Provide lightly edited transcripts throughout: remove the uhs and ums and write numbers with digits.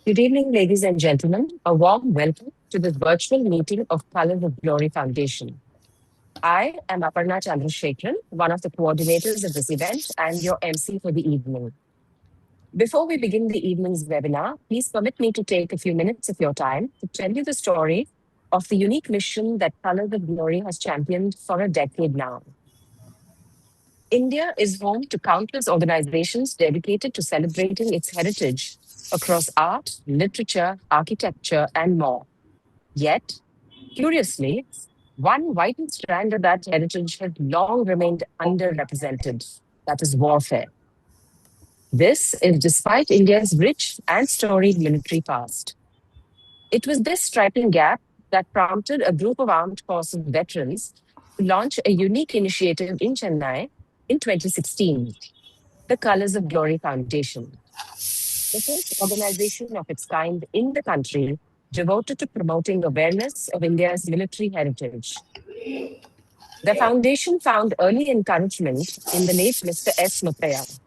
Good evening, ladies and gentlemen. A warm welcome to this virtual meeting of Colors of Glory Foundation. I am Aparna Chandrasekharan, one of the coordinators of this event and your MC for the evening. Before we begin the evening's webinar, please permit me to take a few minutes of your time to tell you the story of the unique mission that Colors of Glory has championed for a decade now. India is home to countless organizations dedicated to celebrating its heritage across art, literature, architecture, and more. Yet, curiously, one vital strand of that heritage has long remained underrepresented, that is warfare. This is despite India's rich and storied military past. It was this striking gap that prompted a group of armed forces veterans to launch a unique initiative in Chennai in 2016, the Colors of Glory Foundation, the first organization of its kind in the country devoted to promoting awareness of India's military heritage. The foundation found early encouragement in the late Mr. S. Muthaya,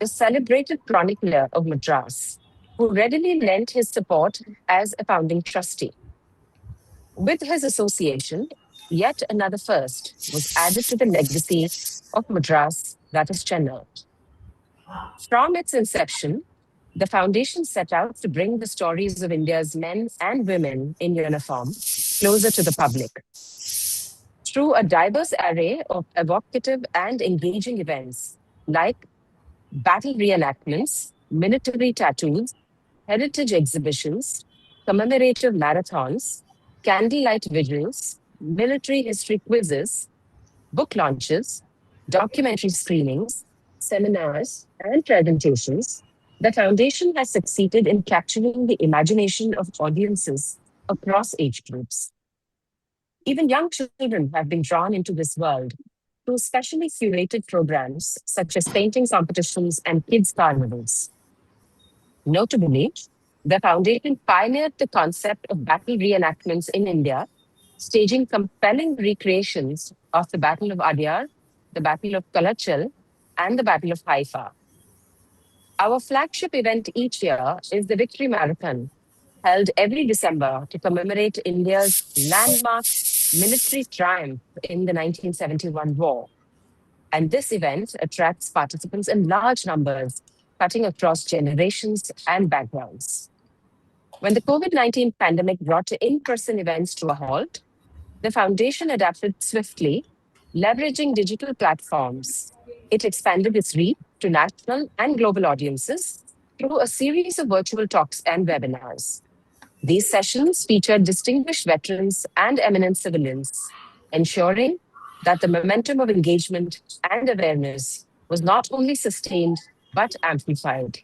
a celebrated chronicler of Madras, who readily lent his support as a founding trustee. With his association, yet another first was added to the legacy of Madras, that is Chennai. From its inception, the foundation set out to bring the stories of India's men and women in uniform closer to the public. Through a diverse array of evocative and engaging events like battle reenactments, military tattoos, heritage exhibitions, commemorative marathons, candlelight vigils, military history quizzes, book launches, documentary screenings, seminars, and presentations, the Foundation has succeeded in capturing the imagination of audiences across age groups. Even young children have been drawn into this world through specially curated programs such as painting competitions and kids' carnivals. Notably, the Foundation pioneered the concept of battle reenactments in India, staging compelling recreations of the Battle of Adyar, the Battle of Kalachal, and the Battle of Haifa. Our flagship event each year is the Victory Marathon, held every December to commemorate India's landmark military triumph in the 1971 war. And this event attracts participants in large numbers, cutting across generations and backgrounds. When the COVID-19 pandemic brought in-person events to a halt, the foundation adapted swiftly, leveraging digital platforms. It expanded its reach to national and global audiences through a series of virtual talks and webinars. These sessions featured distinguished veterans and eminent civilians, ensuring that the momentum of engagement and awareness was not only sustained but amplified.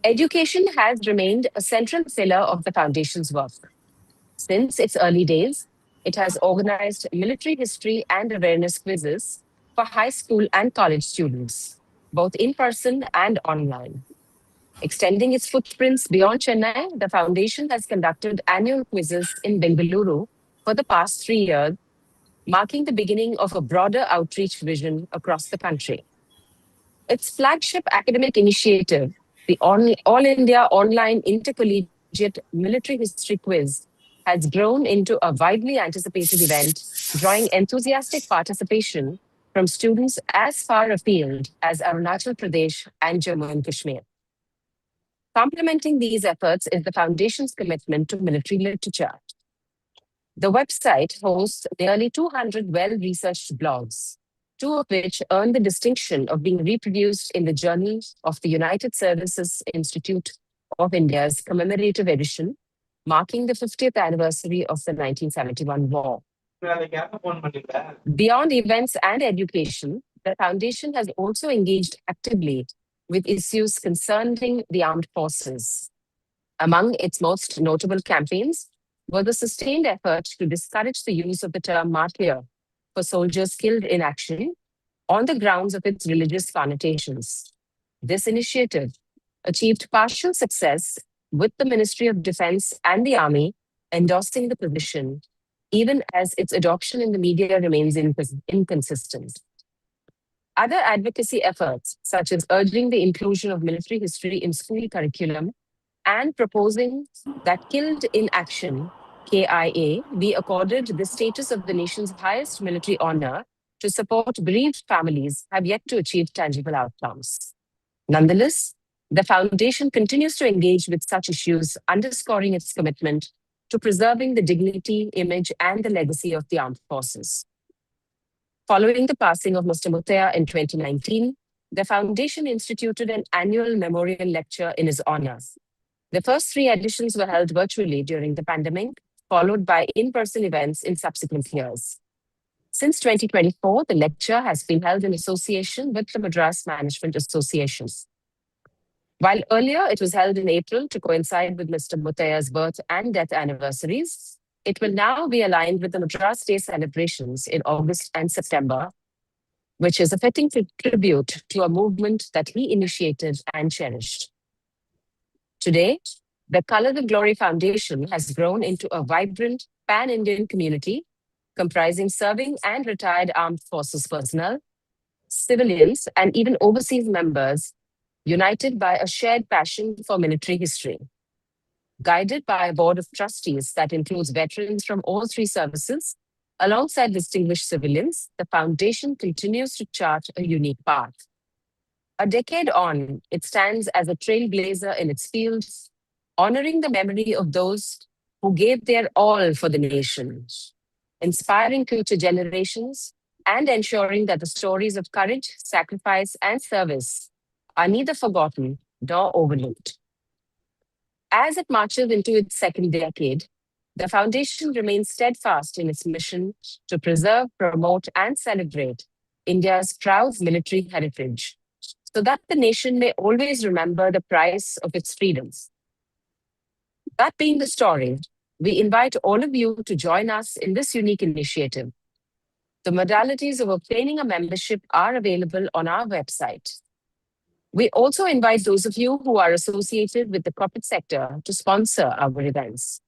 Education has remained a central pillar of the Foundation's work. Since its early days, it has organized military history and awareness quizzes for high school and college students, both in person and online. Extending its footprints beyond Chennai, the Foundation has conducted annual quizzes in Bengaluru for the past 3 years, marking the beginning of a broader outreach vision across the country. Its flagship academic initiative, the All India Online Intercollegiate Military History Quiz, has grown into a widely anticipated event, drawing enthusiastic participation from students as far afield as Arunachal Pradesh and Jammu and Kashmir. Complementing these efforts is the Foundation's commitment to military literature. The website hosts nearly 200 well-researched blogs, two of which earned the distinction of being reproduced in the Journal of the United Services Institute of India's commemorative edition, marking the 50th anniversary of the 1971 war. Beyond events and education, the Foundation has also engaged actively with issues concerning the armed forces. Among its most notable campaigns were the sustained effort to discourage the use of the term martyr for soldiers killed in action on the grounds of its religious connotations. This initiative achieved partial success with the Ministry of Defense and the Army endorsing the position, even as its adoption in the media remains inconsistent. Other advocacy efforts, such as urging the inclusion of military history in school curriculum and proposing that Killed in Action, KIA, be accorded the status of the nation's highest military honor to support bereaved families have yet to achieve tangible outcomes. Nonetheless, the Foundation continues to engage with such issues, underscoring its commitment to preserving the dignity, image, and the legacy of the armed forces. Following the passing of Mr. Muthaiya in 2019, the Foundation instituted an annual memorial lecture in his honor. The first three editions were held virtually during the pandemic, followed by in-person events in subsequent years. Since 2024, the lecture has been held in association with the Madras Management Association. While earlier it was held in April to coincide with Mr. Muthaiya's birth and death anniversaries, it will now be aligned with the Madras Day celebrations in August and September, which is a fitting tribute to a movement that he initiated and cherished. Today, the Color the Glory Foundation has grown into a vibrant pan-Indian community comprising serving and retired armed forces personnel, civilians, and even overseas members, united by a shared passion for military history. Guided by a board of trustees that includes veterans from all three services, alongside distinguished civilians, the foundation continues to chart a unique path. A decade on, it stands as a trailblazer in its fields, honoring the memory of those who gave their all for the nation, inspiring future generations, and ensuring that the stories of courage, sacrifice, and service are neither forgotten nor overlooked. As it marches into its second decade, the Foundation remains steadfast in its mission to preserve, promote, and celebrate India's proud military heritage, so that the nation may always remember the price of its freedoms. That being the story, we invite all of you to join us in this unique initiative. The modalities of obtaining a membership are available on our website. We also invite those of you who are associated with the corporate sector to sponsor our events.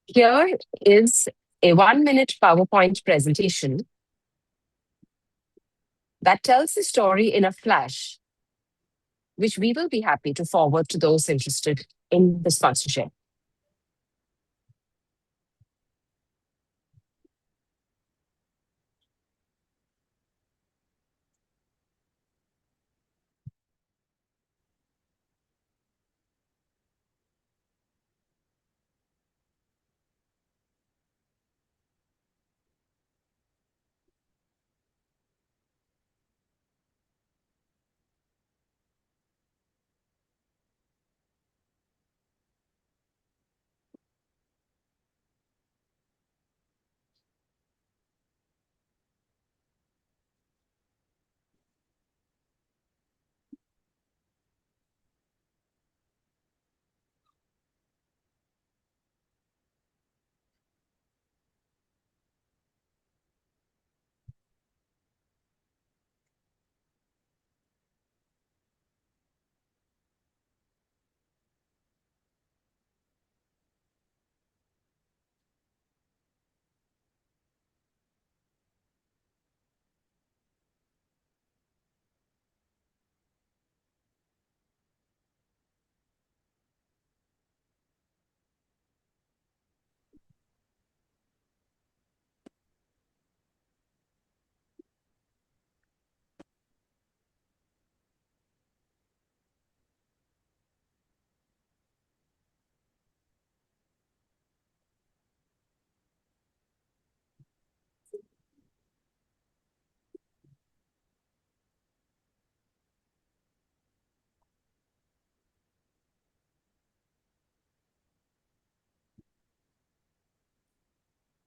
Here is a 1-minute PowerPoint presentation that tells the story in a flash, which we will be happy to forward to those interested in the sponsorship.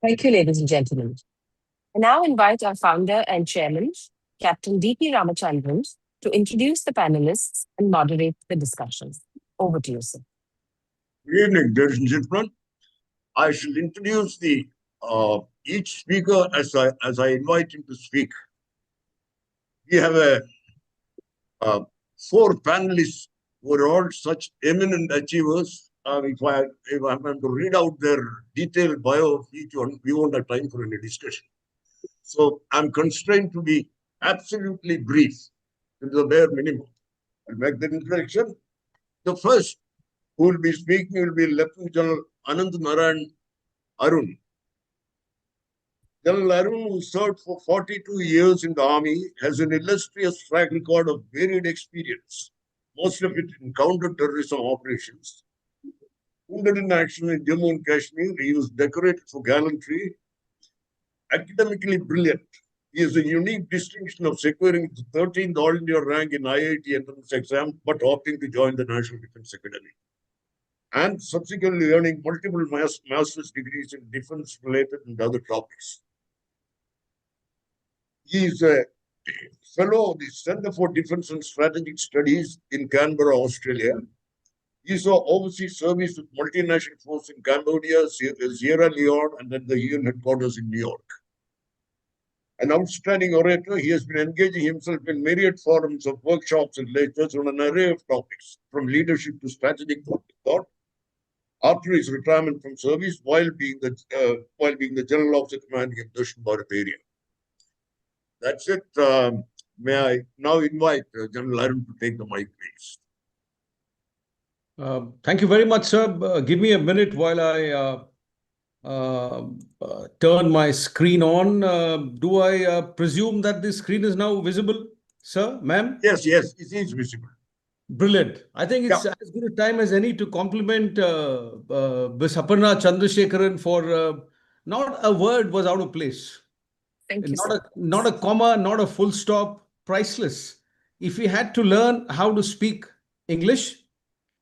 Thank you, ladies and gentlemen. I now invite our founder and chairman, Captain D.P. Ramachandran, to introduce the panelists and moderate the discussion. Over to you, sir. Good evening, ladies and gentlemen. I shall introduce the each speaker as I invite him to speak. We have four panelists who are all such eminent achievers. If I'm going to read out their detailed bio of each one, we won't have time for any discussion. So I'm constrained to be absolutely brief, to the bare minimum. I'll make that introduction. The first who will be speaking will be Lieutenant General Anand Narayan Arun. General Arun, who served for 42 years in the army, has an illustrious track record of varied experience, most of it in counter-terrorism operations. Wounded in action in Jammu and Kashmir, he was decorated for gallantry. Academically brilliant, he has a unique distinction of securing the 13th All India rank in IIT entrance exam, but opting to join the National Defence Academy, and subsequently earning multiple master's degrees in defence-related and other topics. He is a fellow of the Centre for Defence and Strategic Studies in Canberra, Australia. He saw overseas service with multinational force in Cambodia, Sierra Leone, and at the UN headquarters in New York. An outstanding orator, he has been engaging himself in myriad forums of workshops and lectures on an array of topics, from leadership to strategic thought. After his retirement from service, while being the general officer commanding in Dashan Bharat area. That's it. May I now invite General Arun to take the mic, please? Thank you very much, sir. Give me a minute while I turn my screen on. Do I presume that the screen is now visible, sir, ma'am? Yes, it is visible. Brilliant. I think it's as good a time as any to compliment Ms. Aparna Chandrasekharan for not a word was out of place. Thank you, sir. Not a comma, not a full stop, priceless. If we had to learn how to speak English,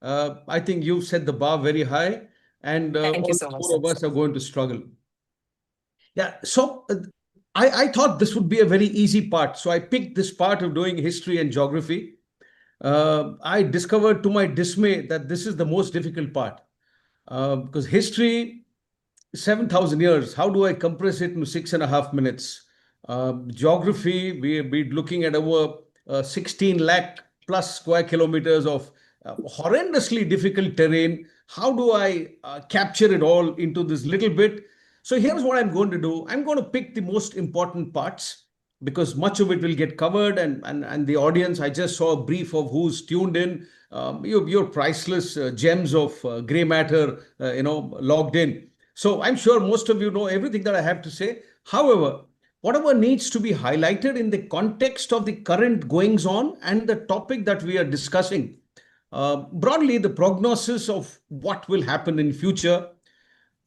I think you've set the bar very high, and Thank all you so much, four of sir. us are going to struggle. Yeah, so I thought this would be a very easy part. So I picked this part of doing history and geography. I discovered to my dismay that this is the most difficult part. Because history, 7,000 years, how do I compress it into 6.5 minutes? Geography, we're looking at over 16 lakh plus square kilometers of horrendously difficult terrain. How do I capture it all into this little bit? So here's what I'm going to do. I'm going to pick the most important parts because much of it will get covered, and the audience, I just saw a brief of who's tuned in. You're priceless gems of gray matter, logged in. So I'm sure most of you know everything that I have to say. However, whatever needs to be highlighted in the context of the current goings on and the topic that we are discussing, broadly the prognosis of what will happen in future.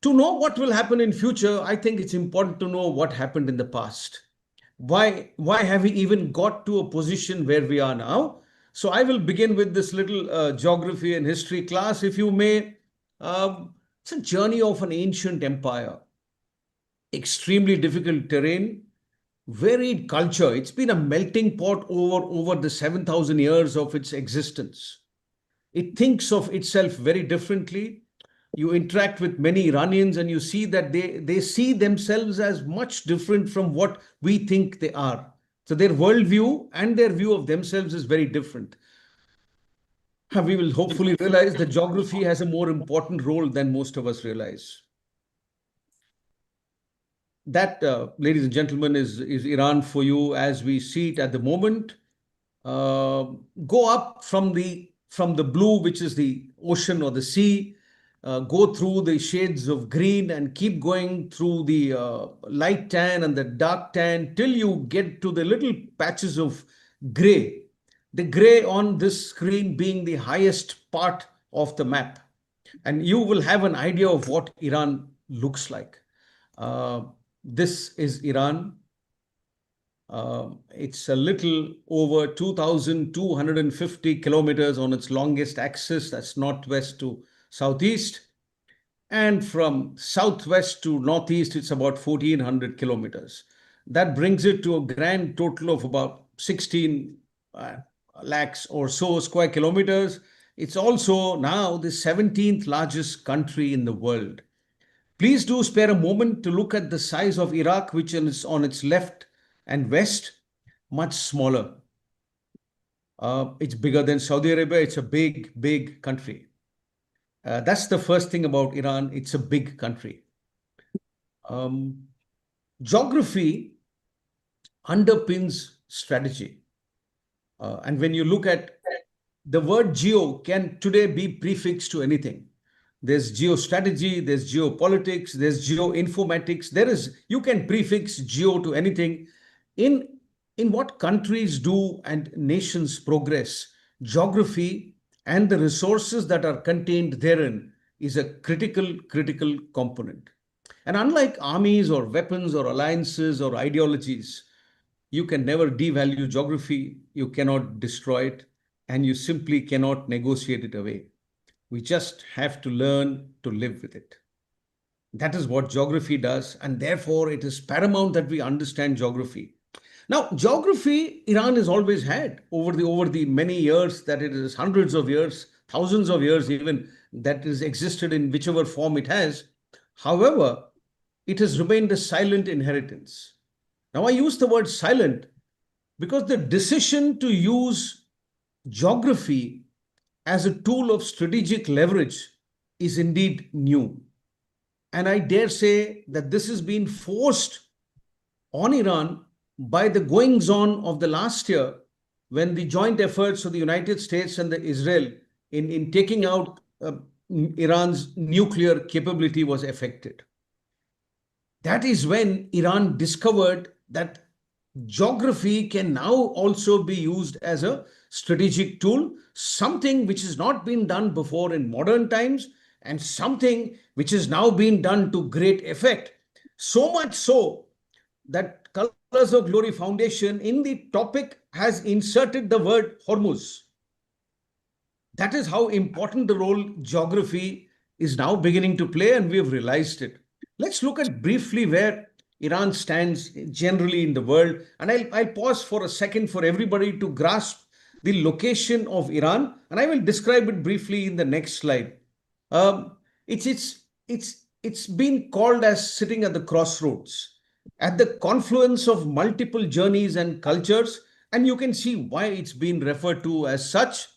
To know what will happen in future, I think it's important to know what happened in the past. Why have we even got to a position where we are now? So I will begin with this little geography and history class, if you may. It's a journey of an ancient empire, extremely difficult terrain, varied culture. It's been a melting pot over the 7,000 years of its existence. It thinks of itself very differently. You interact with many Iranians and you see that they see themselves as much different from what we think they are. So their worldview and their view of themselves is very different. We will hopefully realize that geography has a more important role than most of us realize. That, ladies and gentlemen, is Iran for you as we see it at the moment. Go up from the blue, which is the ocean or the sea, go through the shades of green and keep going through the light tan and the dark tan till you get to the little patches of gray. The gray on this screen being the highest part of the map. And you will have an idea of what Iran looks like. This is Iran. It's a little over 2,250 kilometers on its longest axis. That's northwest to southeast. And from southwest to northeast, it's about 1,400 kilometers. That brings it to a grand total of about 16 lakhs or so square kilometers. It's also now the 17th largest country in the world. Please do spare a moment to look at the size of Iraq, which is on its left and west, much smaller. It's bigger than Saudi Arabia. It's a big, big country. That's the first thing about Iran. It's a big country. Geography underpins strategy. And when you look at the word geo can today be prefixed to anything. There's geostrategy, there's geopolitics, there's geoinformatics. You can prefix geo to anything. In, in what countries do and nations progress, geography and the resources that are contained therein is a critical component. And unlike armies or weapons or alliances or ideologies, you can never devalue geography, you cannot destroy it, and you simply cannot negotiate it away. We just have to learn to live with it. That is what geography does, and therefore it is paramount that we understand geography. Now, geography, Iran has always had over the many years that it is, hundreds of years, thousands of years even, that is existed in whichever form it has. However, it has remained a silent inheritance. Now, I use the word silent because the decision to use geography as a tool of strategic leverage is indeed new. And I dare say that this has been forced on Iran by the goings on of the last year, when the joint efforts of the United States and the Israel in taking out Iran's nuclear capability was affected. That is when Iran discovered that geography can now also be used as a strategic tool, something which has not been done before in modern times, and something which has now been done to great effect. So much so that Colors of Glory Foundation in the topic has inserted the word Hormuz. That is how important the role geography is now beginning to play, and we have realized it. Let's look at briefly where Iran stands generally in the world. And I'll pause for a second for everybody to grasp the location of Iran. And I will describe it briefly in the next slide. It's been called as sitting at the crossroads, at the confluence of multiple journeys and cultures. And you can see why it's been referred to as such.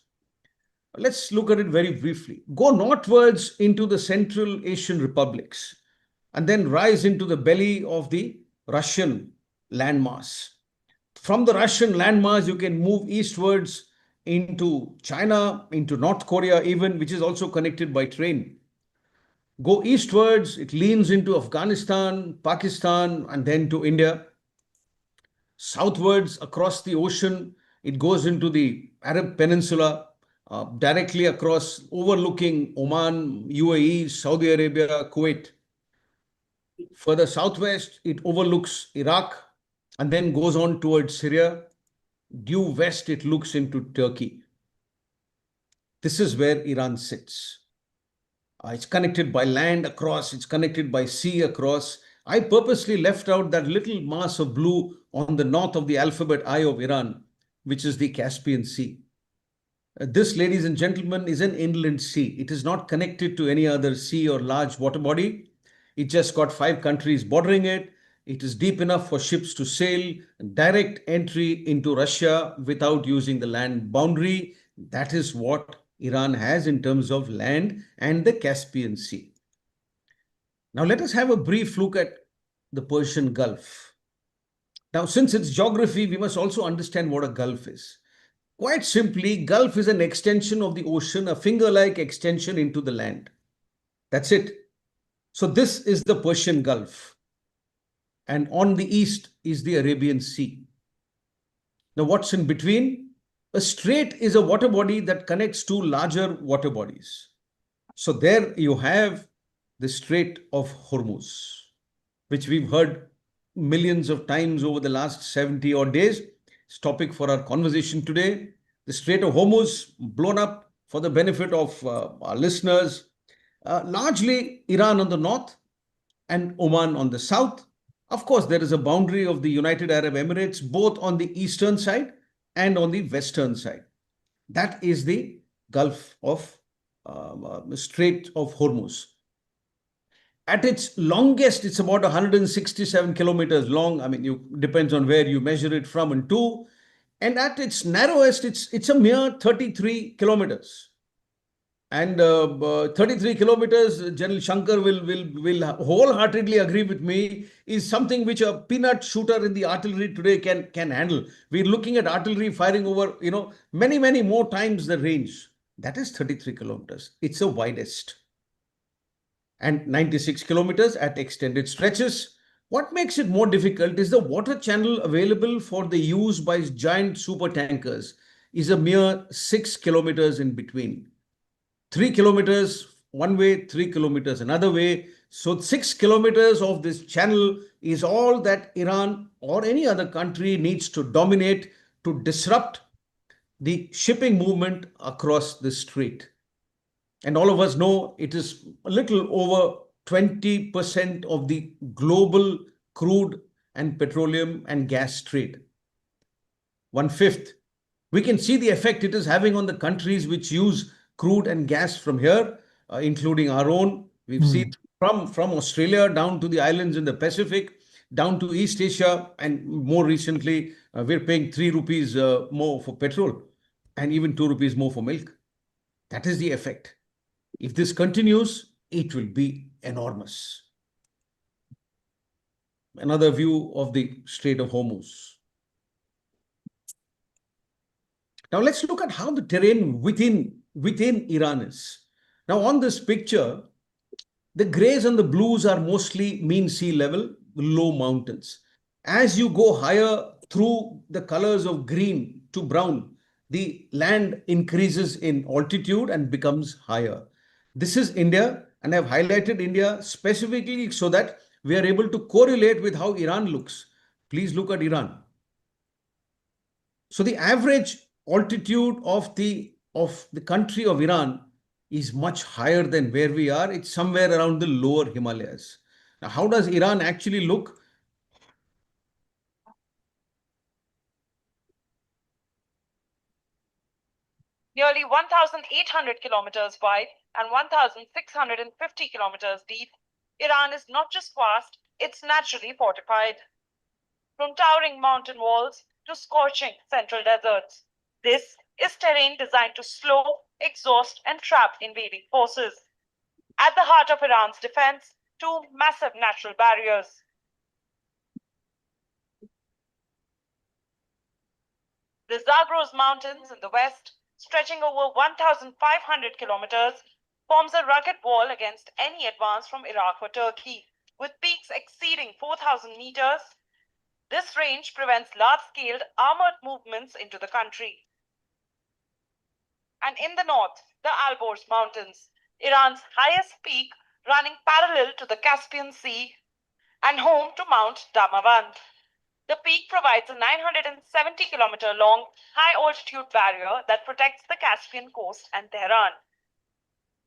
Let's look at it very briefly. Go northwards into the Central Asian republics, and then rise into the belly of the Russian landmass. From the Russian landmass, you can move eastwards into China, into North Korea even, which is also connected by train. Go eastwards, it leans into Afghanistan, Pakistan, and then to India. Southwards across the ocean, it goes into the Arab Peninsula, directly across, overlooking Oman, UAE, Saudi Arabia, Kuwait. Further southwest, it overlooks Iraq and then goes on towards Syria. Due west, it looks into Turkey. This is where Iran sits. It's connected by land across, it's connected by sea across. I purposely left out that little mass of blue on the north of the alphabet I of Iran, which is the Caspian Sea. This, ladies and gentlemen, is an inland sea. It is not connected to any other sea or large water body. It just got 5 countries bordering it. It is deep enough for ships to sail, direct entry into Russia without using the land boundary. That is what Iran has in terms of land and the Caspian Sea. Now let us have a brief look at the Persian Gulf. Now, since it's geography, we must also understand what a Gulf is. Quite simply, Gulf is an extension of the ocean, a finger-like extension into the land. That's it. So this is the Persian Gulf. And on the east is the Arabian Sea. Now, what's in between? A strait is a water body that connects two larger water bodies. So there you have the Strait of Hormuz, which we've heard millions of times over the last 70 odd days. It's topic for our conversation today. The Strait of Hormuz, blown up for the benefit of our listeners, largely Iran on the north and Oman on the south. Of course, there is a boundary of the United Arab Emirates, both on the eastern side and on the western side. That is the Gulf of Strait of Hormuz. At its longest, it's about 167 kilometers long. I mean, depends on where you measure it from and to. And at its narrowest, it's a mere 33 kilometers. And 33 kilometers, General Shankar will wholeheartedly agree with me, is something which a peanut shooter in the artillery today can handle. We're looking at artillery firing over, many more times the range. That is 33 kilometers. It's the widest. And 96 kilometers at extended stretches. What makes it more difficult is the water channel available for the use by giant super tankers is a mere 6 kilometers in between. 3 kilometers one way, 3 kilometers another way. So 6 kilometers of this channel is all that Iran or any other country needs to dominate to disrupt the shipping movement across the strait. And all of us know it is a little over 20% of the global crude and petroleum and gas trade. 1/5. We can see the effect it is having on the countries which use crude and gas from here, including our own. We've seen from Australia down to the islands in the Pacific, down to East Asia, and more recently, we're paying 3 rupees more for petrol and even 2 rupees more for milk. That is the effect. If this continues, it will be enormous. Another view of the Strait of Hormuz. Now let's look at how the terrain within Iran is. Now on this picture, the grays and the blues are mostly mean sea level, low mountains. As you go higher through the colors of green to brown, the land increases in altitude and becomes higher. This is India, and I've highlighted India specifically so that we are able to correlate with how Iran looks. Please look at Iran. So the average altitude of the country of Iran is much higher than where we are. It's somewhere around the lower Himalayas. Now, how does Iran actually look? Nearly 1,800 kilometers wide and 1,650 kilometers deep, Iran is not just vast, it's naturally fortified. From towering mountain walls to scorching central deserts, this is terrain designed to slow, exhaust, and trap invading forces. At the heart of Iran's defense, two massive natural barriers. The Zagros Mountains in the west, stretching over 1,500 kilometers, forms a rugged wall against any advance from Iraq or Turkey. With peaks exceeding 4,000 meters, this range prevents large-scale armored movements into the country. And in the north, the Alborz Mountains, Iran's highest peak, running parallel to the Caspian Sea and home to Mount Damavand. The peak provides a 970-kilometer-long, high-altitude barrier that protects the Caspian coast and Tehran.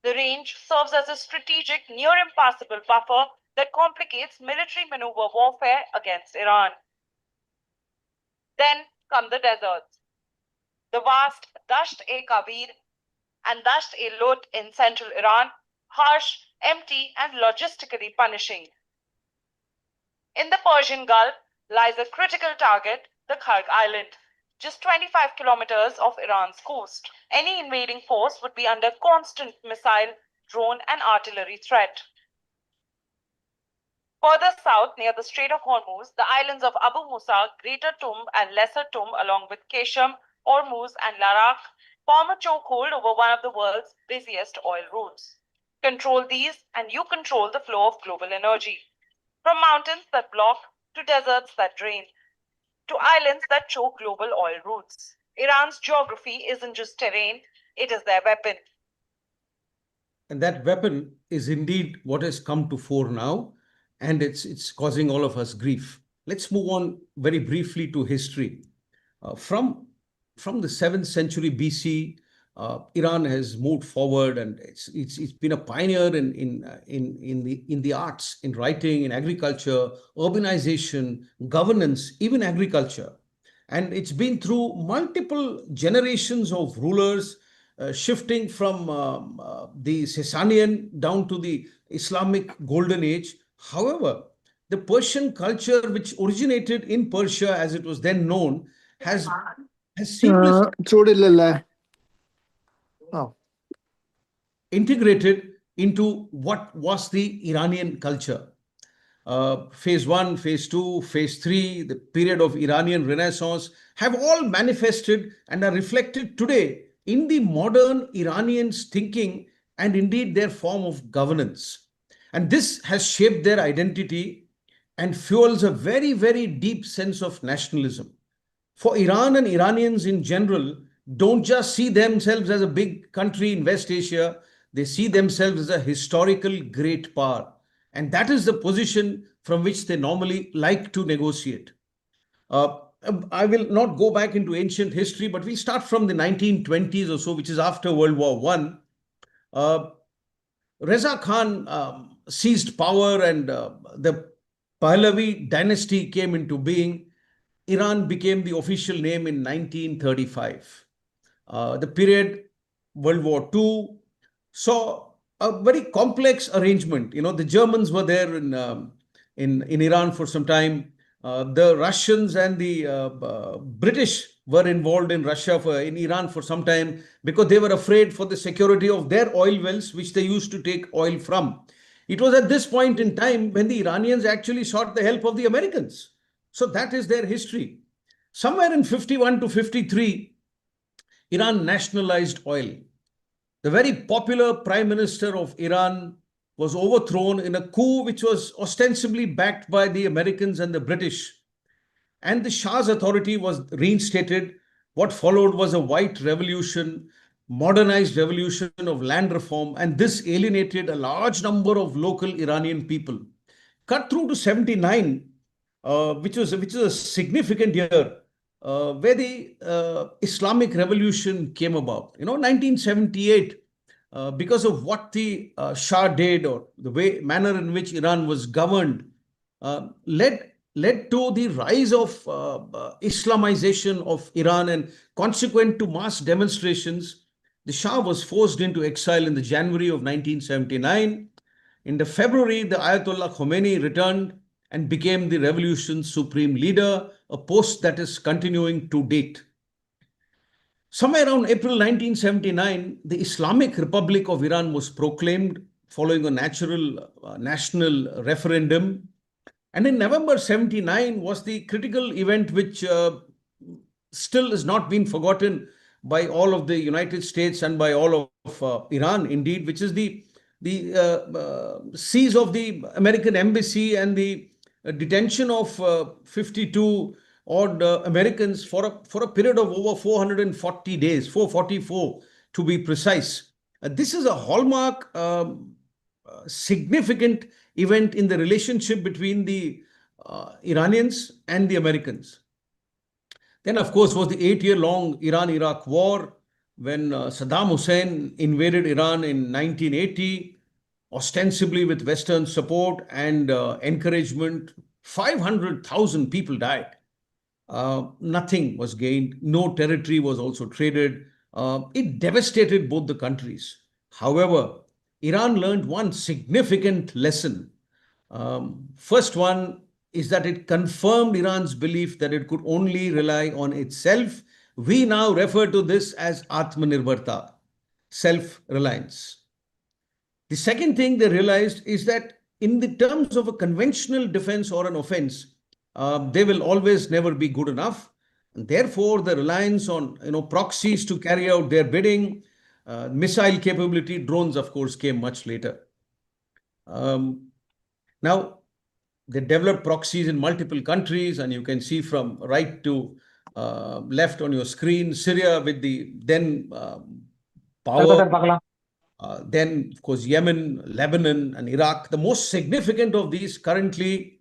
The range serves as a strategic, near-impassable buffer that complicates military maneuver warfare against Iran. Then come the deserts. The vast Dasht-e-Kabir and Dasht-e-Lut in central Iran, harsh, empty, and logistically punishing. In the Persian Gulf lies a critical target, the Kharg Island, just 25 kilometers off Iran's coast. Any invading force would be under constant missile, drone, and artillery threat. Further south, near the Strait of Hormuz, the islands of Abu Musa, Greater Tum, and Lesser Tum, along with Keshem, Hormuz, and Larak, form a chokehold over one of the world's busiest oil routes. Control these, and you control the flow of global energy. From mountains that block, to deserts that drain, to islands that choke global oil routes. Iran's geography isn't just terrain, it is their weapon. And that weapon is indeed what has come to fore now, and it's causing all of us grief. Let's move on very briefly to history. From the 7th century BC, Iran has moved forward, and it's been a pioneer in the arts, in writing, in agriculture, urbanization, governance, even agriculture. And it's been through multiple generations of rulers, shifting from the Sasanian down to the Islamic Golden Age. However, the Persian culture, which originated in Persia as it was then known, has seamlessly ചൂടില്ലല്ലേ? integrated into what was the Iranian culture. Phase 1, phase 2, phase 3, the period of Iranian Renaissance have all manifested and are reflected today in the modern Iranians' thinking and indeed their form of governance. And this has shaped their identity and fuels a very, very deep sense of nationalism. For Iran and Iranians in general, don't just see themselves as a big country in West Asia, they see themselves as a historical great power. And that is the position from which they normally like to negotiate. I will not go back into ancient history, but we start from the 1920s or so, which is after World War I. Reza Khan seized power and the Pahlavi dynasty came into being. Iran became the official name in 1935. The period World War II saw a very complex arrangement. The Germans were there in Iran for some time. The Russians and the British were involved in in Iran for some time because they were afraid for the security of their oil wells, which they used to take oil from. It was at this point in time when the Iranians actually sought the help of the Americans. So that is their history. Somewhere in 51 to 53, Iran nationalized oil. The very popular Prime Minister of Iran was overthrown in a coup which was ostensibly backed by the Americans and the British. And the Shah's authority was reinstated. What followed was a white revolution, modernized revolution of land reform, and this alienated a large number of local Iranian people. Cut through to 79, which is a significant year, where the Islamic Revolution came about. 1978, because of what the Shah did or the manner in which Iran was governed, led to the rise of Islamization of Iran and consequent to mass demonstrations. The Shah was forced into exile in the January of 1979. In the February, the Ayatollah Khomeini returned and became the revolution's supreme leader, a post that is continuing to date. Somewhere around April 1979, the Islamic Republic of Iran was proclaimed following a national referendum. And in November 79 was the critical event which still has not been forgotten by all of the United States and by all of Iran, indeed, which is the seize of the American embassy and the detention of 52 odd Americans for a period of over 440 days, 444 to be precise. This is a hallmark, significant event in the relationship between the Iranians and the Americans. Then, of course, was the 8-year-long Iran-Iraq war when Saddam Hussein invaded Iran in 1980, ostensibly with Western support and encouragement. 500,000 people died. Nothing was gained. No territory was also traded. It devastated both the countries. However, Iran learned one significant lesson. First one is that it confirmed Iran's belief that it could only rely on itself. We now refer to this as Atmanirbharta, self-reliance. The second thing they realized is that in the terms of a conventional defense or an offense, they will always never be good enough. And therefore, the reliance on proxies to carry out their bidding, missile capability, drones, of course, came much later. Now, they developed proxies in multiple countries, and you can see from right to left on your screen, Syria with the then power. Then, of course, Yemen, Lebanon, and Iraq. The most significant of these currently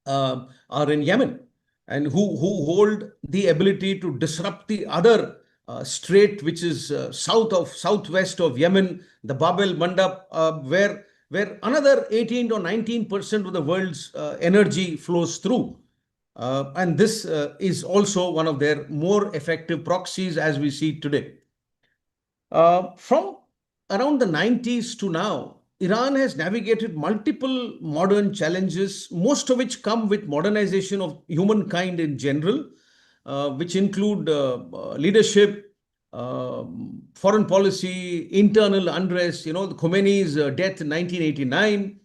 are in Yemen, and who hold the ability to disrupt the other strait, which is southwest of Yemen, the Bab el Mandab, where another 18 or 19% of the world's energy flows through. And this is also one of their more effective proxies as we see today. From around the 90s to now, Iran has navigated multiple modern challenges, most of which come with modernization of humankind in general, which include leadership, foreign policy, internal unrest, the Khomeini's death in 1989.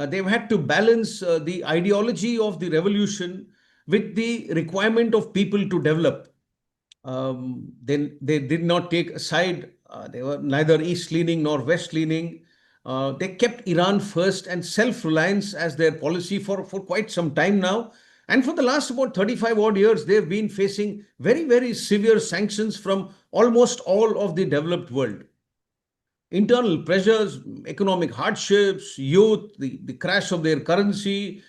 They've had to balance the ideology of the revolution with the requirement of people to develop. Then they did not take a side. They were neither east-leaning nor west-leaning. They kept Iran first and self-reliance as their policy for quite some time now. And for the last about 35 odd years, they've been facing very, very severe sanctions from almost all of the developed world. Internal pressures, economic hardships, youth, the crash of their currency,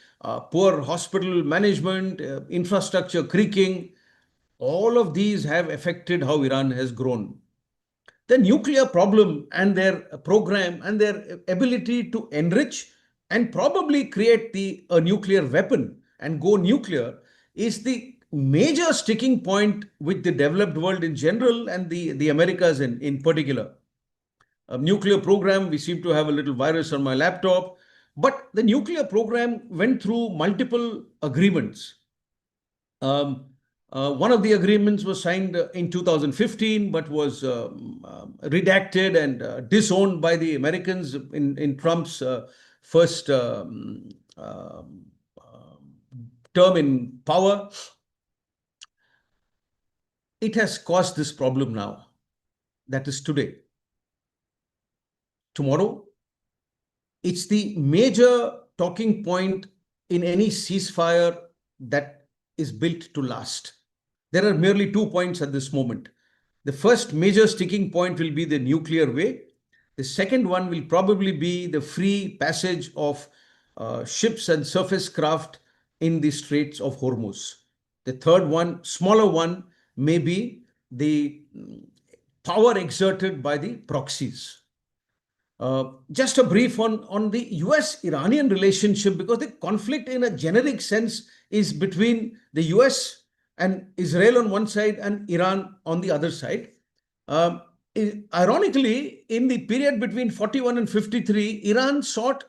poor hospital management, infrastructure creaking, all of these have affected how Iran has grown. The nuclear problem and their program and their ability to enrich and probably create a nuclear weapon and go nuclear is the major sticking point with the developed world in general and the Americas in particular. A nuclear program, we seem to have a little virus on my laptop, but the nuclear program went through multiple agreements. One of the agreements was signed in 2015, but was redacted and disowned by the Americans in Trump's first term in power. It has caused this problem now. That is today. Tomorrow, it's the major talking point in any ceasefire that is built to last. There are merely 2 points at this moment. The first major sticking point will be the nuclear way. The second one will probably be the free passage of ships and surface craft in the Straits of Hormuz. The third one, smaller one, may be the power exerted by the proxies. Just a brief on the US-Iranian relationship, because the conflict in a generic sense is between the US and Israel on one side and Iran on the other side. Ironically, in the period between 41 and 53, Iran sought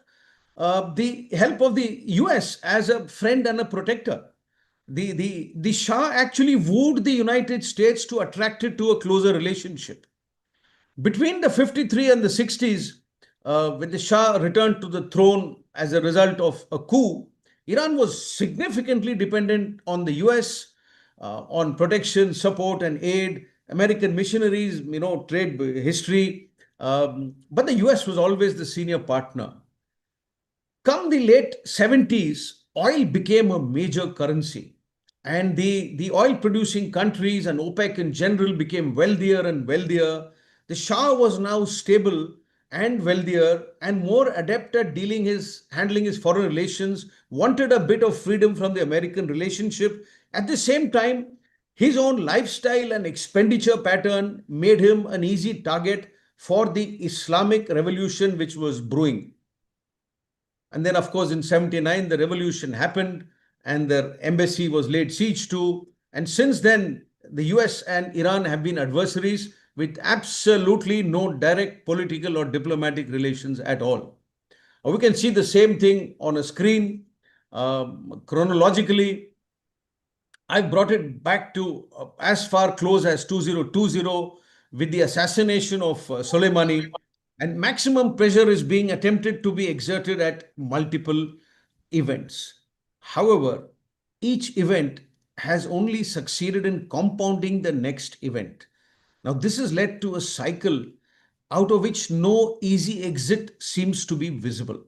the help of the US as a friend and a protector. The Shah actually wooed the United States to attract it to a closer relationship. Between the 53 and the 60s, when the Shah returned to the throne as a result of a coup, Iran was significantly dependent on the US, on protection, support, and aid. American missionaries, trade history. But the US was always the senior partner. Come the late 70s, oil became a major currency. And the oil-producing countries and OPEC in general became wealthier and wealthier. The Shah was now stable and wealthier and more adept at handling his foreign relations, wanted a bit of freedom from the American relationship. At the same time, his own lifestyle and expenditure pattern made him an easy target for the Islamic revolution which was brewing. And then, of course, in 79, the revolution happened and their embassy was laid siege to. And since then, the US and Iran have been adversaries with absolutely no direct political or diplomatic relations at all. We can see the same thing on a screen. Chronologically, I've brought it back to as far close as 2020 with the assassination of Soleimani, and maximum pressure is being attempted to be exerted at multiple events. However, each event has only succeeded in compounding the next event. Now, this has led to a cycle out of which no easy exit seems to be visible.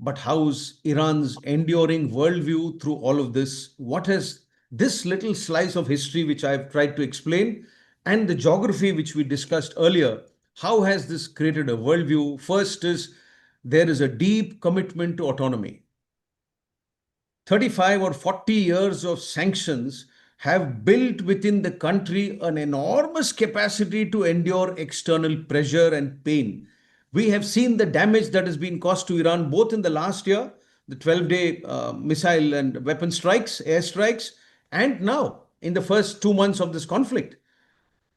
But how's Iran's enduring worldview through all of this? What has this little slice of history, which I've tried to explain, and the geography which we discussed earlier, how has this created a worldview? First is there is a deep commitment to autonomy. 35 or 40 years of sanctions have built within the country an enormous capacity to endure external pressure and pain. We have seen the damage that has been caused to Iran both in the last year, the 12-day missile and weapon strikes, airstrikes, and now in the first 2 months of this conflict.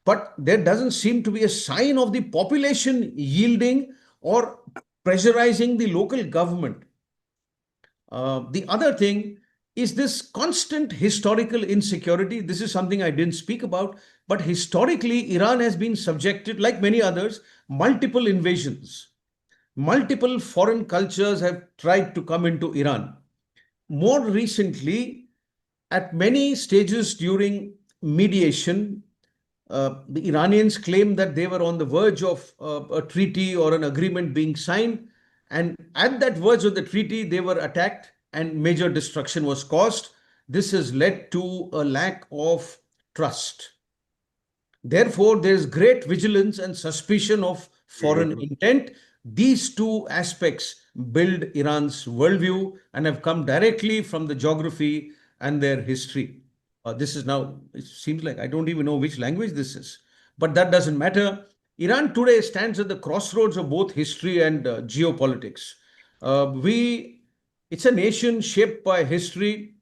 But there doesn't seem to be a sign of the population yielding or pressurizing the local government. The other thing is this constant historical insecurity. This is something I didn't speak about, but historically, Iran has been subjected, like many others, multiple invasions. Multiple foreign cultures have tried to come into Iran. More recently, at many stages during mediation, the Iranians claimed that they were on the verge of a treaty or an agreement being signed. And at that verge of the treaty, they were attacked and major destruction was caused. This has led to a lack of trust. Therefore, there is great vigilance and suspicion of foreign intent. These two aspects build Iran's worldview and have come directly from the geography and their history. This is now, it seems like I don't even know which language this is, but that doesn't matter. Iran today stands at the crossroads of both history and geopolitics. It's a nation shaped by history,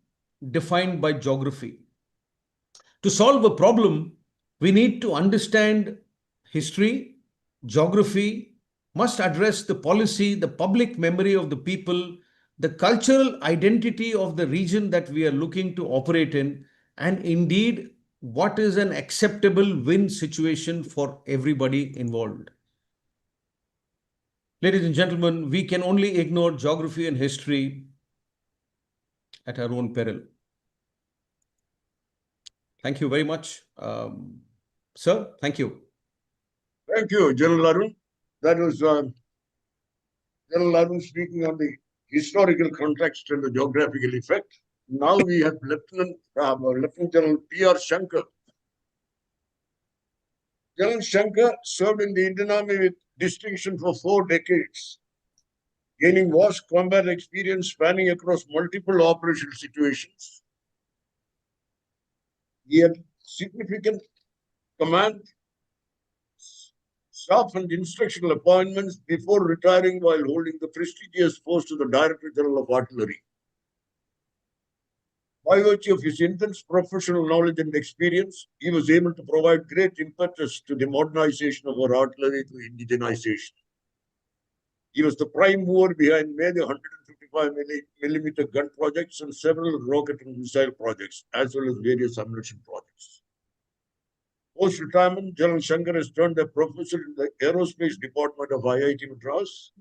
defined by geography. To solve a problem, we need to understand history, geography, must address the policy, the public memory of the people, the cultural identity of the region that we are looking to operate in, and indeed, what is an acceptable win situation for everybody involved. Ladies and gentlemen, we can only ignore geography and history at our own peril. Thank you very much. Sir, thank you. Thank you, General Arun. That was General Arun speaking on the historical context and the geographical effect. Now we have Lieutenant General P.R. Shankar. General Shankar served in the Indian Army with distinction for 4 decades, gaining vast combat experience spanning across multiple operational situations. He had significant command, staff and instructional appointments before retiring while holding the prestigious post of the Director General of Artillery. By virtue of his intense professional knowledge and experience, he was able to provide great impetus to the modernization of our artillery through indigenization. He was the prime mover behind major 155mm gun projects and several rocket and missile projects, as well as various ammunition projects. Post-retirement, General Shankar has turned a professor in the aerospace department of IIT Madras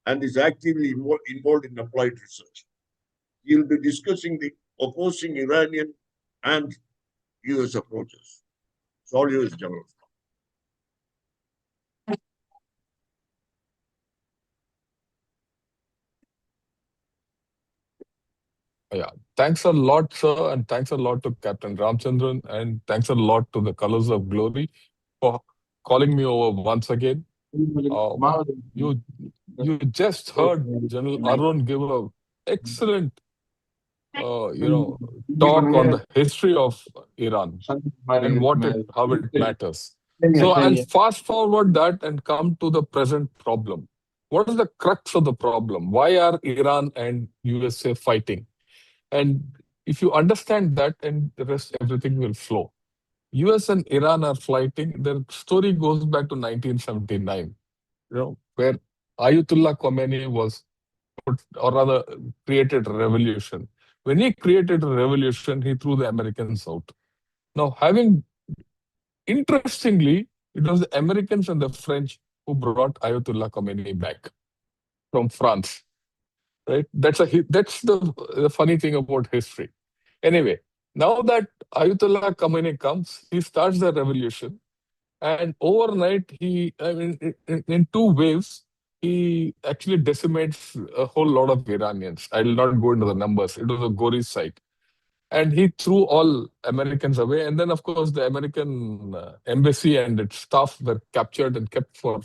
and is actively involved in applied research. He will be discussing the opposing Iranian and US approaches. It's all yours, General. Yeah, thanks a lot, sir, and thanks a lot to Captain Ramchandran, and thanks a lot to the Colors of Glory for calling me over once again. You just heard General Arun give a excellent talk on the history of Iran and how it matters. So I'll fast forward that and come to the present problem. What is the crux of the problem? Why are Iran and USA fighting? And if you understand that, and the rest, everything will flow. US and Iran are fighting. Their story goes back to 1979, where Ayatollah Khomeini was or rather created a revolution. When he created a revolution, he threw the Americans out. Now, interestingly, it was the Americans and the French who brought Ayatollah Khomeini back from France. Right? That's the funny thing about history. Anyway, now that Ayatollah Khomeini comes, he starts the revolution, and overnight in 2 waves, he actually decimates a whole lot of Iranians. I will not go into the numbers. It was a gory sight. And he threw all Americans away. And then, of course, the American embassy and its staff were captured and kept for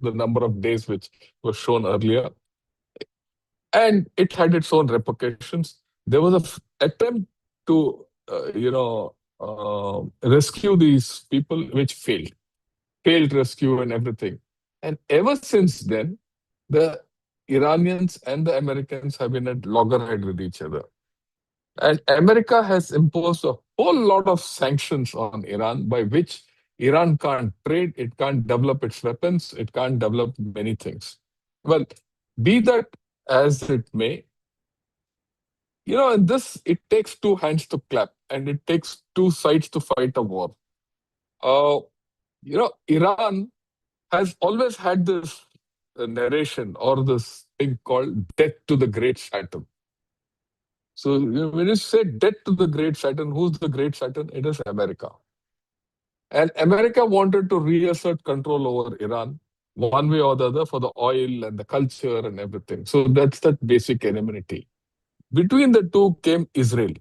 the number of days which was shown earlier. And it had its own repercussions. There was an attempt to, rescue these people, which failed rescue and everything. And ever since then, the Iranians and the Americans have been at loggerhead with each other. And America has imposed a whole lot of sanctions on Iran, by which Iran can't trade, it can't develop its weapons, it can't develop many things. Well, be that as it may, in this, it takes two hands to clap, and it takes two sides to fight a war. Uh, Iran has always had this narration or this thing called death to the great Saturn. So when you say death to the great Saturn, who's the great Saturn? It is America. And America wanted to reassert control over Iran one way or the other for the oil and the culture and everything. So that's that basic enmity. Between the two came Israel.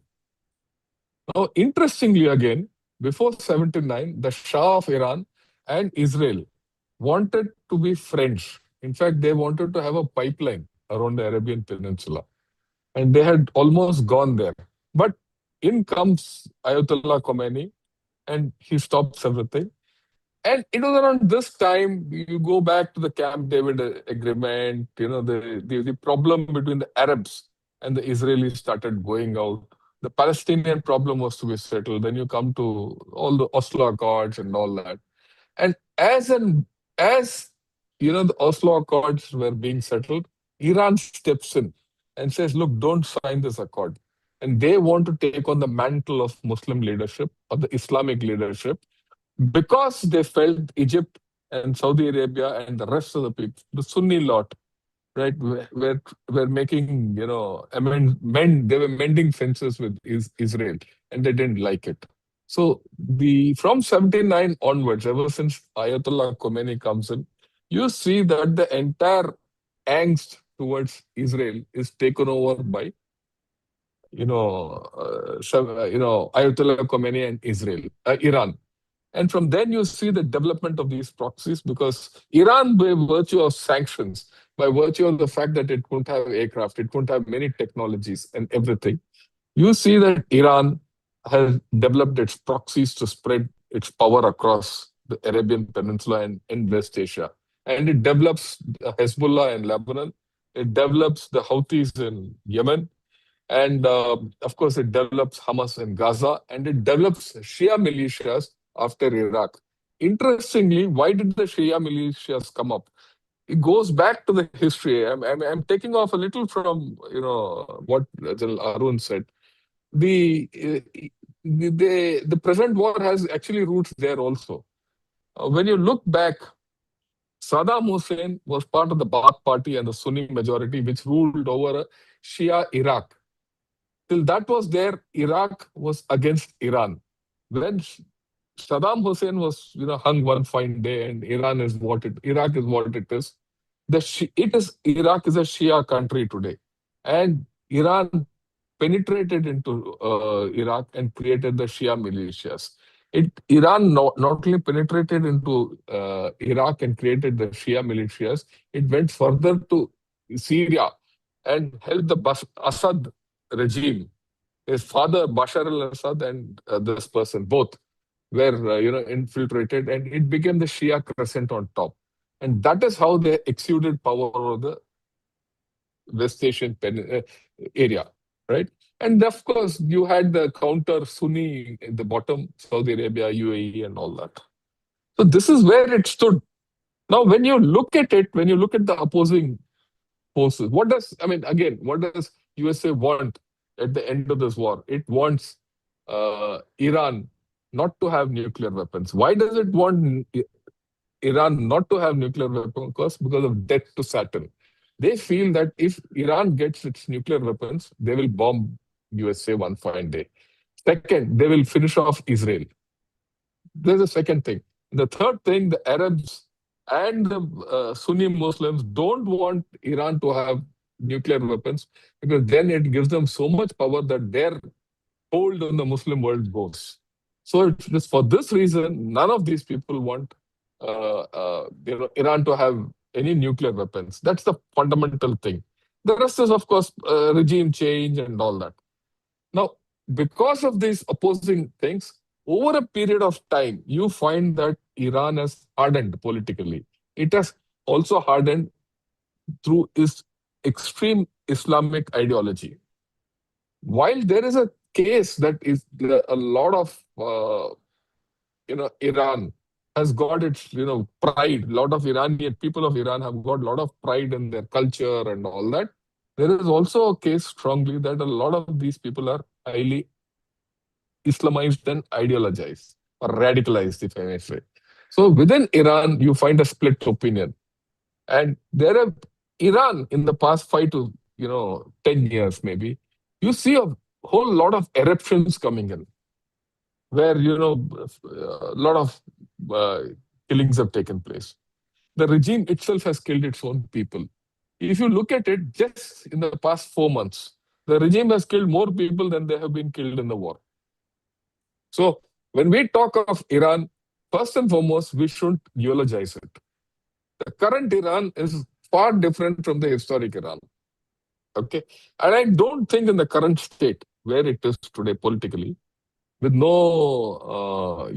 Now, interestingly, again, before 79, the Shah of Iran and Israel wanted to be friends. In fact, they wanted to have a pipeline around the Arabian Peninsula. And they had almost gone there. But in comes Ayatollah Khomeini, and he stops everything. And it was around this time, you go back to the Camp David agreement, the problem between the Arabs and the Israelis started going out. The Palestinian problem was to be settled. Then you come to all the Oslo Accords and all that. And as the Oslo Accords were being settled, Iran steps in and says, look, don't sign this accord. And they want to take on the mantle of Muslim leadership or the Islamic leadership because they felt Egypt and Saudi Arabia and the rest of the people, the Sunni lot, right, were making, they were mending fences with Israel, and they didn't like it. So from 79 onwards, ever since Ayatollah Khomeini comes in, you see that the entire angst towards Israel is taken over by, Ayatollah Khomeini and Iran. And from then you see the development of these proxies, because Iran, by virtue of sanctions, by virtue of the fact that it couldn't have aircraft, it couldn't have many technologies and everything, you see that Iran has developed its proxies to spread its power across the Arabian Peninsula and in West Asia. And it develops Hezbollah in Lebanon, it develops the Houthis in Yemen, and of course, it develops Hamas in Gaza, and it develops Shia militias after Iraq. Interestingly, why did the Shia militias come up? It goes back to the history. I'm taking off a little from what General Arun said. The present war has actually roots there also. When you look back, Saddam Hussein was part of the Baath Party and the Sunni majority, which ruled over Shia Iraq. Till that was there, Iraq was against Iran. When Saddam Hussein was, hung one fine day, and Iraq is what it is. Iraq is a Shia country today, and Iran penetrated into Iraq and created the Shia militias. Iran not only penetrated into Iraq and created the Shia militias, it went further to Syria and helped the Assad regime. His father, Bashar al-Assad, and this person, both were infiltrated, and it became the Shia crescent on top. And that is how they exuded power over the West Asian area, right? And of course, you had the counter Sunni in the bottom, Saudi Arabia, UAE, and all that. So this is where it stood. Now, when you look at it, when you look at the opposing forces, what does USA want at the end of this war? It wants Iran not to have nuclear weapons. Why does it want Iran not to have nuclear weapons? Because of debt to Saturn. They feel that if Iran gets its nuclear weapons, they will bomb USA one fine day. Second, they will finish off Israel. There's a second thing. The third thing, the Arabs and the Sunni Muslims don't want Iran to have nuclear weapons, because then it gives them so much power that their hold on the Muslim world goes. So it's for this reason, none of these people want Iran to have any nuclear weapons. That's the fundamental thing. The rest is, of course, regime change and all that. Now, because of these opposing things, over a period of time, you find that Iran has hardened politically. It has also hardened through its extreme Islamic ideology. While there is a case that is a lot of, Iran has got its, pride. A lot of Iranian people of Iran have got a lot of pride in their culture and all that. there is also a case strongly that a lot of these people are highly Islamized and ideologized or radicalized, if I may say. So within Iran, you find a split opinion. And there are Iran in the past 5 to 10 years, maybe, you see a whole lot of eruptions coming in, where a lot of uh, killings have taken place. The regime itself has killed its own people. If you look at it, just in the past 4 months, the regime has killed more people than they have been killed in the war. So when we talk of Iran, first and foremost, we shouldn't eulogize it. The current Iran is far different from the historic Iran. Okay. And I don't think in the current state where it is today politically, with no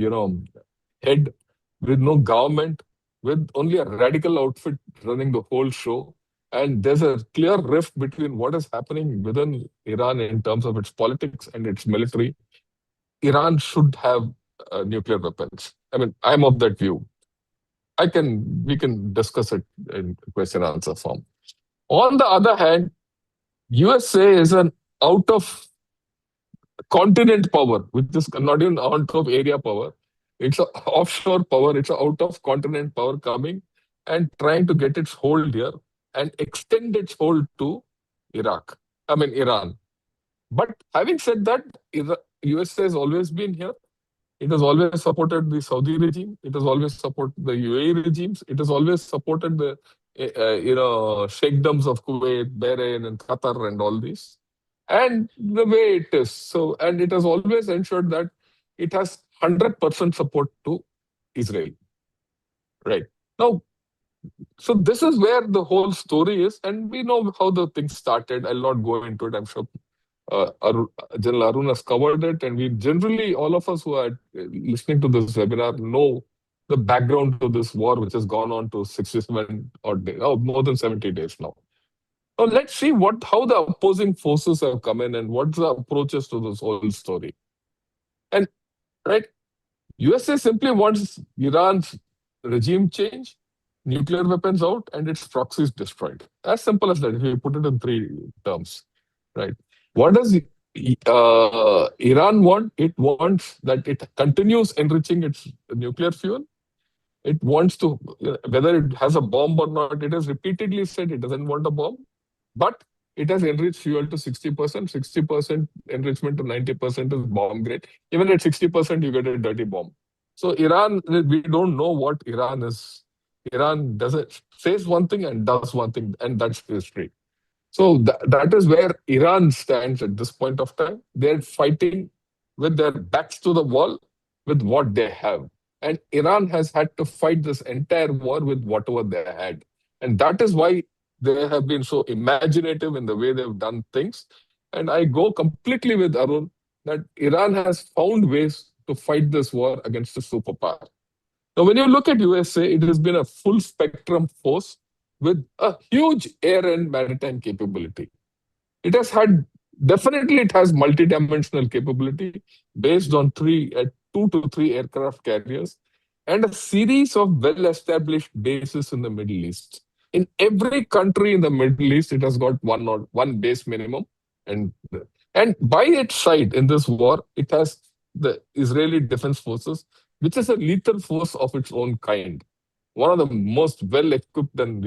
head, with no government, with only a radical outfit running the whole show. And there's a clear rift between what is happening within Iran in terms of its politics and its military. Iran should have nuclear weapons. I mean, I'm of that view. We can discuss it in question answer form. On the other hand, USA is an out of continent power, which is not even out of area power. It's an offshore power. It's an out of continent power coming and trying to get its hold here and extend its hold to Iran. But having said that, USA has always been here. It has always supported the Saudi regime. It has always supported the UAE regimes. It has always supported the sheikdoms of Kuwait, Bahrain, and Qatar, and all these. And the way it is. So, and it has always ensured that it has 100% support to Israel. Right. Now, so this is where the whole story is, and we know how the thing started. I'll not go into it. I'm sure General Arun has covered it, and we generally, all of us who are listening to this webinar, know the background to this war, which has gone on to 67 or more than 70 days now. Now let's see how the opposing forces have come in and what's the approaches to this whole story. And right, USA simply wants Iran's regime change, nuclear weapons out, and its proxies destroyed. As simple as that, if you put it in 3 terms, right? What does Iran want? It wants that it continues enriching its nuclear fuel. It wants to, whether it has a bomb or not, it has repeatedly said it doesn't want a bomb, but it has enriched fuel to 60%. 60% enrichment to 90% is bomb grade. Even at 60%, you get a dirty bomb. So Iran, we don't know what Iran is. Iran says one thing and does one thing, and that's history. So that is where Iran stands at this point of time. They're fighting with their backs to the wall with what they have. And Iran has had to fight this entire war with whatever they had. And that is why they have been so imaginative in the way they've done things. And I go completely with Arun that Iran has found ways to fight this war against a superpower. Now, when you look at USA, it has been a full spectrum force with a huge air and maritime capability. It has multidimensional capability based on 2 to 3 aircraft carriers and a series of well-established bases in the Middle East. In every country in the Middle East, it has got one base minimum. And by its side in this war, it has the Israeli Defense Forces, which is a lethal force of its own kind. One of the most well-equipped and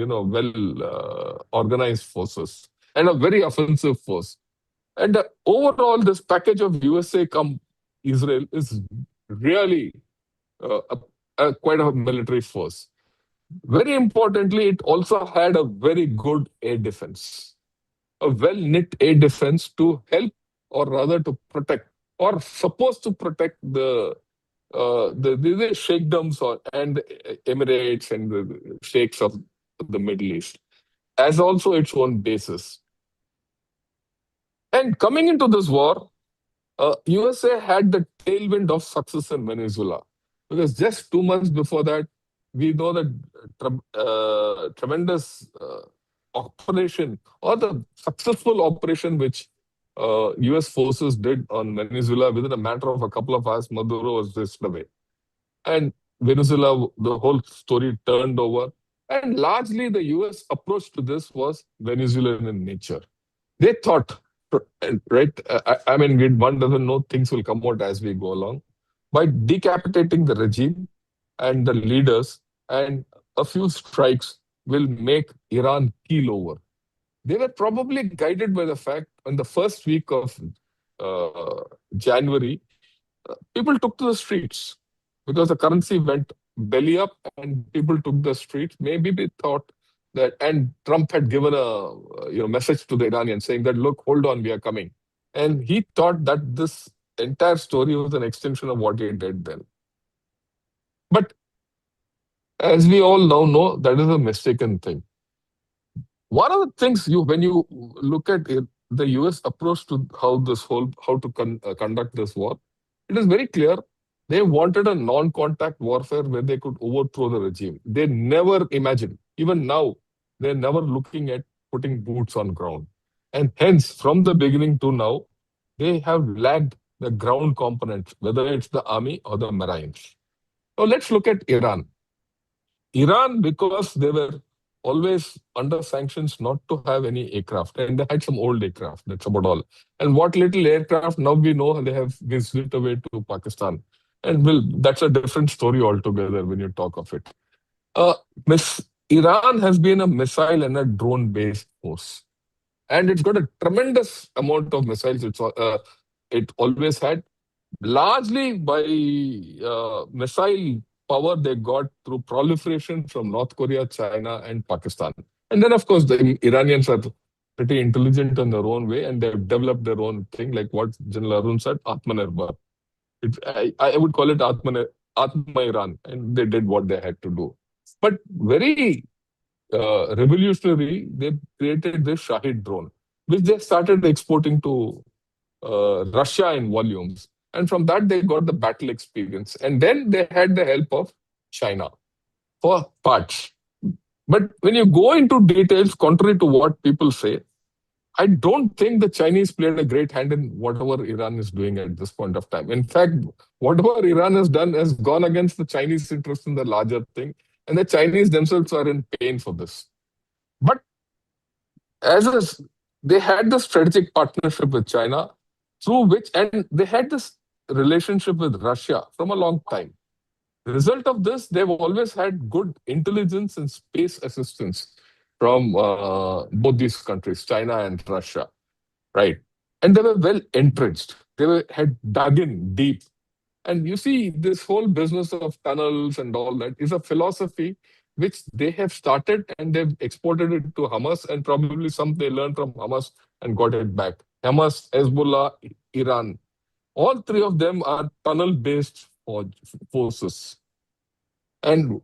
organized forces, and a very offensive force. And overall, this package of USA come Israel is really quite a military force. Very importantly, it also had a very good air defense, a well-knit air defense to help, or rather to protect, or supposed to protect the sheikdoms and emirates and the sheikhs of the Middle East, as also its own bases. And coming into this war, USA had the tailwind of success in Venezuela, because just 2 months before that, we know that tremendous operation, or the successful operation which US forces did on Venezuela. Within a matter of a couple of hours, Maduro was whisked away. And Venezuela, the whole story turned over. And largely the US approach to this was Venezuelan in nature. They thought, right? I mean, one doesn't know things will come out as we go along. By decapitating the regime and the leaders and a few strikes will make Iran keel over. They were probably guided by the fact in the first week of uh, January, people took to the streets because the currency went belly up and people took the streets. Maybe they thought that, and Trump had given a message to the Iranians saying that, look, hold on, we are coming. And he thought that this entire story was an extension of what he did then. But as we all now know, that is a mistaken thing. One of the things when you look at the US approach to how to conduct this war, it is very clear. They wanted a non-contact warfare where they could overthrow the regime. They never imagined, even now, they're never looking at putting boots on ground. And hence, from the beginning to now, they have lagged the ground components, whether it's the army or the marines. Now let's look at Iran. Iran, because they were always under sanctions not to have any aircraft, and they had some old aircraft, that's about all. And what little aircraft now we know they have whisked away to Pakistan. And that's a different story altogether when you talk of it. Iran has been a missile and a drone-based force. And it's got a tremendous amount of missiles it always had, largely by missile power they got through proliferation from North Korea, China, and Pakistan. And then, of course, the Iranians are pretty intelligent in their own way, and they've developed their own thing, like what General Arun said, Atmanirbhar. I would call it Atma Iran, and they did what they had to do. But very revolutionary, they created this Shahid drone, which they started exporting to Russia in volumes. And from that, they got the battle experience. And then they had the help of China for parts. But when you go into details, contrary to what people say, I don't think the Chinese played a great hand in whatever Iran is doing at this point of time. In fact, whatever Iran has done has gone against the Chinese interest in the larger thing. And the Chinese themselves are in pain for this. But they had the strategic partnership with China, through which, and they had this relationship with Russia from a long time. The result of this, they've always had good intelligence and space assistance from both these countries, China and Russia, right? And they were well entrenched. Had dug in deep. And you see, this whole business of tunnels and all that is a philosophy which they have started and they've exported it to Hamas, and probably some they learned from Hamas and got it back. Hamas, Hezbollah, Iran, all three of them are tunnel-based forces. And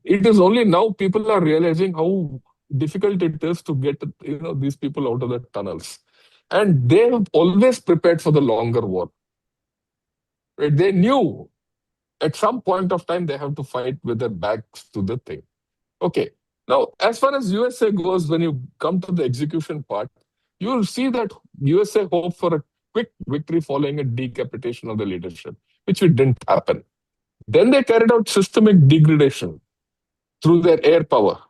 it is only now people are realizing how difficult it is to get these people out of the tunnels. And they have always prepared for the longer war. Right? They knew at some point of time they have to fight with their backs to the thing. Okay. Now, as far as USA goes, when you come to the execution part, you will see that USA hoped for a quick victory following a decapitation of the leadership, which didn't happen. Then they carried out systemic degradation through their air power.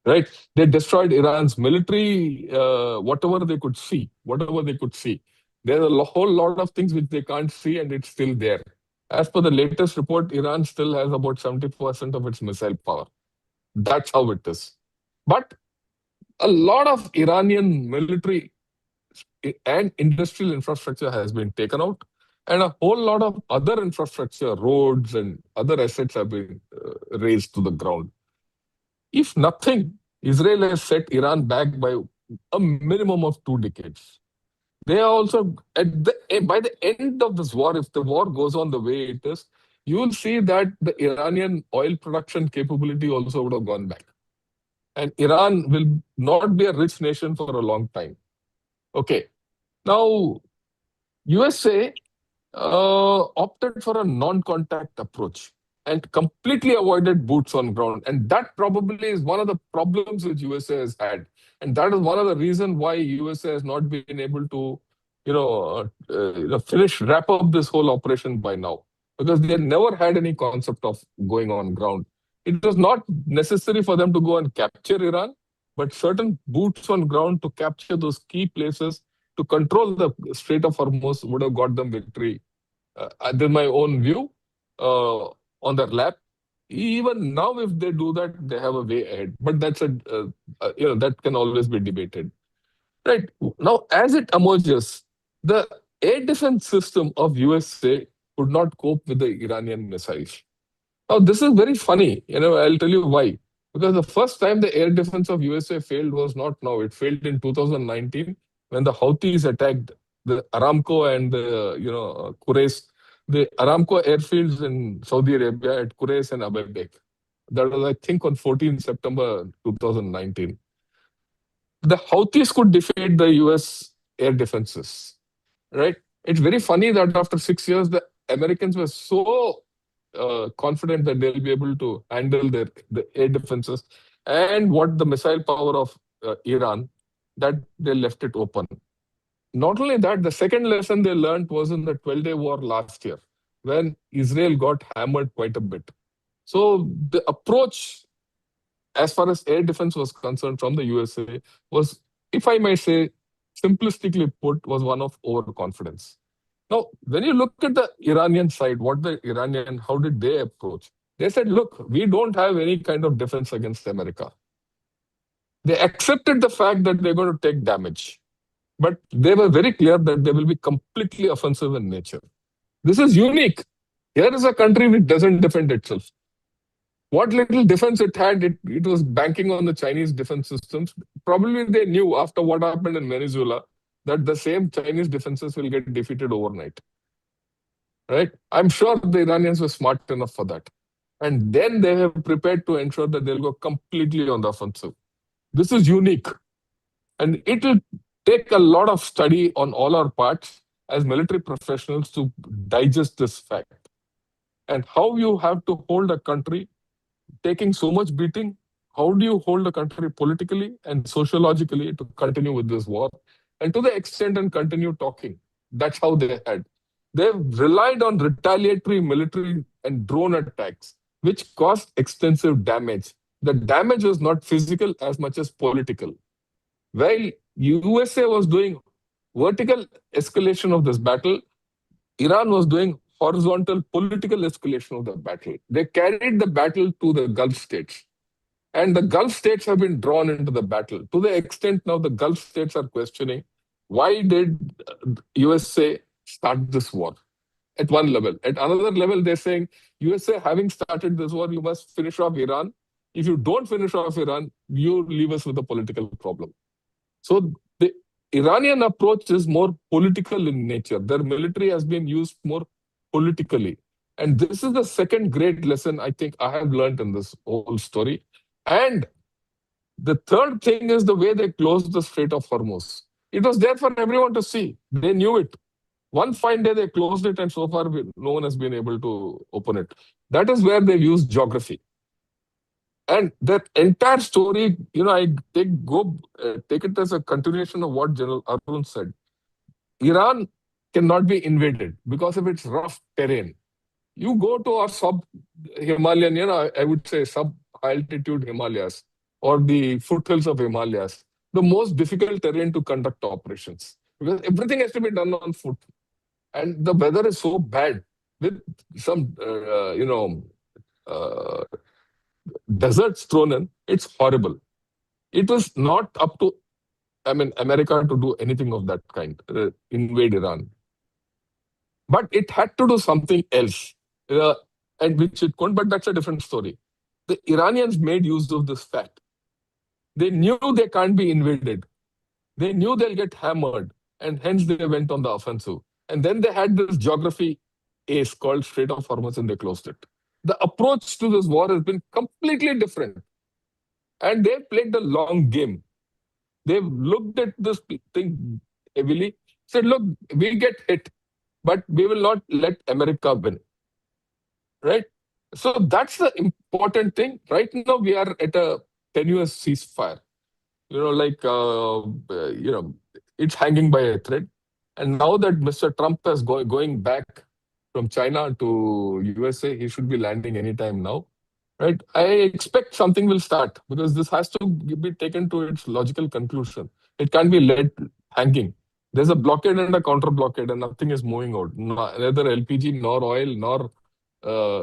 Right? They destroyed Iran's military, whatever they could see. There's a whole lot of things which they can't see, and it's still there. As per the latest report, Iran still has about 70% of its missile power. That's how it is. But a lot of Iranian military and industrial infrastructure has been taken out, and a whole lot of other infrastructure, roads and other assets have been razed to the ground. If nothing, Israel has set Iran back by a minimum of 2 decades. They are also, by the end of this war, if the war goes on the way it is, you will see that the Iranian oil production capability also would have gone back. And Iran will not be a rich nation for a long time. Okay. Now, USA opted for a non-contact approach and completely avoided boots on ground. And that probably is one of the problems which USA has had. And that is one of the reasons why USA has not been able to, wrap up this whole operation by now. Because they never had any concept of going on ground. It was not necessary for them to go and capture Iran. but certain boots on ground to capture those key places to control the Strait of Hormuz would have got them victory. This is my own view on their lap. Even now, if they do that, they have a way ahead. But that's that can always be debated. Right now, as it emerges, the air defense system of USA could not cope with the Iranian missiles. Now, this is very funny. I'll tell you why. Because the first time the air defense of USA failed was not now. It failed in 2019 when the Houthis attacked the Aramco and the Quraysh, the Aramco airfields in Saudi Arabia at Quraysh and Abu Dhabi. That was, I think, on 14 September 2019. The Houthis could defeat the US air defenses, right? It's very funny that after 6 years, the Americans were so confident that they'll be able to handle the air defenses and what the missile power of Iran, that they left it open. Not only that, the second lesson they learned was in the 12-day war last year, when Israel got hammered quite a bit. So the approach, as far as air defense was concerned from the USA, was, if I may say, simplistically put, was one of overconfidence. Now, when you look at the Iranian side, how did they approach? They said, look, we don't have any kind of defense against America. They accepted the fact that they're going to take damage, but they were very clear that they will be completely offensive in nature. This is unique. Here is a country which doesn't defend itself. What little defense it had, it was banking on the Chinese defense systems. Probably they knew after what happened in Venezuela that the same Chinese defenses will get defeated overnight. Right? I'm sure the Iranians were smart enough for that. And then they have prepared to ensure that they'll go completely on the offensive. This is unique. And it will take a lot of study on all our parts as military professionals to digest this fact. And how you have to hold a country taking so much beating. How do you hold a country politically and sociologically to continue with this war? And to the extent and continue talking. That's how they had. They've relied on retaliatory military and drone attacks, which caused extensive damage. The damage was not physical as much as political. While USA was doing vertical escalation of this battle, Iran was doing horizontal political escalation of the battle. They carried the battle to the Gulf states. And the Gulf states have been drawn into the battle to the extent now the Gulf states are questioning, why did USA start this war? At one level. At another level, they're saying, USA having started this war, you must finish off Iran. If you don't finish off Iran, you leave us with a political problem. So the Iranian approach is more political in nature. Their military has been used more politically. And this is the second great lesson I think I have learned in this whole story. And the third thing is the way they closed the Strait of Hormuz. It was there for everyone to see. They knew it. One fine day they closed it, and so far no one has been able to open it. That is where they've used geography. And that entire story, I take it as a continuation of what General Arun said. Iran cannot be invaded because of its rough terrain. You go to our sub-Himalayan, I would say sub-altitude Himalayas or the foothills of Himalayas, the most difficult terrain to conduct operations because everything has to be done on foot. And the weather is so bad with some, deserts thrown in, it's horrible. It was not up to, America to do anything of that kind, invade Iran. But it had to do something else, and which it couldn't, but that's a different story. The Iranians made use of this fact. They knew they can't be invaded. They knew they'll get hammered, and hence they went on the offensive. And then they had this geography ace called Strait of Hormuz, and they closed it. The approach to this war has been completely different. And they've played the long game. They've looked at this thing heavily, said, look, we'll get hit, but we will not let America win. Right? So that's the important thing. Right now, we are at a tenuous ceasefire. It's hanging by a thread. And now that Mr. Trump is going back from China to USA, he should be landing anytime now. right? I expect something will start because this has to be taken to its logical conclusion. It can't be let hanging. There's a blockade and a counter blockade, and nothing is moving out. Neither LPG, nor oil, nor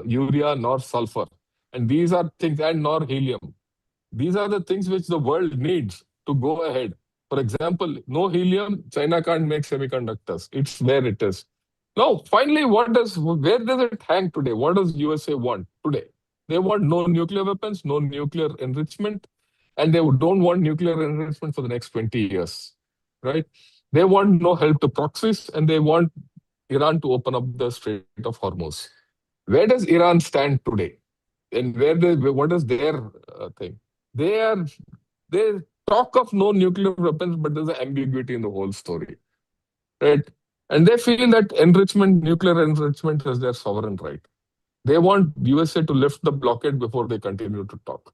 urea, nor sulfur. And these are things, and nor helium. These are the things which the world needs to go ahead. For example, no helium, China can't make semiconductors. It's where it is. Now, finally, where does it hang today? What does USA want today? They want no nuclear weapons, no nuclear enrichment, and they don't want nuclear enrichment for the next 20 years, right? They want no help to proxies, and they want Iran to open up the Strait of Hormuz. Where does Iran stand today? And what is their thing? They are they talk of no nuclear weapons, but there's an ambiguity in the whole story, right? And they feel that nuclear enrichment, is their sovereign right. They want USA to lift the blockade before they continue to talk.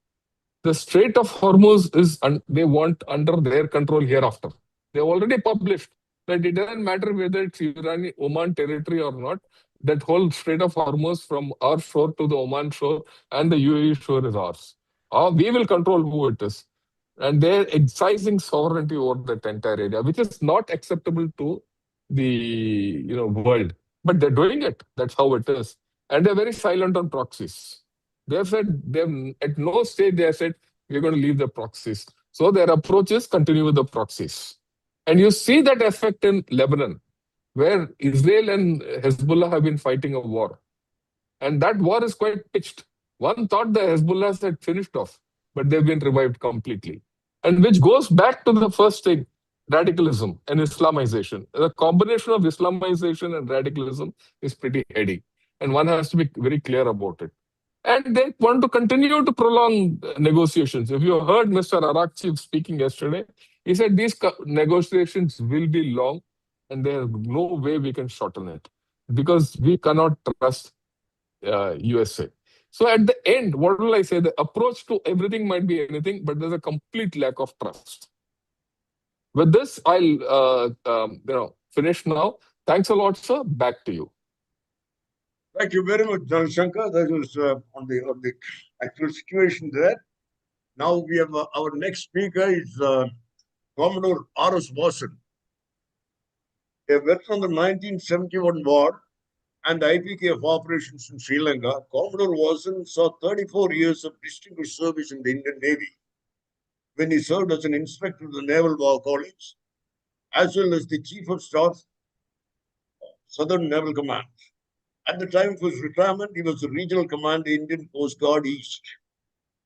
The Strait of Hormuz they want under their control hereafter. They already published that it doesn't matter whether it's Iranian Oman territory or not. That whole Strait of Hormuz from our shore to the Oman shore and the UAE shore is ours. We will control who it is. And they're exercising sovereignty over that entire area, which is not acceptable to the world. But they're doing it. That's how it is. And they're very silent on proxies. At no stage they have said, we're going to leave the proxies. So their approach is continue with the proxies. And you see that effect in Lebanon, where Israel and Hezbollah have been fighting a war. And that war is quite pitched. One thought the Hezbollah had finished off, but they've been revived completely. And which goes back to the first thing, radicalism and Islamization. The combination of Islamization and radicalism is pretty heady. And one has to be very clear about it. And they want to continue to prolong negotiations. If you heard Mr. Arakchi speaking yesterday, he said these negotiations will be long and there's no way we can shorten it because we cannot trust USA. So at the end, what will I say? The approach to everything might be anything, but there's a complete lack of trust. With this, I'll finish now. Thanks a lot, sir. Back to you. Thank you very much, Shankar. That was on the actual situation there. Now we have our next speaker is Commodore R.S. Watson, a veteran of the 1971 war and the IPKF operations in Sri Lanka. Commodore Watson saw 34 years of distinguished service in the Indian Navy when he served as an inspector of the Naval War College, as well as the Chief of Staff, Southern Naval Command. At the time of his retirement, he was the regional commander, Indian Coast Guard East.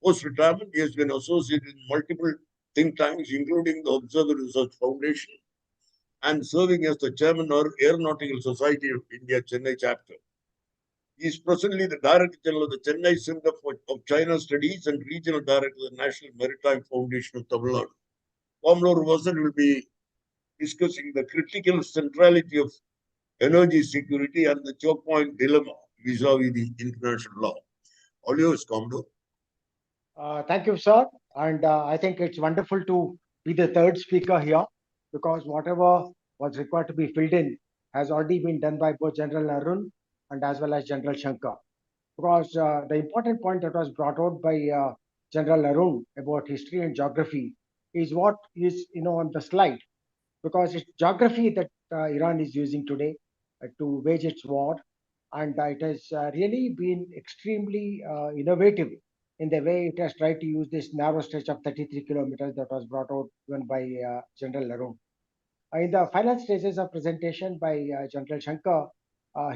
Post-retirement, he has been associated with multiple think tanks, including the Observer Research Foundation, and serving as the chairman of Aeronautical Society of India, Chennai chapter. He is presently the Director General of the Chennai Center of China Studies and Regional Director of the National Maritime Foundation of Tamil Nadu. Commodore Watson will be discussing the critical centrality of energy security and the choke point dilemma vis-a-vis the international law. All yours, Commodore. Thank you, sir. And I think it's wonderful to be the third speaker here because whatever was required to be filled in has already been done by both General Arun and as well as General Shankar. Because the important point that was brought out by General Arun about history and geography is what is on the slide. Because it's geography that Iran is using today to wage its war. And it has really been extremely innovative in the way it has tried to use this narrow stretch of 33 kilometers that was brought out even by General Arun. In the final stages of presentation by General Shankar,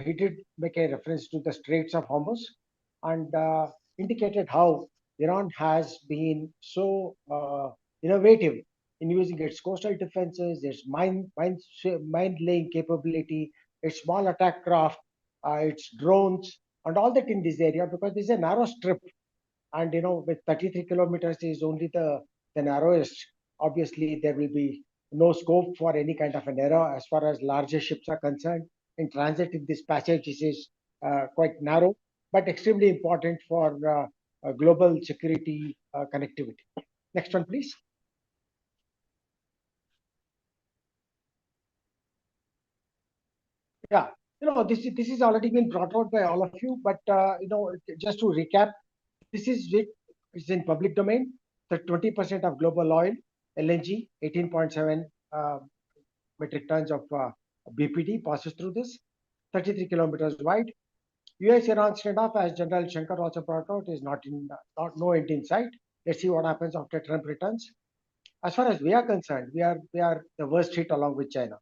he did make a reference to the Straits of Hormuz and indicated how Iran has been so innovative in using its coastal defenses, its mine laying capability, its small attack craft, its drones, and all that in this area because this is a narrow strip. And with 33 kilometers is only the narrowest. Obviously, there will be no scope for any kind of an error as far as larger ships are concerned. In transit in this passage, this is quite narrow, but extremely important for global security connectivity. Next one, please. Yeah, this has already been brought out by all of you, but just to recap, This is it. It's in public domain. The 20% of global oil, LNG, 18.7 metric tons of BPD passes through this, 33 kilometers wide. US-Iran standoff, as General Shankar also brought out, is not no end in sight. Let's see what happens after Trump returns. As far as we are concerned, we are the worst hit along with China.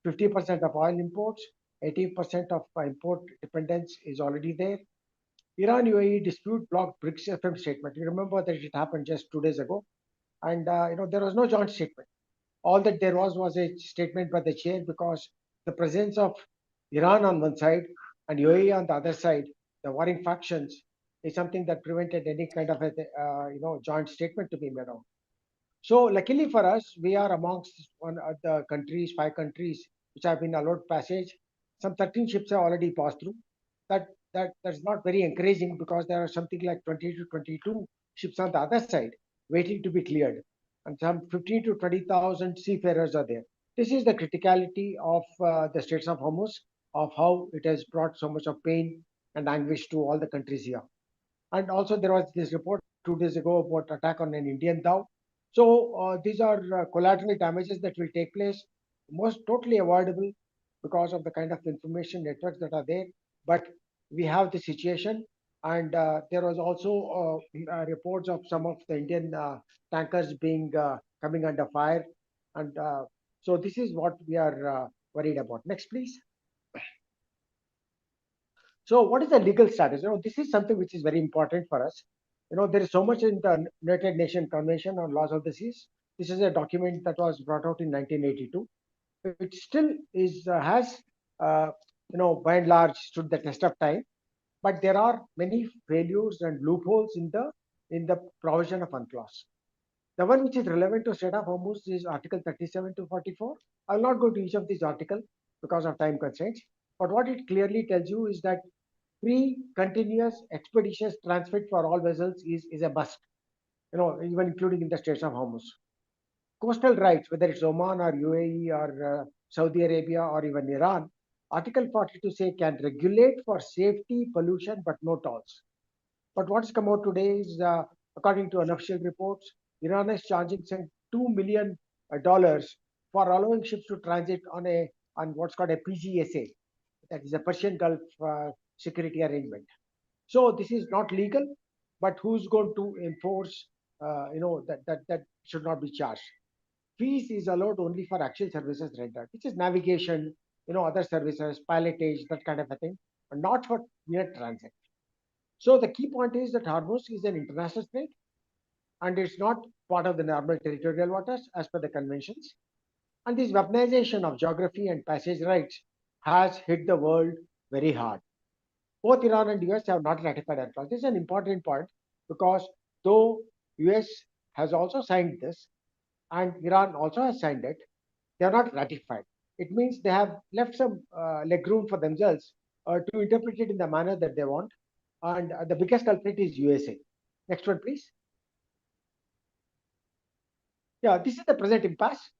50% of oil imports, 80% of import dependence is already there. Iran UAE dispute blocked BRICS FM statement. You remember that it happened just 2 days ago, and there was no joint statement. All that there was a statement by the chair, because the presence of Iran on one side and UAE on the other side, the warring factions, is something that prevented any kind of a joint statement to be made out. So luckily for us, we are amongst one of the countries, 5 countries, which have been allowed passage. Some 13 ships have already passed through. That's not very encouraging, because there are something like 20 to 22 ships on the other side waiting to be cleared, and some 15 to 20,000 seafarers are there. This is the criticality of the Straits of Hormuz, of how it has brought so much of pain and anguish to all the countries here. And also there was this report 2 days ago about attack on an Indian dhow. So these are collateral damages that will take place, most totally avoidable because of the kind of information networks that are there. But we have the situation, and there was also reports of some of the Indian tankers being coming under fire, and so this is what we are worried about. Next, please. So what is the legal status? This is something which is very important for us. There is so much in the United Nations Convention on Laws of the Seas. This is a document that was brought out in 1982. It still has, by and large, stood the test of time. But there are many failures and loopholes in the provision of UNCLOS. The one which is relevant to Strait of Hormuz is Article 37 to 44. I will not go to each of these articles because of time constraints. But what it clearly tells you is that free, continuous, expeditious transit for all vessels is a must, even including in the Straits of Hormuz. Coastal rights, whether it's Oman or UAE or Saudi Arabia or even Iran, Article 42 say can regulate for safety, pollution, but no tolls. But what's come out today is, according to unofficial reports, Iran is charging some $2 million for allowing ships to transit on what's called a PGSA, that is a Persian Gulf security arrangement. So this is not legal, but who's going to enforce? That should not be charged. Fees is allowed only for actual services rendered, which is navigation, other services, pilotage, that kind of a thing, but not for mere transit. So the key point is that Hormuz is an international strait, and it's not part of the normal territorial waters as per the conventions. And this weaponization of geography and passage rights has hit the world very hard. Both Iran and US have not ratified UNCLOS. This is an important point, because though US has also signed this and Iran also has signed it, they are not ratified. It means they have left some leg room for themselves to interpret it in the manner that they want. And the biggest culprit is USA. Next one, please. Yeah, this is the present impasse.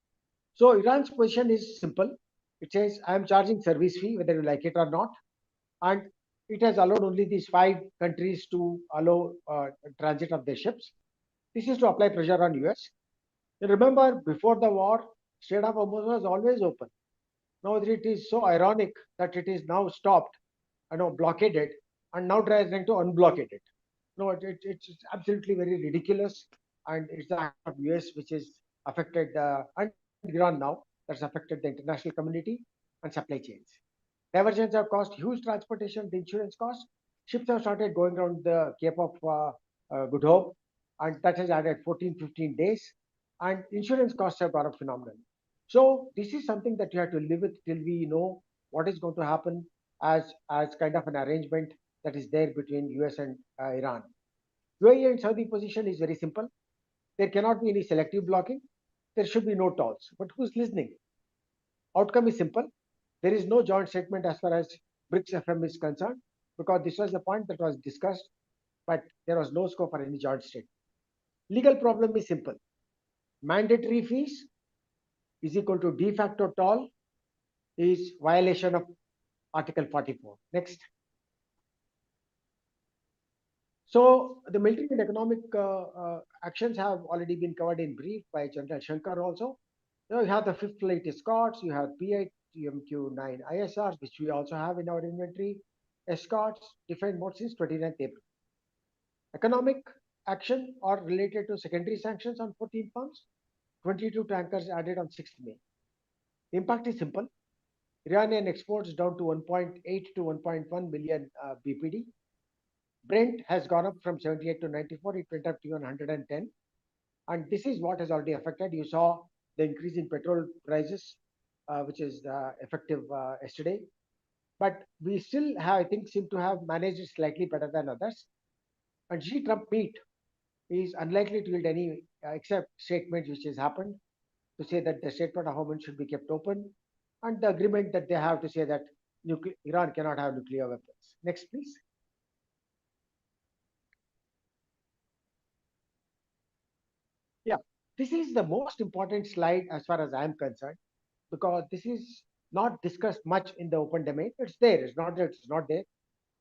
So Iran's position is simple. It says, I am charging service fee, whether you like it or not. And it has allowed only these 5 countries to allow transit of their ships. This is to apply pressure on US. You remember, before the war, Strait of Hormuz was always open. Now it is so ironic that it is now stopped, blockaded, and now trying to unblockade it. No, it's absolutely very ridiculous, and it's the act of US which is affected, and Iran now, that's affected the international community and supply chains. Diversions have cost huge transportation, the insurance cost. Ships have started going around the Cape of Good Hope, and that has added 14, 15 days, and insurance costs have gone up phenomenally. So this is something that you have to live with till we know what is going to happen as kind of an arrangement that is there between US and Iran. UAE and Saudi position is very simple. There cannot be any selective blocking. There should be no tolls. But who's listening? Outcome is simple. There is no joint statement as far as BRICS FM is concerned, because this was the point that was discussed, but there was no scope for any joint statement. Legal problem is simple. Mandatory fees is equal to de facto toll is violation of Article 44. Next. So the military and economic actions have already been covered in brief by General Shankar also. You have the Fifth Fleet escorts, you have P8 TMQ-9 ISRs, which we also have in our inventory. Escorts defined mode since 29th April. Economic action are related to secondary sanctions on 14 pounds, 22 tankers added on 6th May. The impact is simple. Iranian exports down to 1.8 to 1.1 million BPD. Brent has gone up from 78 to 94. It went up to 110. And this is what has already affected. You saw the increase in petrol prices, which is effective yesterday. But we still have, I think, seem to have managed it slightly better than others. And Xi-Trump meet is unlikely to yield any except statements which has happened to say that the Strait of Hormuz should be kept open, and the agreement that they have to say that Iran cannot have nuclear weapons. Next, please. Yeah, this is the most important slide as far as I am concerned, because this is not discussed much in the open domain. It's there. It's not that it's not there.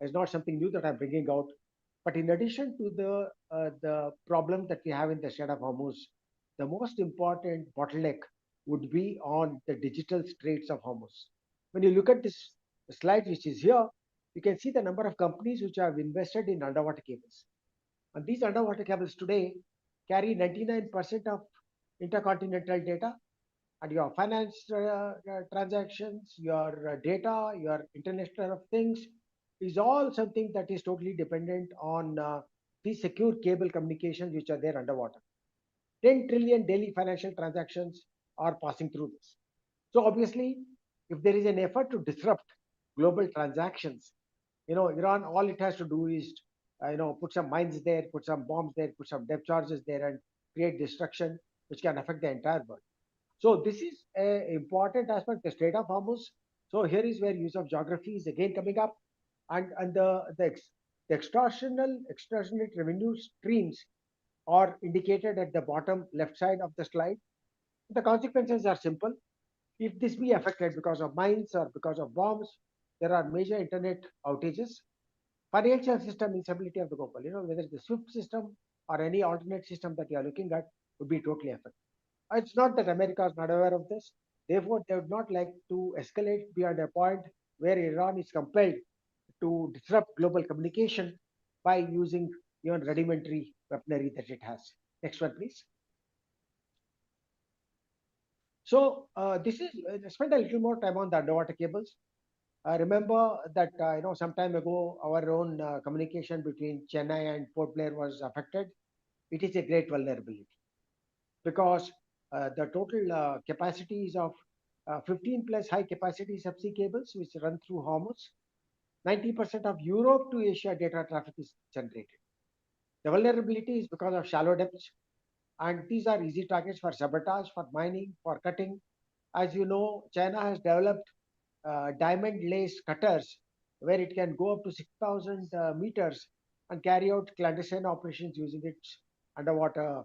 It's not something new that I'm bringing out. But in addition to the problem that we have in the Strait of Hormuz, the most important bottleneck would be on the digital straits of Hormuz. When you look at this slide, which is here, you can see the number of companies which have invested in underwater cables. And these underwater cables today carry 99% of intercontinental data, and your finance transactions, your data, your Internet of Things is all something that is totally dependent on these secure cable communications which are there underwater. 10 trillion daily financial transactions are passing through this. So obviously, if there is an effort to disrupt global transactions, Iran, all it has to do is, put some mines there, put some bombs there, put some depth charges there, and create destruction which can affect the entire world. So this is an important aspect, the Strait of Hormuz. So here is where use of geography is again coming up, and the extortionate revenue streams are indicated at the bottom left side of the slide. The consequences are simple. If this be affected because of mines or because of bombs, there are major internet outages. Financial system instability of the global, whether it's the SWIFT system or any alternate system that you are looking at, would be totally affected. It's not that America is not aware of this. Therefore, they would not like to escalate beyond a point where Iran is compelled to disrupt global communication by using even rudimentary weaponry that it has. Next one, please. So this is spend a little more time on the underwater cables. Remember that some time ago our own communication between Chennai and Port Blair was affected. It is a great vulnerability because the total capacities of 15 plus high capacity subsea cables which run through Hormuz, 90% of Europe to Asia data traffic is generated. The vulnerability is because of shallow depths, and these are easy targets for sabotage, for mining, for cutting. As you know, China has developed diamond lace cutters where it can go up to 6,000 meters and carry out clandestine operations using its underwater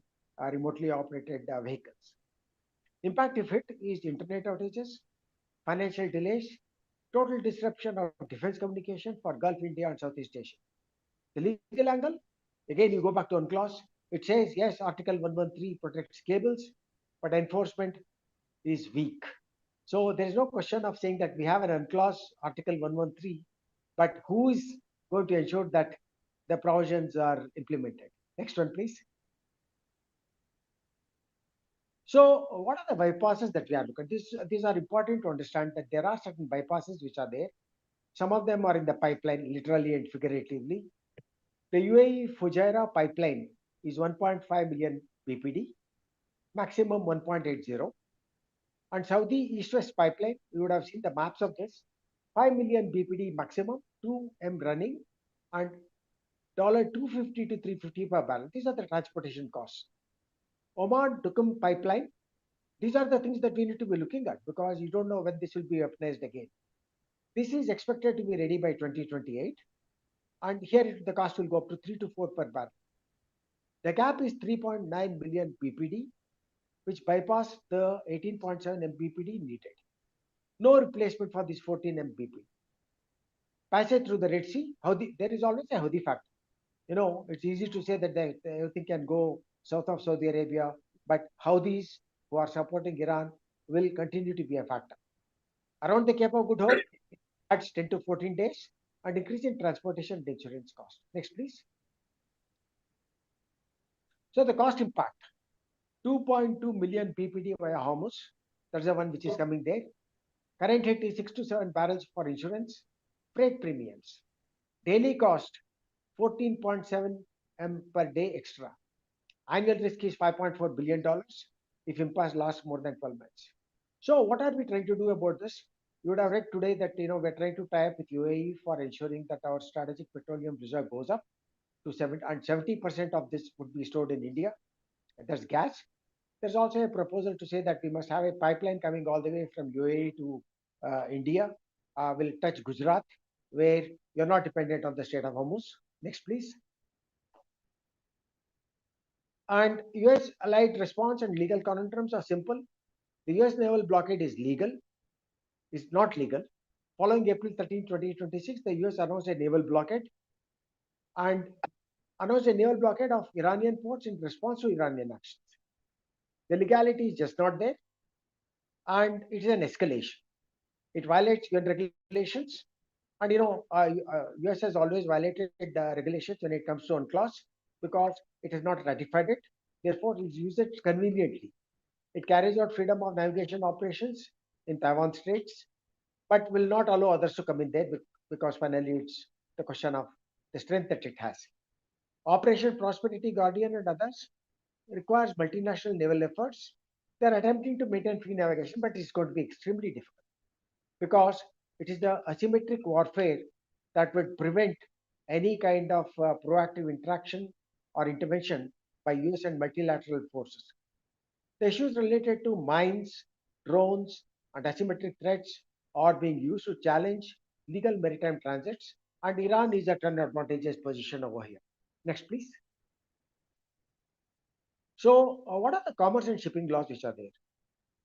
remotely operated vehicles. Impact if hit is internet outages, financial delays, total disruption of defense communication for Gulf, India, and Southeast Asia. The legal angle, again, you go back to UNCLOS. It says, yes, Article 113 protects cables, but enforcement is weak. So there is no question of saying that we have an UNCLOS Article 113, but who is going to ensure that the provisions are implemented? Next one, please. So what are the bypasses that we are looking at? These are important to understand that there are certain bypasses which are there. Some of them are in the pipeline, literally and figuratively. The UAE Fujairah pipeline is 1.5 million BPD, maximum 1.80. And Saudi East-West pipeline, you would have seen the maps of this, 5 million BPD maximum, 2M running, and $250 to 350 per barrel. These are the transportation costs. Oman Duqm pipeline, these are the things that we need to be looking at because you don't know when this will be weaponized again. This is expected to be ready by 2028. And here the cost will go up to 3 to 4 per barrel. The gap is 3.9 million BPD, which bypass the 18.7 MBPD needed. No replacement for this 14 MBPD. Passage through the Red Sea, there is always a Houthi factor. It's easy to say that everything can go south of Saudi Arabia, but Houthis who are supporting Iran will continue to be a factor. Around the Cape of Good Hope, adds 10 to 14 days and increase in transportation and insurance cost. Next, please. So the cost impact, 2.2 million ppd via Hormuz. That's the one which is coming there. Current hit is 6 to 7 barrels for insurance. Freight premiums. Daily cost, 14.7 m per day extra. Annual risk is $5.4 billion if impasse lasts more than 12 months. So what are we trying to do about this? You would have read today that we're trying to tie up with UAE for ensuring that our strategic petroleum reserve goes up to 70% of this would be stored in India. That's gas. There's also a proposal to say that we must have a pipeline coming all the way from UAE to India, will touch Gujarat, where you're not dependent on the Strait of Hormuz. Next, please. And US allied response and legal conundrums are simple. The US naval blockade is not legal. Following April 13, 2026, the US announced a naval blockade and announced a naval blockade of Iranian ports in response to Iranian actions. The legality is just not there, and it is an escalation. It violates UN regulations, and US has always violated regulations when it comes to UNCLOS because it has not ratified it. Therefore, it uses it conveniently. It carries out freedom of navigation operations in Taiwan Straits, but will not allow others to come in there because finally it's the question of the strength that it has. Operation Prosperity Guardian and others requires multinational naval efforts. They're attempting to maintain free navigation, but it's going to be extremely difficult because it is the asymmetric warfare that would prevent any kind of proactive interaction or intervention by US and multilateral forces. The issues related to mines, drones, and asymmetric threats are being used to challenge legal maritime transits, and Iran is at an advantageous position over here. Next, please. So, what are the commerce and shipping laws which are there?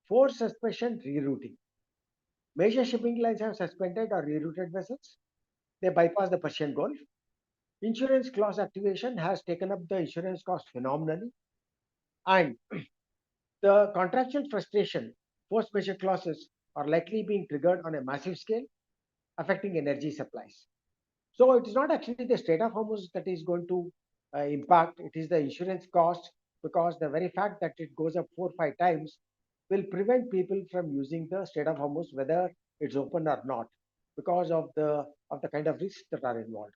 Force suspension, rerouting. Major shipping lines have suspended or rerouted vessels. They bypass the Persian Gulf. Insurance clause activation has taken up the insurance cost phenomenally. And the contractual frustration, force majeure clauses are likely being triggered on a massive scale, affecting energy supplies. So it is not actually the Strait of Hormuz that is going to impact, it is the insurance cost because the very fact that it goes up 4 or 5 times will prevent people from using the Strait of Hormuz, whether it's open or not, because of the kind of risks that are involved.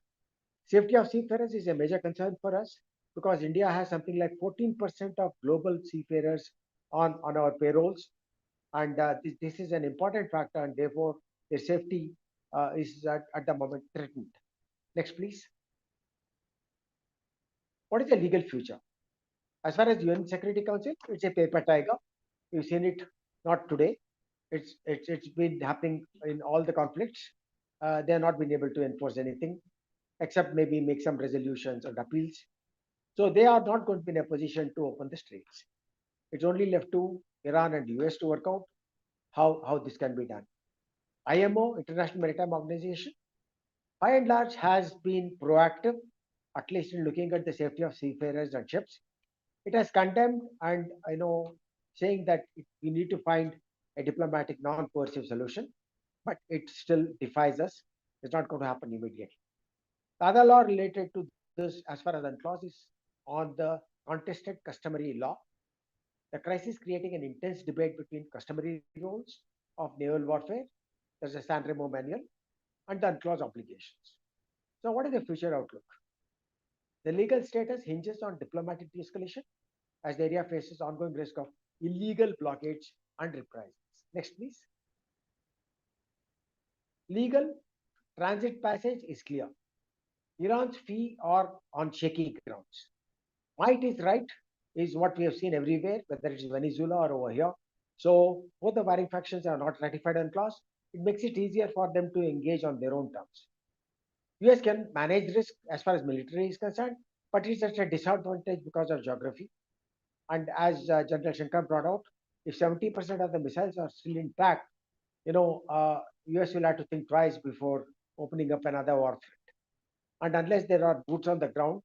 Safety of seafarers is a major concern for us because India has something like 14% of global seafarers on our payrolls. And this is an important factor, and therefore their safety is at the moment threatened. Next, please. What is the legal future? As far as the UN Security Council, it's a paper tiger. You've seen it not today. It's been happening in all the conflicts. They have not been able to enforce anything, except maybe make some resolutions and appeals. So they are not going to be in a position to open the straits. It's only left to Iran and US to work out how this can be done. IMO, International Maritime Organization, by and large has been proactive, at least in looking at the safety of seafarers and ships. It has condemned and saying that we need to find a diplomatic, non-coercive solution, but it still defies us. It's not going to happen immediately. The other law related to this, as far as UNCLOS, is on the contested customary law. The crisis creating an intense debate between customary rules of naval warfare, there's a San Remo manual, and the UNCLOS obligations. So, what is the future outlook? The legal status hinges on diplomatic de-escalation as the area faces ongoing risk of illegal blockades and reprisals. Next, please. Legal transit passage is clear. Iran's fee are on shaky grounds. Might is right is what we have seen everywhere, whether it's Venezuela or over here. So both the warring factions are not ratified on clause. It makes it easier for them to engage on their own terms. US can manage risk as far as military is concerned, but it's at a disadvantage because of geography. And as General Shankar brought out, if 70% of the missiles are still intact, US will have to think twice before opening up another war front. And unless there are boots on the ground,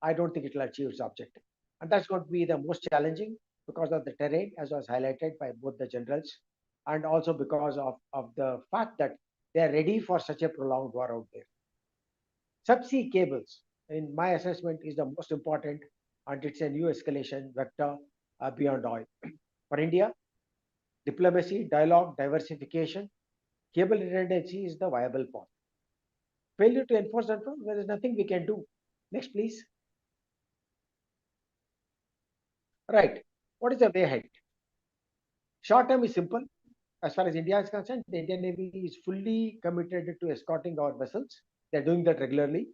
I don't think it will achieve its objective. And that's going to be the most challenging because of the terrain, as was highlighted by both the generals, and also because of the fact that they are ready for such a prolonged war out there. Subsea cables, in my assessment, is the most important, and it's a new escalation vector beyond oil. For India, diplomacy, dialogue, diversification, cable redundancy is the viable path. Failure to enforce that, there is nothing we can do. Next, please. Right. What is the way ahead? Short term is simple. As far as India is concerned, the Indian Navy is fully committed to escorting our vessels. They're doing that regularly.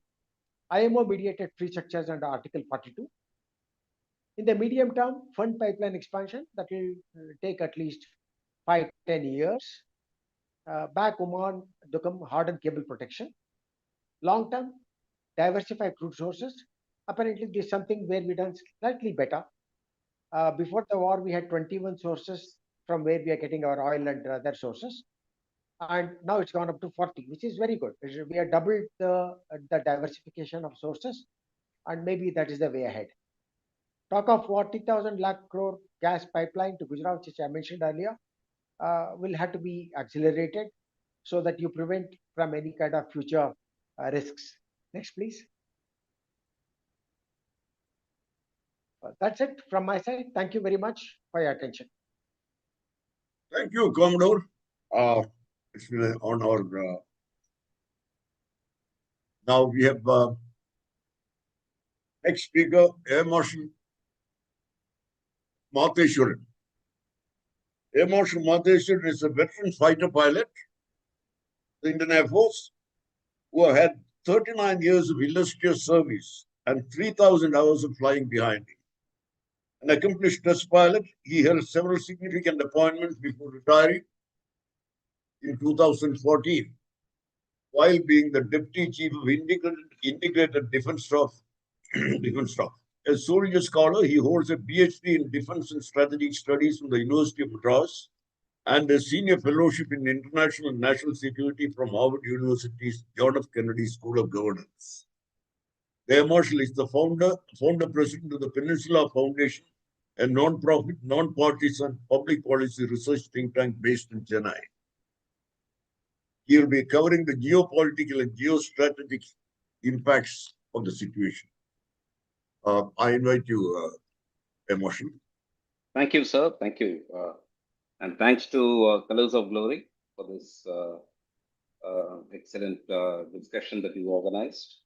IMO mediated free structures under Article 42. In the medium term, fund pipeline expansion that will take at least 5-10 years. Back Oman, Dukum, hardened cable protection. Long term, diversify crude sources. Apparently, this is something where we done slightly better. Before the war, we had 21 sources from where we are getting our oil and other sources. And now it's gone up to 40, which is very good. We have doubled the diversification of sources, and maybe that is the way ahead. Talk of 40,000 lakh crore gas pipeline to Gujarat, which I mentioned earlier, will have to be accelerated so that you prevent from any kind of future risks. Next, please. That's it from my side. Thank you very much for your attention. Thank you, Commodore. It's been an honor. Now we have next speaker, Air Marshal Matheswaran. Air Marshal Matheswaran is a veteran fighter pilot, the Indian Air Force, who had 39 years of illustrious service and 3,000 hours of flying behind him. An accomplished test pilot, he held several significant appointments before retiring in 2014, while being the Deputy Chief of Integrated Defense Staff. A soldier scholar, he holds a PhD in Defense and Strategic Studies from the University of Madras and a senior fellowship in international and national security from Harvard University's John F. Kennedy School of Governance. The Air Marshal is the founder president of the Peninsula Foundation, a non-profit, non-partisan public policy research think tank based in Chennai. He will be covering the geopolitical and geostrategic impacts of the situation. I invite you, Air Marshal. Thank you, sir. Thank you. And thanks to Colors of Glory for this excellent discussion that you organized.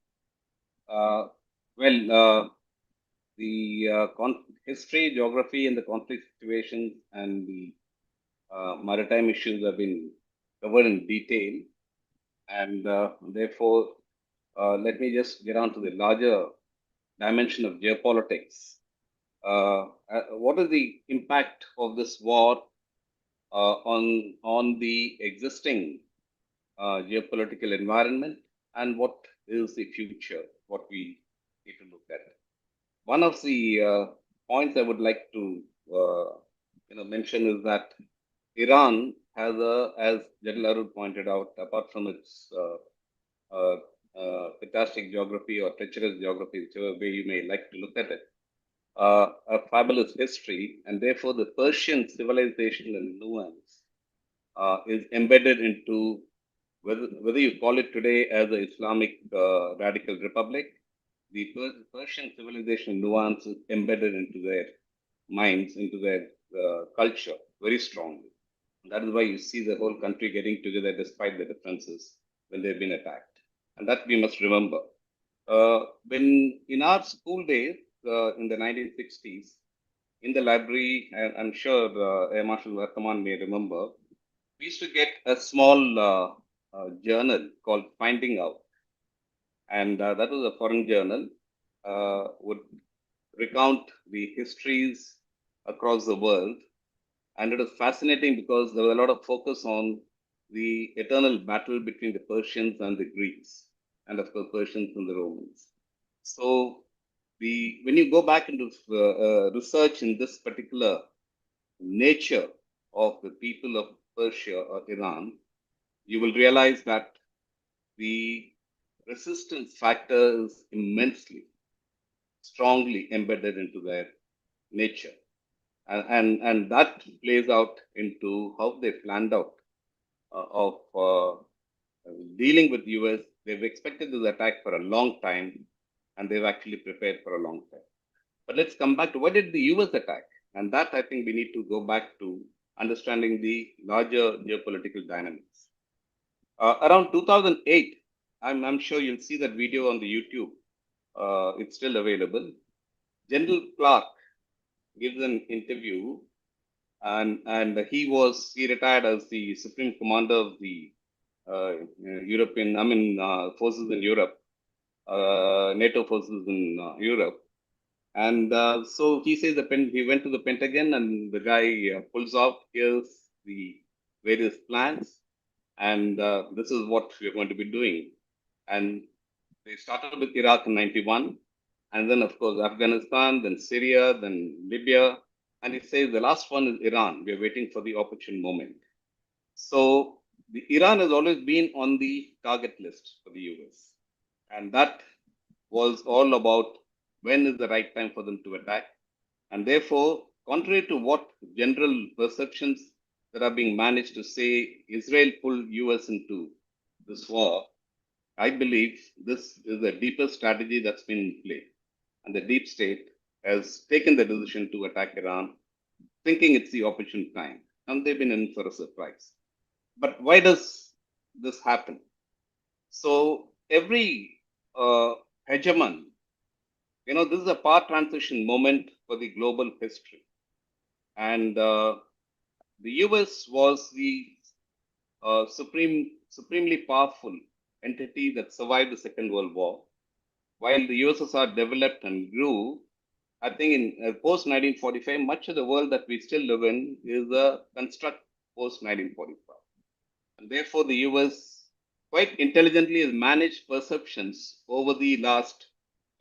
The history, geography, and the conflict situations and the maritime issues have been covered in detail. And therefore, let me just get on to the larger dimension of geopolitics. What is the impact of this war on the existing geopolitical environment, and what is the future, what we need to look at? One of the points I would like to mention is that Iran has as General Arun pointed out, apart from its fantastic geography or treacherous geography, whichever way you may like to look at it, a fabulous history, and therefore the Persian civilization and nuance is embedded into whether you call it today as the Islamic Radical Republic, the Persian civilization nuance is embedded into their minds, into their culture very strongly. And that is why you see the whole country getting together despite the differences when they've been attacked. And that we must remember. When in our school days, in the 1960s, in the library, and I'm sure Air Marshal Vartaman may remember, we used to get a small journal called Finding Out. And that was a foreign journal, would recount the histories across the world. And it was fascinating because there was a lot of focus on the eternal battle between the Persians and the Greeks, and of course, Persians and the Romans. So when you go back into research in this particular nature of the people of Persia or Iran, you will realize that the resistance factor is immensely. strongly embedded into their nature. And that plays out into how they planned out of dealing with US. They've expected this attack for a long time, and they've actually prepared for a long time. But let's come back to what did the US attack? And that I think we need to go back to understanding the larger geopolitical dynamics. Around 2008, I'm sure you'll see that video on the YouTube. It's still available. General Clark gives an interview, and he retired as the Supreme Commander of the forces in Europe, NATO forces in Europe. And so he says he went to the Pentagon, and the guy pulls off, here's the various plans, and this is what we're going to be doing. And they started with Iraq in 91, and then, of course, Afghanistan, then Syria, then Libya. And he says the last one is Iran. We're waiting for the opportune moment. So Iran has always been on the target list for the US. And that was all about when is the right time for them to attack. And therefore, contrary to what general perceptions that are being managed to say Israel pulled US into this war, I believe this is a deeper strategy that's been in play. And the deep state has taken the decision to attack Iran, thinking it's the opportune time. And they've been in for a surprise. But why does this happen? So every hegemon, this is a power transition moment for the global history. And the US was the supremely powerful entity that survived the Second World War. While the USSR developed and grew, I think in post-1945, much of the world that we still live in is a construct post-1945. And therefore, the US quite intelligently has managed perceptions over the last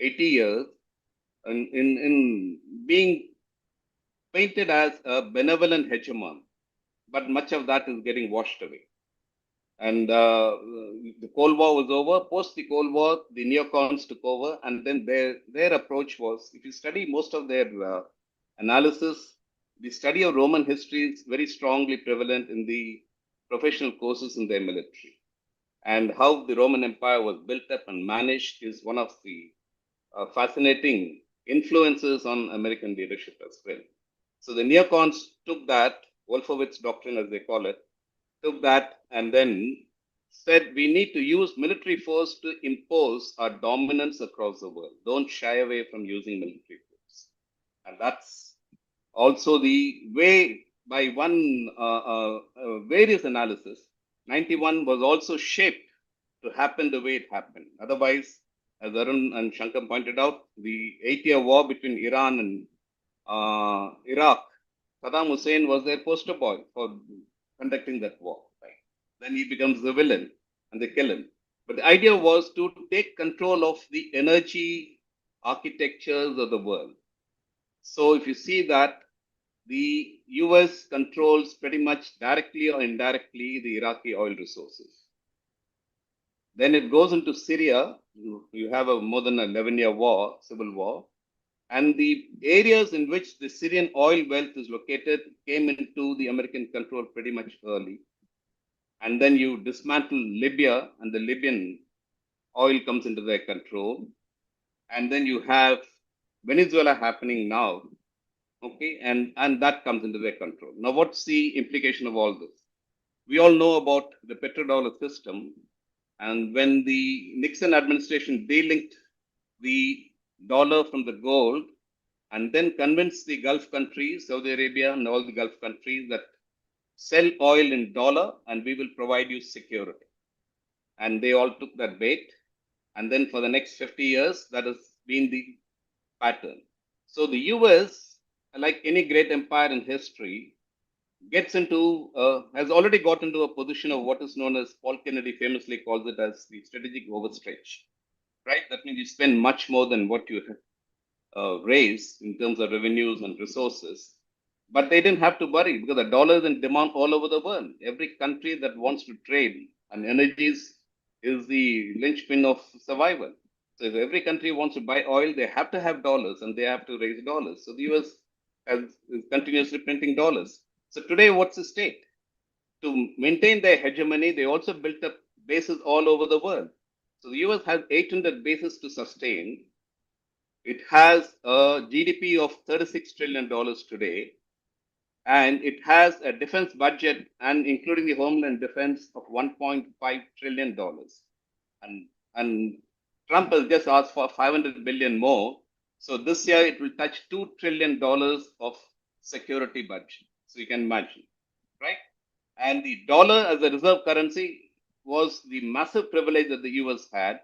80 years in being painted as a benevolent hegemon. But much of that is getting washed away. And the Cold War was over. Post the Cold War, the neocons took over, and then their approach was, if you study most of their analysis, the study of Roman history is very strongly prevalent in the professional courses in their military. And how the Roman Empire was built up and managed is one of the fascinating influences on American leadership as well. So the neocons took that, Wolfowitz doctrine as they call it, took that and then said we need to use military force to impose our dominance across the world. Don't shy away from using military force. And that's also the way, by one various analysis, 91 was also shaped to happen the way it happened. Otherwise, as Arun and Shankar pointed out, the 8-year war between Iran and Iraq, Saddam Hussein was their poster boy for conducting that war. Right? Then he becomes the villain and they kill him. But the idea was to take control of the energy architectures of the world. So if you see that, the US controls pretty much directly or indirectly the Iraqi oil resources. Then it goes into Syria. You have a more than 11-year war, civil war. And the areas in which the Syrian oil wealth is located came into the American control pretty much early. And then you dismantle Libya, and the Libyan oil comes into their control. And then you have Venezuela happening now. Okay, and that comes into their control. Now, what's the implication of all this? We all know about the petrodollar system. And when the Nixon administration delinked the dollar from the gold and then convinced the Gulf countries, Saudi Arabia and all the Gulf countries, that sell oil in dollar and we will provide you security. And they all took that bait. And then for the next 50 years, that has been the pattern. So the US, like any great empire in history, has already got into a position of what is known as, Paul Kennedy famously calls it as the strategic overstretch, right? That means you spend much more than what you raise in terms of revenues and resources. But they didn't have to worry because the dollar is in demand all over the world. Every country that wants to trade and energies is the linchpin of survival. So if every country wants to buy oil, they have to have dollars and they have to raise dollars. So the US is continuously printing dollars. So today, what's the state? To maintain their hegemony, they also built up bases all over the world. So the US has 800 bases to sustain. It has a GDP of $36 trillion today, and it has a defense budget, and including the homeland defense, of $1.5 trillion. And Trump has just asked for 500 billion more. So this year it will touch $2 trillion of security budget. So you can imagine, right? And the dollar as a reserve currency was the massive privilege that the US had.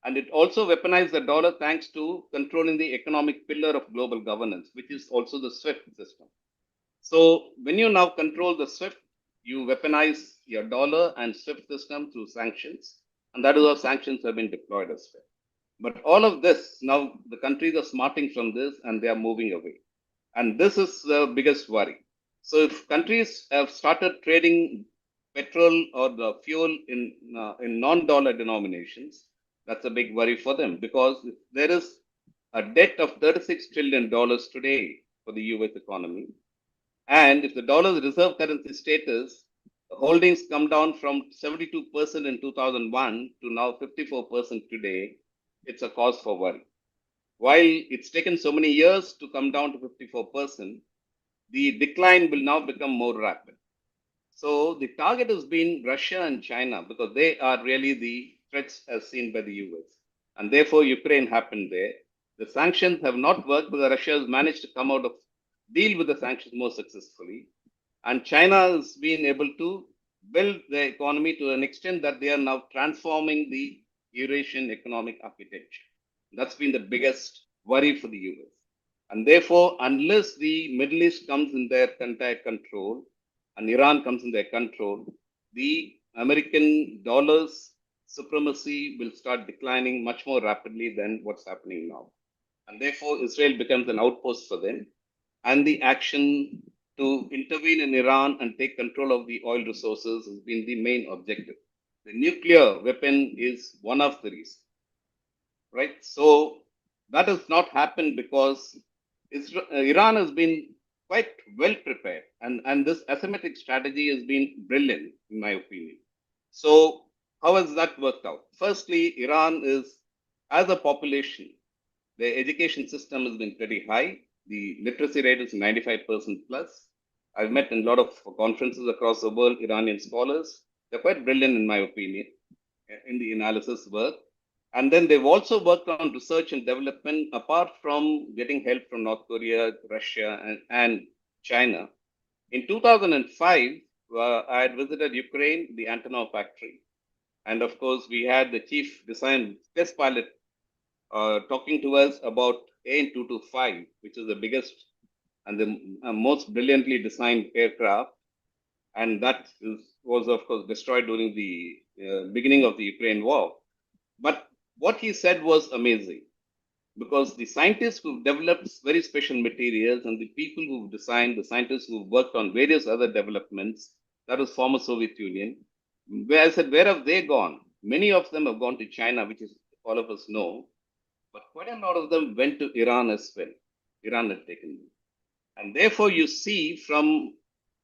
And it also weaponized the dollar thanks to controlling the economic pillar of global governance, which is also the SWIFT system. So when you now control the SWIFT, you weaponize your dollar and SWIFT system through sanctions. And that is how sanctions have been deployed as well. But all of this, now the countries are smarting from this and they are moving away. And this is the biggest worry. So if countries have started trading petrol or the fuel in non-dollar denominations, that's a big worry for them, because if there is a debt of $36 trillion today for the US economy, and if the dollar's reserve currency status holdings come down from 72% in 2001 to now 54% today, it's a cause for worry. While it's taken so many years to come down to 54%, the decline will now become more rapid. So the target has been Russia and China because they are really the threats as seen by the US. And therefore, Ukraine happened there. The sanctions have not worked because Russia has managed to come out of deal with the sanctions more successfully. And China has been able to build the economy to an extent that they are now transforming the Eurasian economic architecture. That's been the biggest worry for the US. And therefore, unless the Middle East comes in their entire control and Iran comes in their control, the American dollar's supremacy will start declining much more rapidly than what's happening now. And therefore, Israel becomes an outpost for them. And the action to intervene in Iran and take control of the oil resources has been the main objective. The nuclear weapon is one of the reasons, right? So that has not happened because Iran has been quite well prepared, and this asymmetric strategy has been brilliant, in my opinion. So how has that worked out? Firstly, Iran is, as a population, their education system has been pretty high. The literacy rate is 95% plus. I've met in a lot of conferences across the world, Iranian scholars. They're quite brilliant, in my opinion, in the analysis work. And then they've also worked on research and development, apart from getting help from North Korea, Russia, and China. In 2005, I had visited Ukraine, the Antonov factory. And of course, we had the chief design test pilot talking to us about AN-225, which is the biggest and the most brilliantly designed aircraft. And that was, of course, destroyed during the beginning of the Ukraine war. But what he said was amazing, because the scientists who've developed very special materials and the people who've designed, the scientists who've worked on various other developments, that was former Soviet Union, where I said, where have they gone? Many of them have gone to China, which is all of us know, but quite a lot of them went to Iran as well. Iran had taken them. And therefore, you see from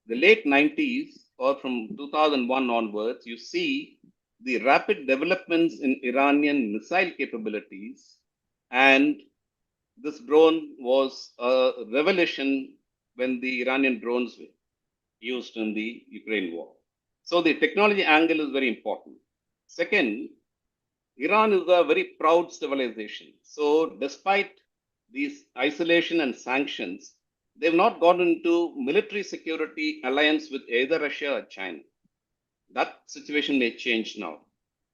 the late 90s or from 2001 onwards, you see the rapid developments in Iranian missile capabilities. And this drone was a revelation when the Iranian drones were used in the Ukraine war. So the technology angle is very important. Second, Iran is a very proud civilization. So despite these isolation and sanctions, they've not gone into military security alliance with either Russia or China. That situation may change now.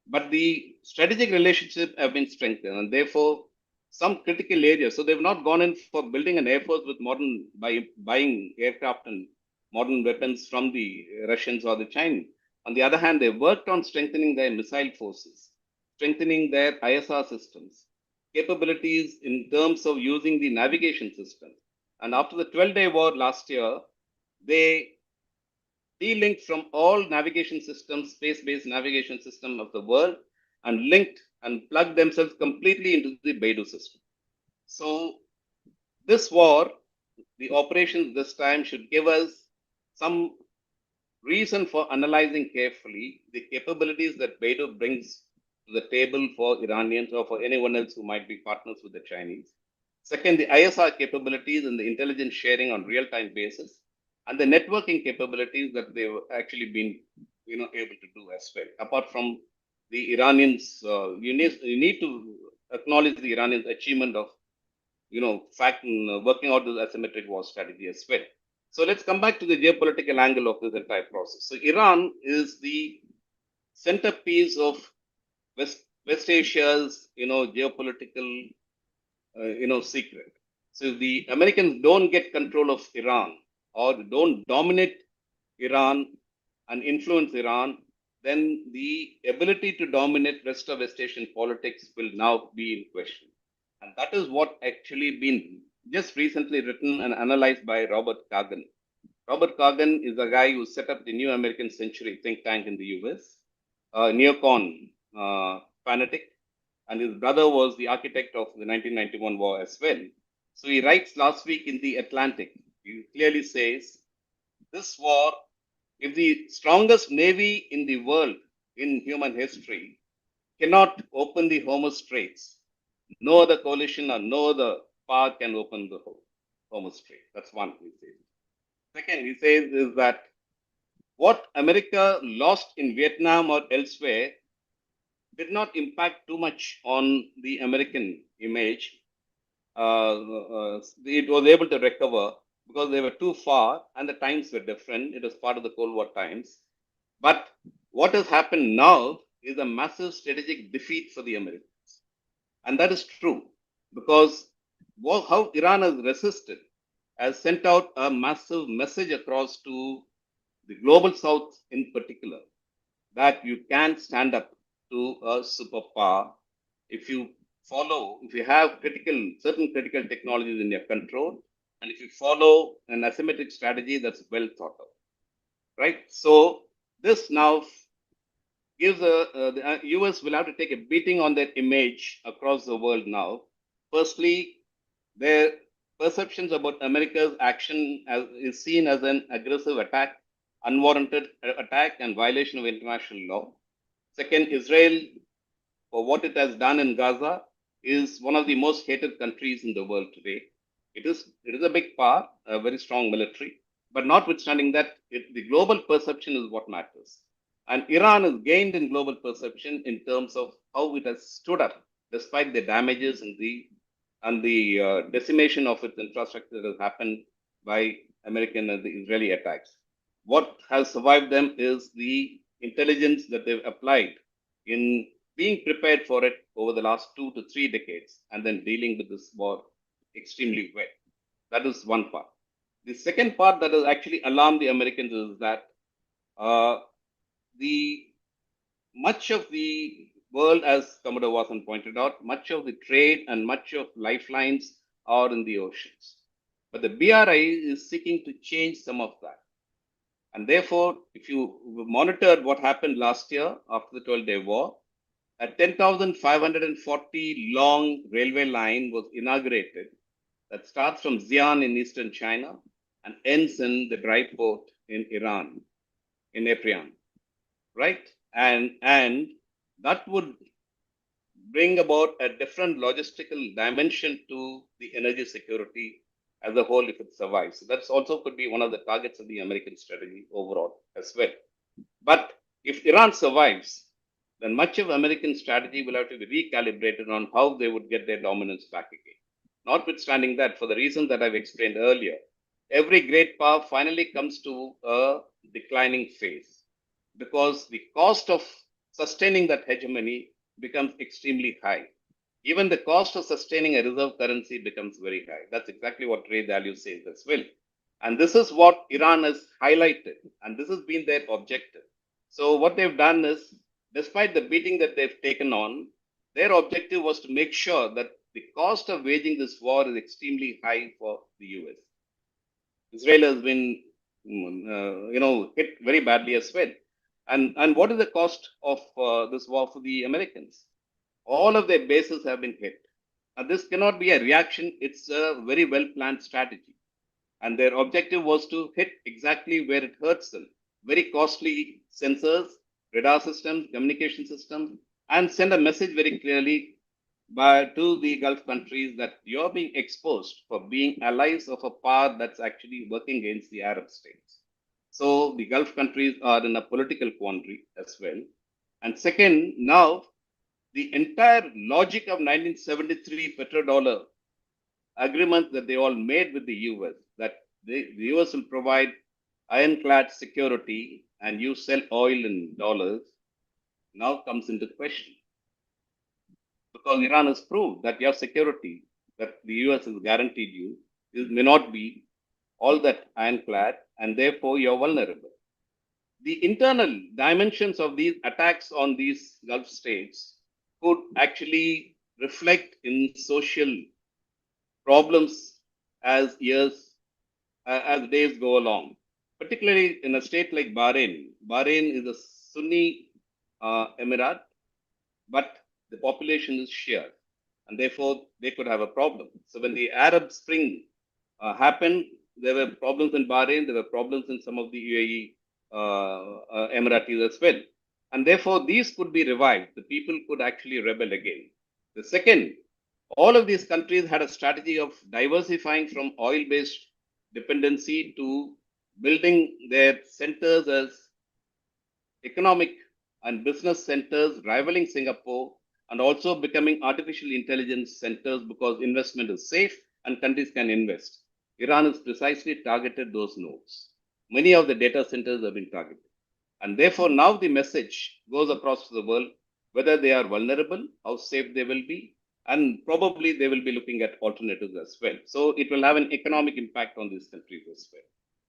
But the strategic relationship have been strengthened, and therefore some critical areas. So they've not gone in for building an air force with modern, by buying aircraft and modern weapons from the Russians or the Chinese. On the other hand, they've worked on strengthening their missile forces, strengthening their ISR systems, capabilities in terms of using the navigation system. And after the 12-day war last year, they delinked from all navigation systems, space-based navigation system of the world, and linked and plug themselves completely into the Beidou system. So this war, the operations this time should give us some reason for analyzing carefully the capabilities that Beidou brings to the table for Iranians or for anyone else who might be partners with the Chinese. Second, the ISR capabilities and the intelligence sharing on real-time basis, and the networking capabilities that they've actually been, able to do as well. Apart from the Iranians, you need to acknowledge the Iranians' achievement of, working out this asymmetric war strategy as well. So let's come back to the geopolitical angle of this entire process. So Iran is the centerpiece of West Asia's, geopolitical, secret. So if the Americans don't get control of Iran or don't dominate Iran and influence Iran, then the ability to dominate rest of West Asian politics will now be in question. And that is what actually been just recently written and analyzed by Robert Kagan. Robert Kagan is a guy who set up the New American Century think tank in the US, a neocon fanatic, and his brother was the architect of the 1991 war as well. So he writes last week in the Atlantic, he clearly says, this war, if the strongest navy in the world in human history cannot open the Hormuz Straits, no other coalition or no other power can open the Hormuz Strait. That's one, he says. Second, he says is that what America lost in Vietnam or elsewhere did not impact too much on the American image. It was able to recover because they were too far and the times were different. It was part of the Cold War times. But what has happened now is a massive strategic defeat for the Americans. And that is true because how Iran has resisted has sent out a massive message across to the global south in particular that you can stand up to a superpower if you have certain critical technologies in your control, and if you follow an asymmetric strategy that's well thought out, right? So this now gives the US will have to take a beating on their image across the world now. Firstly, their perceptions about America's action is seen as an aggressive attack, unwarranted attack, and violation of international law. Second, Israel, for what it has done in Gaza, is one of the most hated countries in the world today. It is a big power, a very strong military, but notwithstanding that, the global perception is what matters. And Iran has gained in global perception in terms of how it has stood up despite the damages and the decimation of its infrastructure that has happened by American and the Israeli attacks. What has survived them is the intelligence that they've applied in being prepared for it over the last 2 to 3 decades and then dealing with this war extremely well. That is one part. The second part that has actually alarmed the Americans is that much of the world, as Commodore Watson pointed out, much of the trade and much of lifelines are in the oceans. But the BRI is seeking to change some of that. And therefore, if you monitored what happened last year after the 12-day war, a 10,540 long railway line was inaugurated that starts from Xi'an in eastern China and ends in the dry port in Iran, in Eprian, right? And that would bring about a different logistical dimension to the energy security as a whole if it survives. So that's also could be one of the targets of the American strategy overall as well. But if Iran survives, then much of American strategy will have to be recalibrated on how they would get their dominance back again. Notwithstanding that, for the reasons that I've explained earlier, every great power finally comes to a declining phase because the cost of sustaining that hegemony becomes extremely high. Even the cost of sustaining a reserve currency becomes very high. That's exactly what Ray Dalio says as well. And this is what Iran has highlighted, and this has been their objective. So what they've done is, despite the beating that they've taken on, their objective was to make sure that the cost of waging this war is extremely high for the US. Israel has been, hit very badly as well. And what is the cost of this war for the Americans? all of their bases have been hit. And this cannot be a reaction, it's a very well planned strategy. And their objective was to hit exactly where it hurts them. Very costly sensors, radar systems, communication systems, and send a message very clearly to the Gulf countries that you're being exposed for being allies of a power that's actually working against the Arab states. So the Gulf countries are in a political quandary as well. And second, now the entire logic of 1973 petrodollar agreement that they all made with the US, that the US will provide ironclad security and you sell oil in dollars, now comes into question. Because Iran has proved that your security that the US has guaranteed you may not be all that ironclad, and therefore you're vulnerable. The internal dimensions of these attacks on these Gulf states could actually reflect in social problems as as days go along. Particularly in a state like Bahrain. Bahrain is a Sunni emirate, but the population is Shia, and therefore they could have a problem. So when the Arab Spring happened, there were problems in Bahrain, there were problems in some of the UAE Emiratis as well. And therefore, these could be revived. The people could actually rebel again. The second, all of these countries had a strategy of diversifying from oil-based dependency to building their centers as economic and business centers rivaling Singapore and also becoming artificial intelligence centers because investment is safe and countries can invest. Iran has precisely targeted those nodes. Many of the data centers have been targeted. And therefore, now the message goes across the world whether they are vulnerable, how safe they will be, and probably they will be looking at alternatives as well. So it will have an economic impact on these countries as well.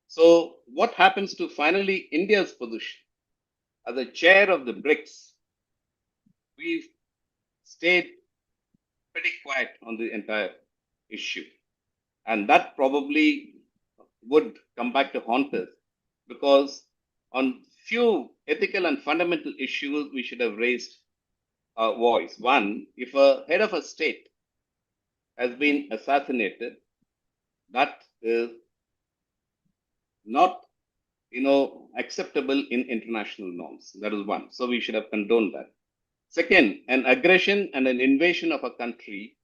So what happens to finally India's position? As a chair of the BRICS, we've stayed pretty quiet on the entire issue. And that probably would come back to haunt us because on few ethical and fundamental issues, we should have raised our voice. One, if a head of a state has been assassinated, that is not acceptable in international norms. That is one. So we should have condoned that. Second, an aggression and an invasion of a country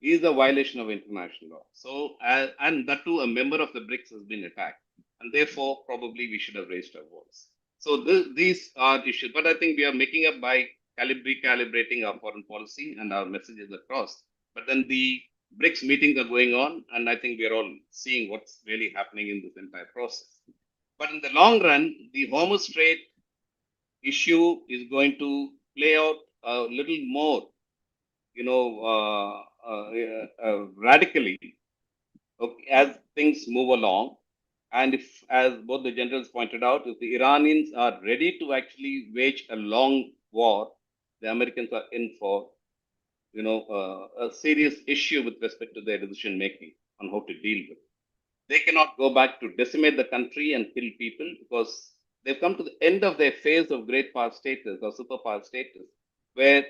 is a violation of international law. So, and that too, a member of the BRICS has been attacked. And therefore, probably we should have raised our voice. So these are issues. But I think we are making up by recalibrating our foreign policy and our messages across. But then the BRICS meetings are going on, and I think we are all seeing what's really happening in this entire process. But in the long run, the Hormuz Strait issue is going to play out a little more, radically as things move along. And if, as both the generals pointed out, if the Iranians are ready to actually wage a long war, the Americans are in for, a serious issue with respect to their decision making on how to deal with it. They cannot go back to decimate the country and kill people because they've come to the end of their phase of great power status or superpower status, where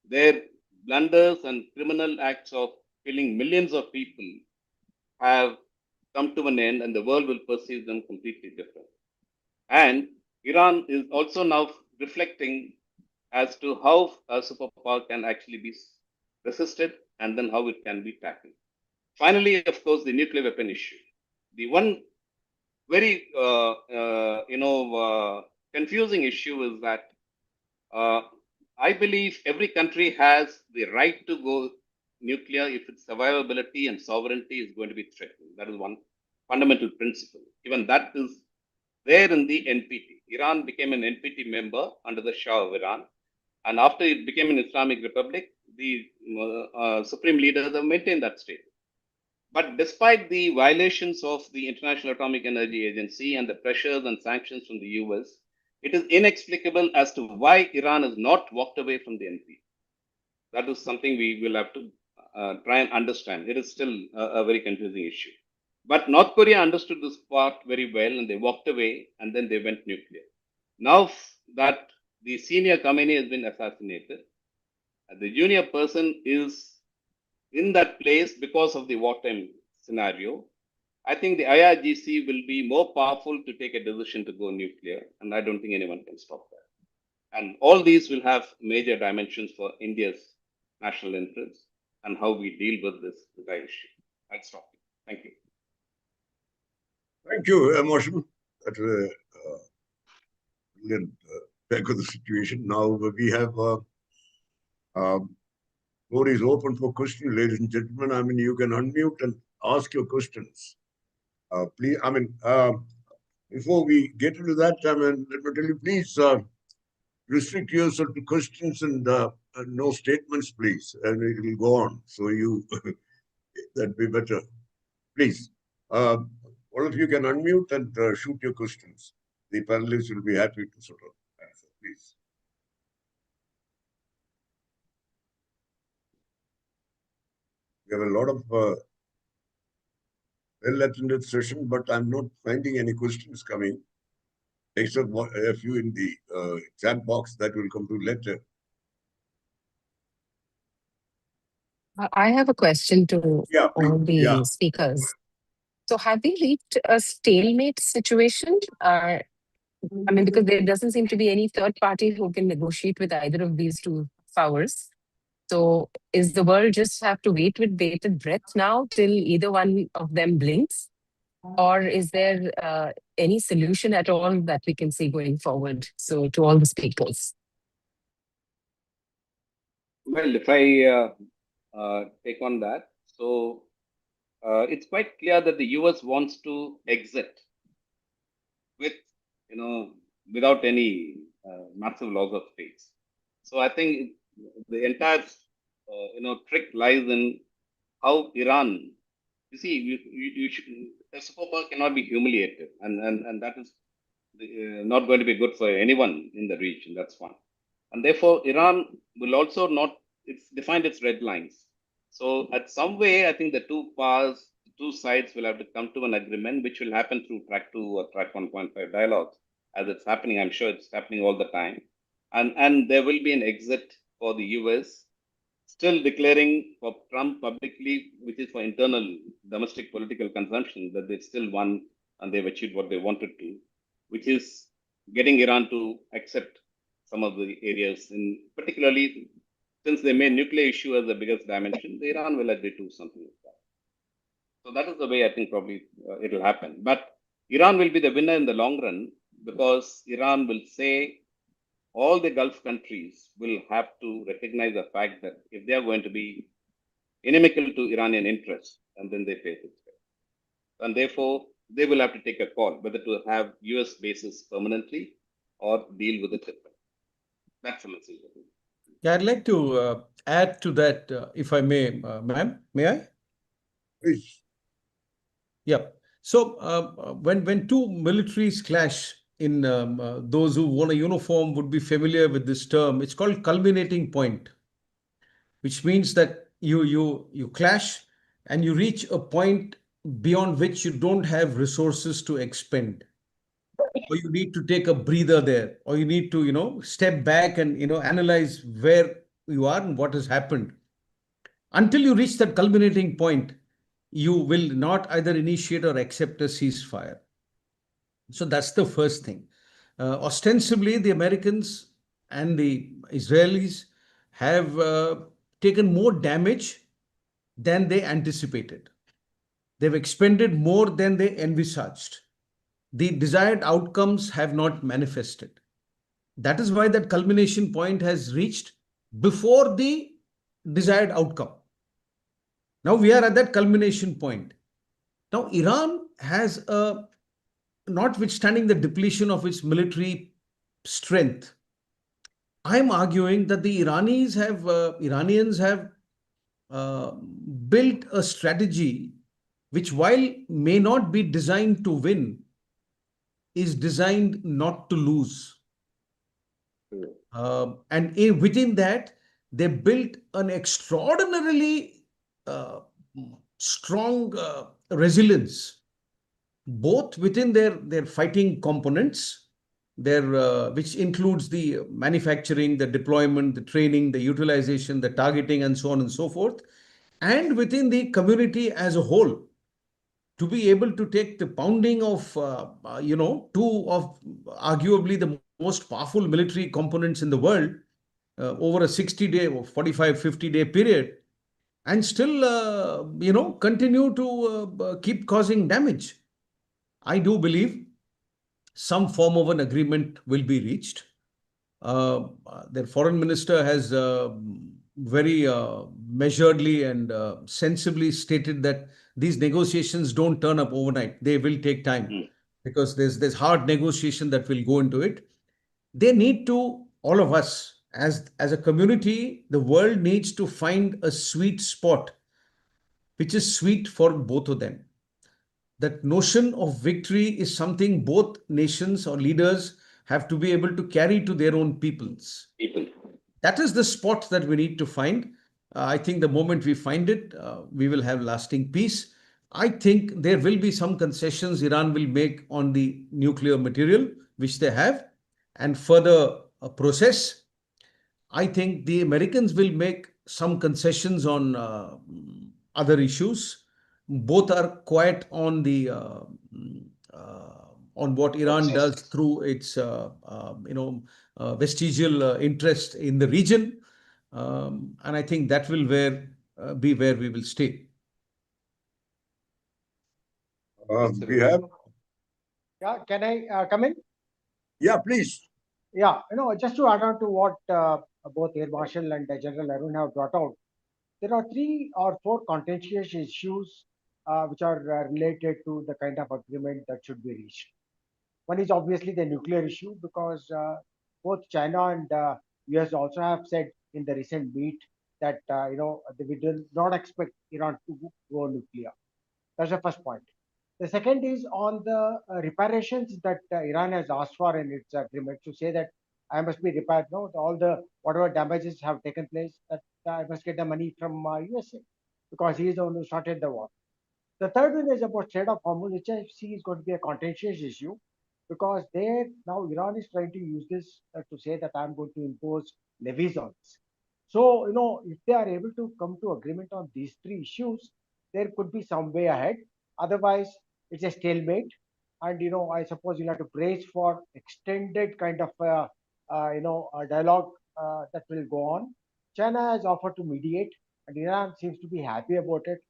their blunders and criminal acts of killing millions of people have come to an end and the world will perceive them completely different. And Iran is also now reflecting as to how a superpower can actually be resisted and then how it can be tackled. Finally, of course, the nuclear weapon issue. The one very, confusing issue is that I believe every country has the right to go nuclear if its survivability and sovereignty is going to be threatened. That is one fundamental principle. Even that is there in the NPT. Iran became an NPT member under the Shah of Iran. And after it became an Islamic Republic, the supreme leaders have maintained that state. But despite the violations of the International Atomic Energy Agency and the pressures and sanctions from the US, it is inexplicable as to why Iran has not walked away from the NPT. That is something we will have to try and understand. It is still a very confusing issue. But North Korea understood this part very well and they walked away and then they went nuclear. Now that the senior Khamenei has been assassinated, The junior person is in that place because of the wartime scenario. I think the IRGC will be more powerful to take a decision to go nuclear, and I don't think anyone can stop that. And all these will have major dimensions for India's national interests and how we deal with this entire issue. I'll stop here. Thank you. Thank you, Emotion. That's a brilliant take of the situation. Now we have floor is open for questions, ladies and gentlemen. I mean, you can unmute and ask your questions. Please, I mean, before we get into that, I mean, let me tell you, please restrict yourself to questions and no statements, please, and it will go on. So you, that'd be better. Please, all of you can unmute and shoot your questions. The panelists will be happy to sort of answer, please. We have a lot of well-attended session, but I'm not finding any questions coming, except a few in the chat box that will come to later. I have a question to Yeah, all the yeah. speakers. So have we reached a stalemate situation? I mean, because there doesn't seem to be any third party who can negotiate with either of these two powers. So is the world just have to wait with bated breath now till either one of them blinks? Or is there any solution at all that we can see going forward? So to all the speakers. Well, if I take on that, so it's quite clear that the US wants to exit with, without any massive loss of face. So I think the entire, trick lies in how Iran. You see, a superpower cannot be humiliated, and that is not going to be good for anyone in the region. That's one, and therefore Iran will also not. It's defined its red lines. So at some way, I think the two powers, the two sides will have to come to an agreement, which will happen through track 2 or track 1.5 dialogues, as it's happening. I'm sure it's happening all the time, and there will be an exit for the US. Still declaring for Trump publicly, which is for internal domestic political consumption, that they've still won and they've achieved what they wanted to, which is getting Iran to accept some of the areas, in particularly since they made nuclear issue as the biggest dimension, the Iran will agree to something like that. So that is the way I think probably it'll happen. But Iran will be the winner in the long run because Iran will say all the Gulf countries will have to recognize the fact that if they are going to be inimical to Iranian interests, and then they face it. And therefore, they will have to take a call whether to have US bases permanently or deal with it. That's the message. Yeah, I'd like to add to that, if I may, ma'am. May I? Please. Yeah. So when two militaries clash, in those who want a uniform would be familiar with this term. It's called culminating point, which means that you clash and you reach a point beyond which you don't have resources to expend, or you need to take a breather there, or you need to step back and analyze where you are and what has happened. Until you reach that culminating point, you will not either initiate or accept a ceasefire. So that's the first thing. Ostensibly, the Americans and the Israelis have taken more damage than they anticipated. They've expended more than they envisaged. The desired outcomes have not manifested. That is why that culmination point has reached before the desired outcome. Now we are at that culmination point. Now Iran has notwithstanding the depletion of its military strength, I'm arguing that the Iranians have built a strategy which, while may not be designed to win, is designed not to lose. And within that, they built an extraordinarily strong resilience, both within their fighting components which includes the manufacturing, the deployment, the training, the utilization, the targeting, and so on and so forth, and within the community as a whole, to be able to take the pounding of, two of arguably the most powerful military components in the world over a 60-day or 45, 50-day period, and still, continue to keep causing damage. I do believe some form of an agreement will be reached. Their foreign minister has very measuredly and sensibly stated that these negotiations don't turn up overnight. They will take time because there's hard negotiation that will go into it. They need to, all of us, as a community, the world needs to find a sweet spot, which is sweet for both of them. That notion of victory is something both nations or leaders have to be able to carry to their own peoples. That is the spot that we need to find. I think the moment we find it, we will have lasting peace. I think there will be some concessions Iran will make on the nuclear material, which they have, and further process. I think the Americans will make some concessions on other issues. Both are quiet on the on what Iran does through its vestigial interest in the region, and I think that will be where we will stay. We have. Yeah, can I come in? Yeah, please. Yeah, just to add on to what both Air Marshal and General Arun have brought out, there are 3 or 4 contentious issues which are related to the kind of agreement that should be reached. One is obviously the nuclear issue, because both China and US also have said in the recent meet that we do not expect Iran to go nuclear. That's the first point. The second is on the reparations that Iran has asked for in its agreement, to say that I must be repaired. No, all the whatever damages have taken place, that I must get the money from USA, because he is the one who started the war. The third one is about Strait of Hormuz, which I see is going to be a contentious issue, because there now Iran is trying to use this to say that I'm going to impose levies on this. So, if they are able to come to agreement on these 3 issues, there could be some way ahead. Otherwise, it's a stalemate. And, I suppose you'll have to brace for extended kind of, a dialogue that will go on. China has offered to mediate, and Iran seems to be happy about it.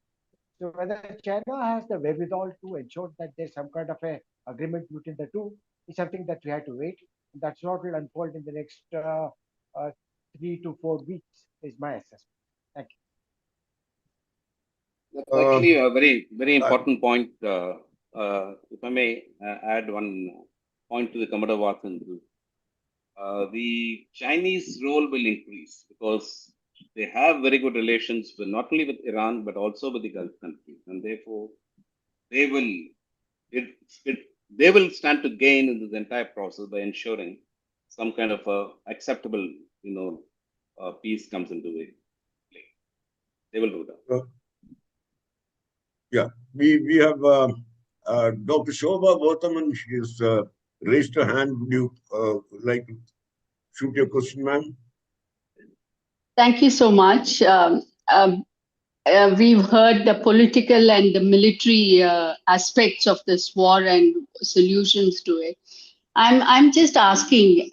So whether China has the wherewithal to ensure that there's some kind of a agreement between the two is something that we have to wait. That's what will unfold in the next 3 to 4 weeks, is my assessment. Thank you. That's actually a very, very important point. If I may add one point to the Commodore Watson group. The Chinese role will increase because they have very good relations with not only with Iran but also with the Gulf countries, and therefore they will stand to gain in this entire process by ensuring some kind of acceptable peace comes into play. They will do that. Yeah, we have Dr. Shobha Gautaman. She has raised her hand. Would you like to shoot your question, ma'am? Thank you so much. We've heard the political and the military aspects of this war and solutions to it. I'm just asking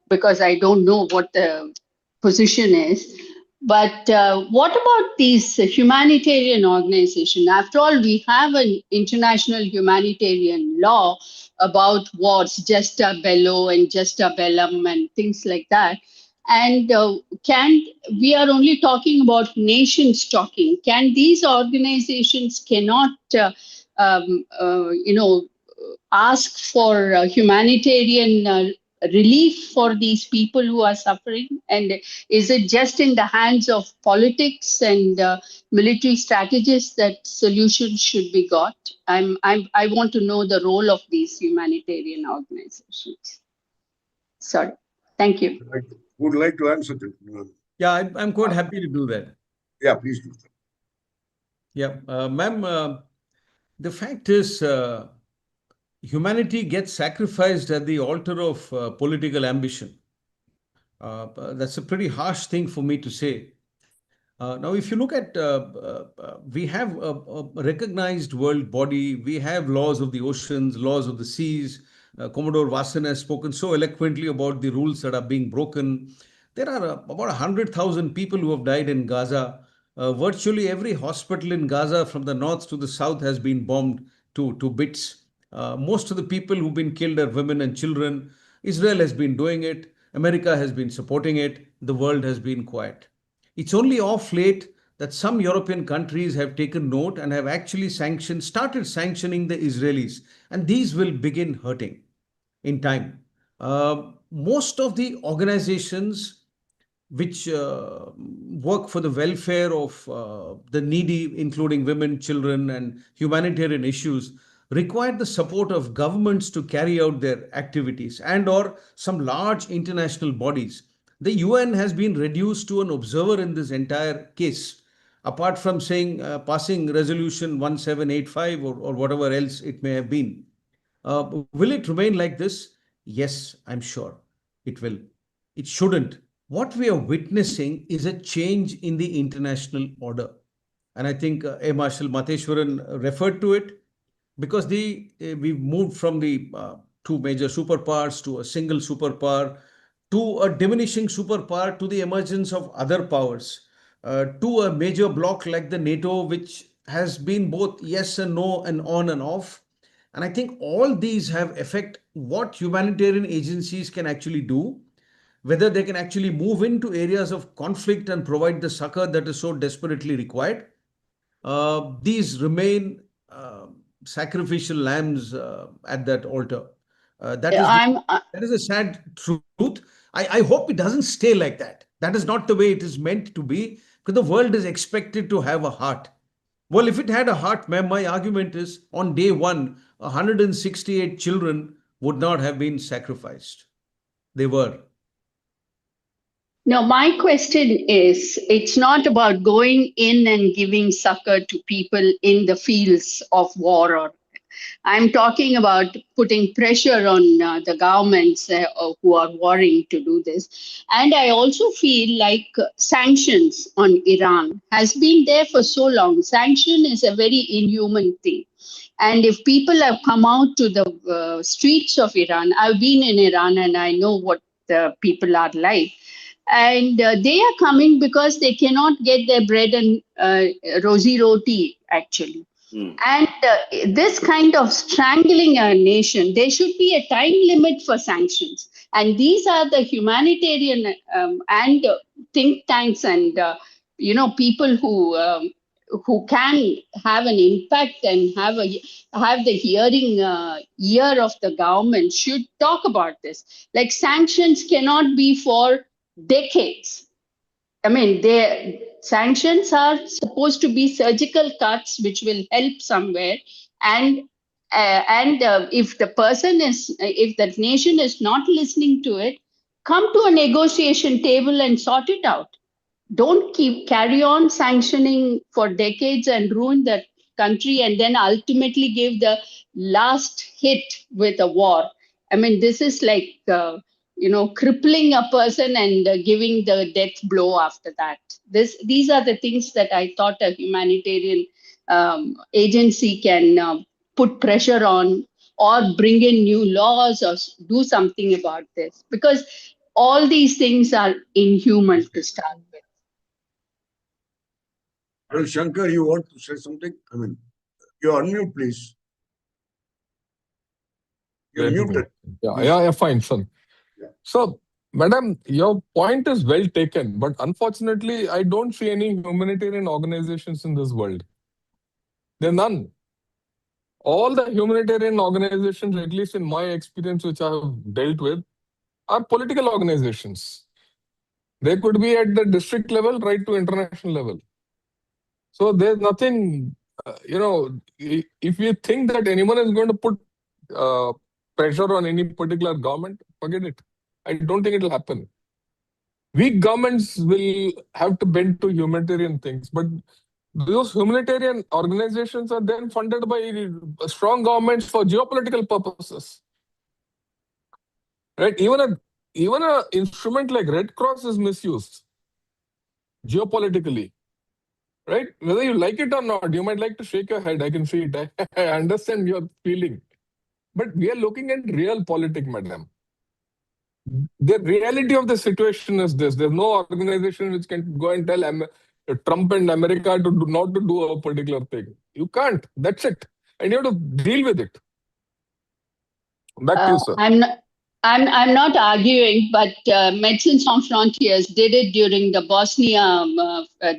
because I don't know what the position is. But what about these humanitarian organizations? After all, we have an international humanitarian law about wars, Justa Bello and Justa Bellum and things like that. And we are only talking about nations talking. Can these organizations cannot, ask for humanitarian relief for these people who are suffering? And is it just in the hands of politics and military strategists that solutions should be got? I want to know the role of these humanitarian organizations. Sorry. Thank you. Would like to answer this? Yeah, I'm quite happy to do that. Yeah, please do. Yeah, ma'am, the fact is, humanity gets sacrificed at the altar of political ambition. That's a pretty harsh thing for me to say. Now, if you look at, we have a recognized world body, we have laws of the oceans, laws of the seas. Commodore Vasan has spoken so eloquently about the rules that are being broken. There are about 100,000 people who have died in Gaza. Virtually every hospital in Gaza, from the north to the south, has been bombed to bits. Most of the people who've been killed are women and children. Israel has been doing it. America has been supporting it. The world has been quiet. It's only off late that some European countries have taken note and have actually started sanctioning the Israelis, and these will begin hurting in time. Most of the organizations which work for the welfare of the needy, including women, children, and humanitarian issues, require the support of governments to carry out their activities and or some large international bodies. The UN has been reduced to an observer in this entire case, apart from saying passing resolution 1785 or whatever else it may have been. Will it remain like this? Yes, I'm sure it will. It shouldn't. What we are witnessing is a change in the international order. And I think Air Marshal Mateshwaran referred to it, because we've moved from the two major superpowers to a single superpower, to a diminishing superpower, to the emergence of other powers, to a major bloc like the NATO, which has been both yes and no and on and off. And I think all these have affect what humanitarian agencies can actually do, whether they can actually move into areas of conflict and provide the succor that is so desperately required. These remain sacrificial lambs at that altar. That is a sad truth. I hope it doesn't stay like that. That is not the way it is meant to be, because the world is expected to have a heart. Well, if it had a heart, ma'am, my argument is on day one, 168 children would not have been sacrificed. They were. No, my question is, it's not about going in and giving succor to people in the fields of war. Or I'm talking about putting pressure on the governments who are warring to do this. And I also feel like sanctions on Iran has been there for so long. Sanction is a very inhuman thing. And if people have come out to the streets of Iran, I've been in Iran and I know what the people are like. And they are coming because they cannot get their bread and rosy roti, actually. And this kind of strangling a nation, there should be a time limit for sanctions. And these are the humanitarian and think tanks and people who can have an impact and have the hearing ear of the government should talk about this. Like, sanctions cannot be for decades. I mean, sanctions are supposed to be surgical cuts which will help somewhere. And if the nation is not listening to it, come to a negotiation table and sort it out. Don't carry on sanctioning for decades and ruin the country and then ultimately give the last hit with a war. I mean, this is like crippling a person and giving the death blow after that. These are the things that I thought a humanitarian agency can put pressure on, or bring in new laws, or do something about this, because all these things are inhuman to start with. Well, Shankar, you want to say something? I mean, you unmute, please. You're muted. Yeah, fine, son. Yeah. So, madam, your point is well taken, but unfortunately, I don't see any humanitarian organizations in this world. There are none. All the humanitarian organizations, at least in my experience, which I have dealt with, are political organizations. They could be at the district level, right to international level. So there's nothing, if you think that anyone is going to put pressure on any particular government, forget it. I don't think it will happen. Weak governments will have to bend to humanitarian things, but Those humanitarian organizations are then funded by strong governments for geopolitical purposes. Right? Even a instrument like Red Cross is misused geopolitically. Right? Whether you like it or not, you might like to shake your head. I can see it. I understand your feeling. But we are looking at real politics, madam. The reality of the situation is this. There's no organization which can go and tell Trump and America to not to do a particular thing. You can't. That's it. And you have to deal with it. Back to you, sir. I'm not arguing, but Medicines Sans Frontiers did it during the Bosnia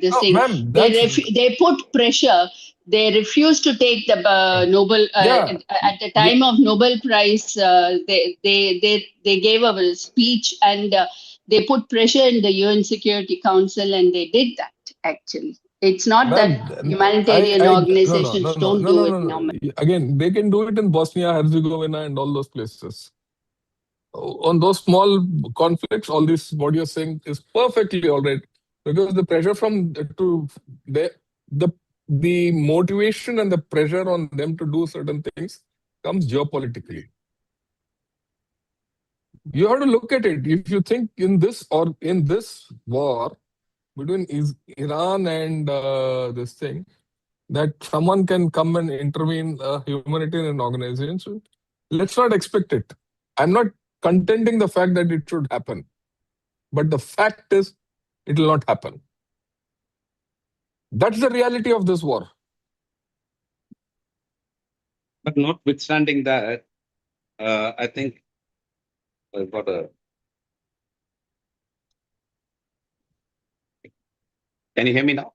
this thing. Ma'am, They put pressure. They refused to take the Nobel at the time of Nobel Prize. They gave a speech and they put pressure in the UN Security Council, and they did that actually. It's not that humanitarian organizations don't do it normally. Again, they can do it in Bosnia, Herzegovina, and all those places. On those small conflicts, all this, what you're saying is perfectly all right. Because the pressure from the motivation and the pressure on them to do certain things comes geopolitically. You have to look at it. If you think in this war between Iran and this thing, that someone can come and intervene a humanitarian organization, let's not expect it. I'm not contending the fact that it should happen. But the fact is, it will not happen. That's the reality of this war. But notwithstanding that, I think I've got a... Can you hear me now?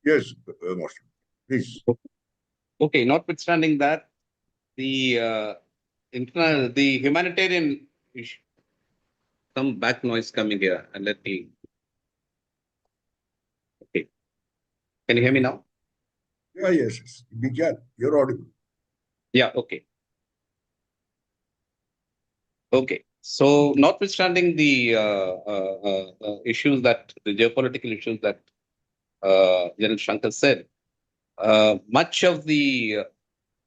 Yes, Master. Please. Okay, notwithstanding that, the humanitarian issue, some back noise coming here, and let me... Okay. Can you hear me now? Yeah, yes. We can. You're audible. Yeah, okay. Okay. So, notwithstanding the issues the geopolitical issues that General Shankar said, much of the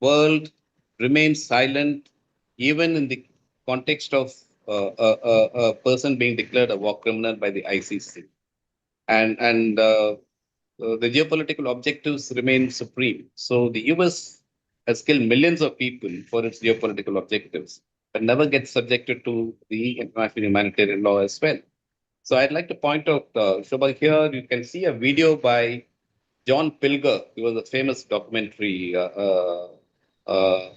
world remains silent, even in the context of a person being declared a war criminal by the ICC. And the geopolitical objectives remain supreme. So the US has killed millions of people for its geopolitical objectives, but never gets subjected to the international humanitarian law as well. So I'd like to point out, Shobha, here you can see a video by John Pilger. He was a famous documentary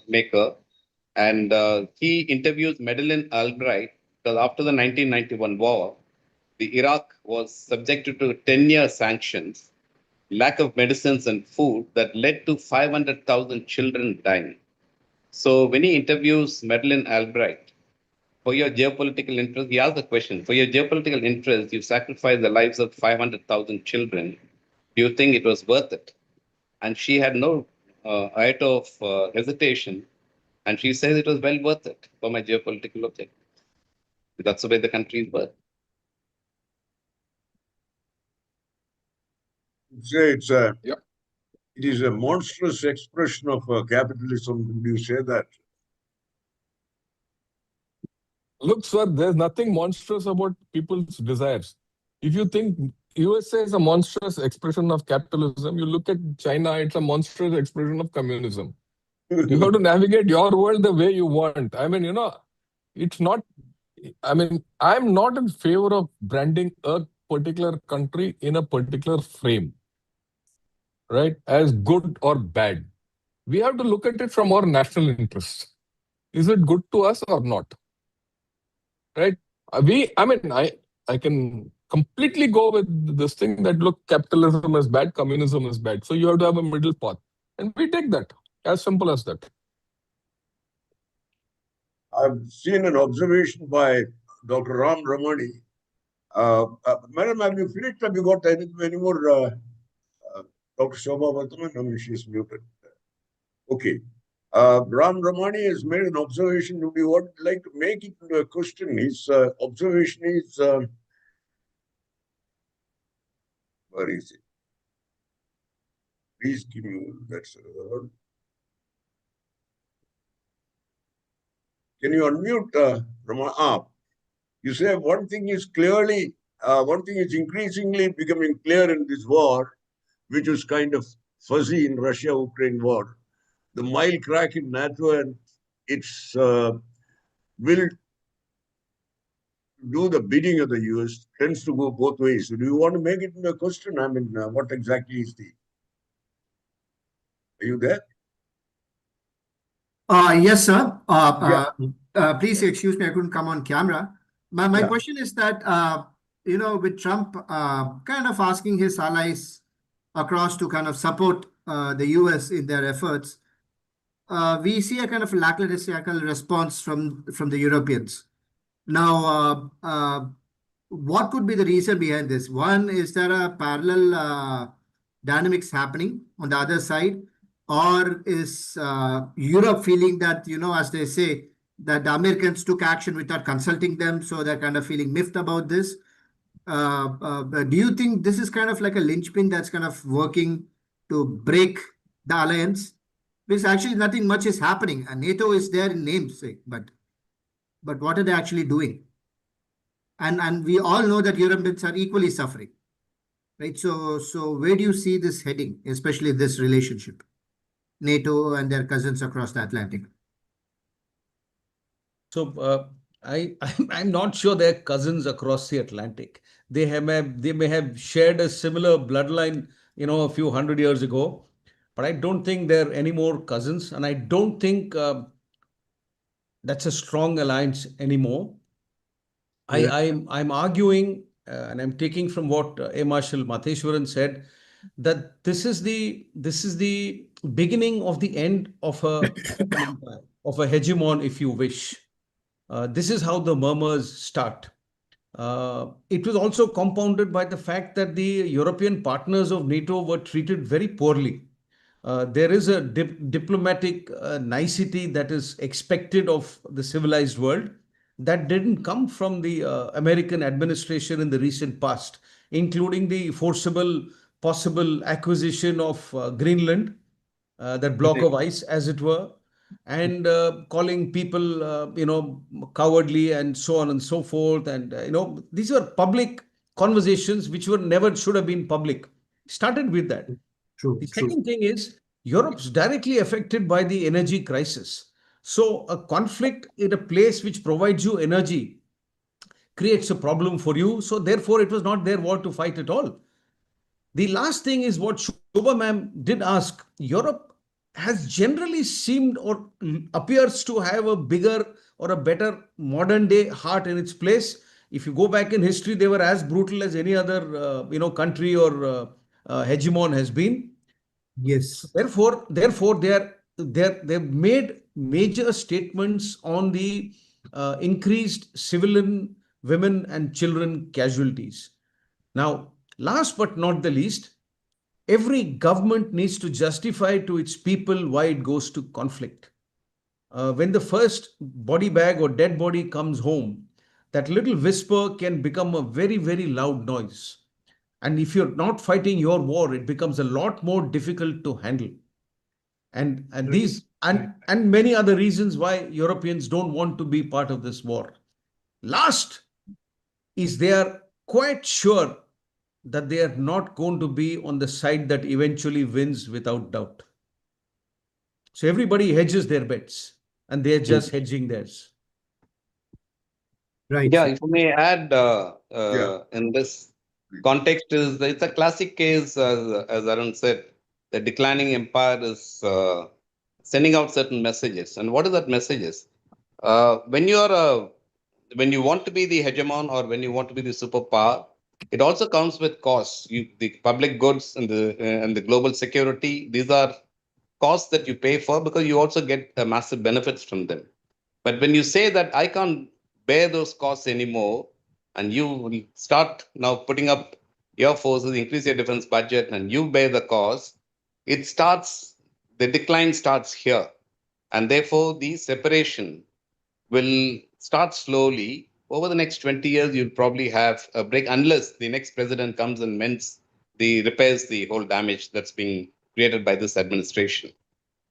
maker. And he interviews Madeleine Albright because after the 1991 war, the Iraq was subjected to 10-year sanctions, lack of medicines and food that led to 500,000 children dying. So when he interviews Madeleine Albright, for your geopolitical interest, he asked the question, for your geopolitical interest, you sacrificed the lives of 500,000 children. Do you think it was worth it? And she had no iota of hesitation. And she says it was well worth it for my geopolitical objective. That's the way the country is worth. It is a monstrous expression of capitalism. Would you say that? Look, sir, there's nothing monstrous about people's desires. If you think USA is a monstrous expression of capitalism, you look at China, it's a monstrous expression of communism. You have to navigate your world the way you want. I mean, it's not, I'm not in favor of branding a particular country in a particular frame, right, as good or bad. We have to look at it from our national interest. Is it good to us or not? Right? I can completely go with this thing that, look, capitalism is bad, communism is bad. So you have to have a middle path. And we take that. As simple as that. I've seen an observation by Dr. Ram Ramani. Madam, have you finished? Have you got any more? Dr. Shobha Varthaman? I mean, she's muted. Okay. Ram Ramani has made an observation. We would like to make it into a question. His observation is Where is it? Please give me that's Can you unmute Rama? You say one thing is increasingly becoming clear in this war, which was kind of fuzzy in Russia-Ukraine war. The mild crack in NATO and its will do the bidding of the US tends to go both ways. So do you want to make it in a question? I mean, what exactly is the? Are you there? Yes, sir. Yeah. Please excuse me, I couldn't come on camera. My Yeah. question is that, with Trump kind of asking his allies across to kind of support the US in their efforts, we see a kind of lackadaisical response from the Europeans. Now, what could be the reason behind this? One, is there a parallel dynamics happening on the other side? Or is Europe feeling that, as they say, that the Americans took action without consulting them, so they're kind of feeling miffed about this? Do you think this is kind of like a linchpin that's kind of working to break the alliance? Because actually nothing much is happening. And NATO is there in namesake, but what are they actually doing? And we all know that Europeans are equally suffering, right? So where do you see this heading, especially this relationship, NATO and their cousins across the Atlantic? So I'm not sure they're cousins across the Atlantic. They may have shared a similar bloodline, a few hundred years ago, but I don't think they're any more cousins, and I don't think that's a strong alliance anymore. I'm arguing, and I'm taking from what Air Marshal Matheshwaran said, that this is the beginning of the end of an empire, of a hegemon, if you wish. This is how the murmurs start. It was also compounded by the fact that the European partners of NATO were treated very poorly. There is a diplomatic nicety that is expected of the civilized world that didn't come from the American administration in the recent past, including the forcible possible acquisition of Greenland, that block of ice, as it were, and calling people, cowardly, and so on and so forth. And these were public conversations which were never should have been public. Started with that. True. The second thing is Europe's directly affected by the energy crisis. So a conflict in a place which provides you energy creates a problem for you. So therefore, it was not their war to fight at all. The last thing is what Shobha ma'am did ask. Europe has generally seemed or appears to have a bigger or a better modern day heart in its place. If you go back in history, they were as brutal as any other country or hegemon has been. Yes. Therefore, they've made major statements on the increased civilian, women, and children casualties. Now, last but not the least, every government needs to justify to its people why it goes to conflict. When the first body bag or dead body comes home, that little whisper can become a very, very loud noise. And if you're not fighting your war, it becomes a lot more difficult to handle. And these and many other reasons why Europeans don't want to be part of this war. Last is they are quite sure that they are not going to be on the side that eventually wins without doubt. So everybody hedges their bets, and they're just hedging theirs. Right. Yeah, if I may add, Yeah. in this context, it's a classic case, as Arun said, the declining empire is sending out certain messages. And what are that messages? When when you want to be the hegemon or when you want to be the superpower, it also comes with costs. The public goods and the global security, these are costs that you pay for because you also get massive benefits from them. But when you say that I can't bear those costs anymore, and you will start now putting up your forces, increase your defense budget, and you bear the cost, the decline starts here. And therefore, the separation will start slowly. Over the next 20 years, you'll probably have a break unless the next president comes and mends repairs the whole damage that's being created by this administration.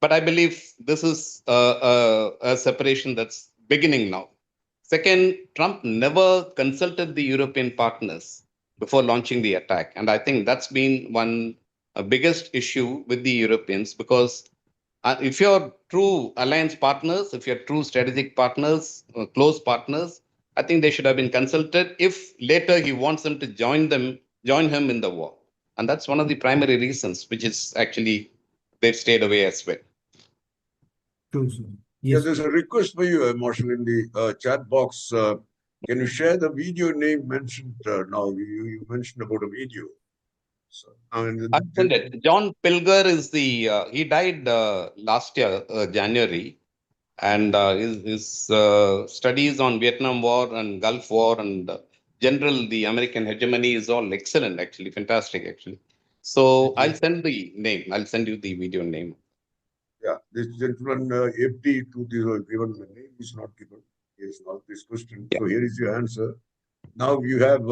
But I believe this is a separation that's beginning now. Second, Trump never consulted the European partners before launching the attack. And I think that's been one biggest issue with the Europeans, because if you're true alliance partners, if you're true strategic partners, close partners, I think they should have been consulted if later he wants them to join him in the war. And that's one of the primary reasons, which is actually they've stayed away as well. True, sir. Yeah, Yes. there's a request for you, Marshall, in the chat box. Can you share the video name mentioned now? You mentioned about a video. So, I mean, I send it. John Pilger is he died last year, January, and his studies on Vietnam War and Gulf War and the American hegemony is all excellent, actually, fantastic, actually. So I'll send the name. I'll send you the video name. Yeah, this gentleman, FD20, given the name is not given. He has asked this question. Yeah. So here is your answer. Now you have,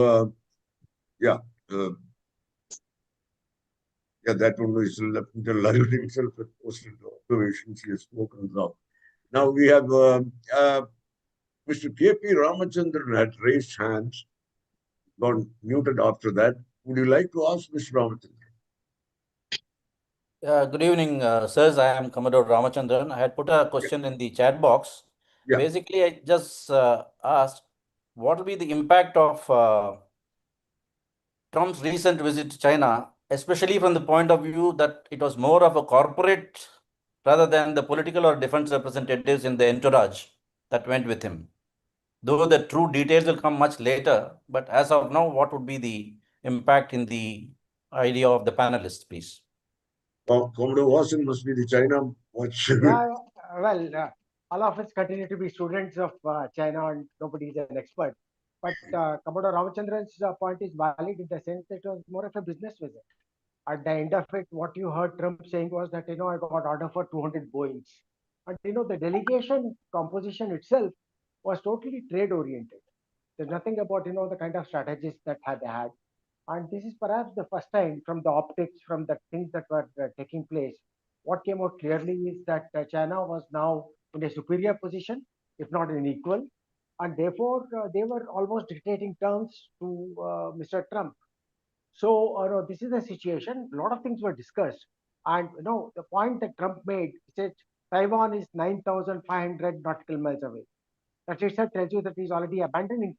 that one is left in the library itself with posted observations he has spoken about. Now we have Mr. K.P. Ramachandran had raised hands, gone muted after that. Would you like to ask Mr. Ramachandran? Good evening, sirs. I am Commodore Ramachandran. I had put a question in the chat box. Yeah. Basically, I just asked what will be the impact of Trump's recent visit to China, especially from the point of view that it was more of a corporate rather than the political or defense representatives in the entourage that went with him. Though the true details will come much later, but as of now, what would be the impact in the idea of the panelists, please? Well, Commodore Watson must be the China watch. Well, all of us continue to be students of China and nobody is an expert. But Commodore Ramachandran's point is valid in the sense that it was more of a business visit. At the end of it, what you heard Trump saying was that, I got order for 200 Boeings. And, the delegation composition itself was totally trade oriented. There's nothing about, the kind of strategies that they had. And this is perhaps the first time from the optics, from the things that were taking place, what came out clearly is that China was now in a superior position, if not an equal. And therefore, they were almost dictating terms to Mr. Trump. So, this is the situation. A lot of things were discussed. And, the point that Trump made, he said Taiwan is 9,500 nautical miles away. That itself tells you that he's already abandoning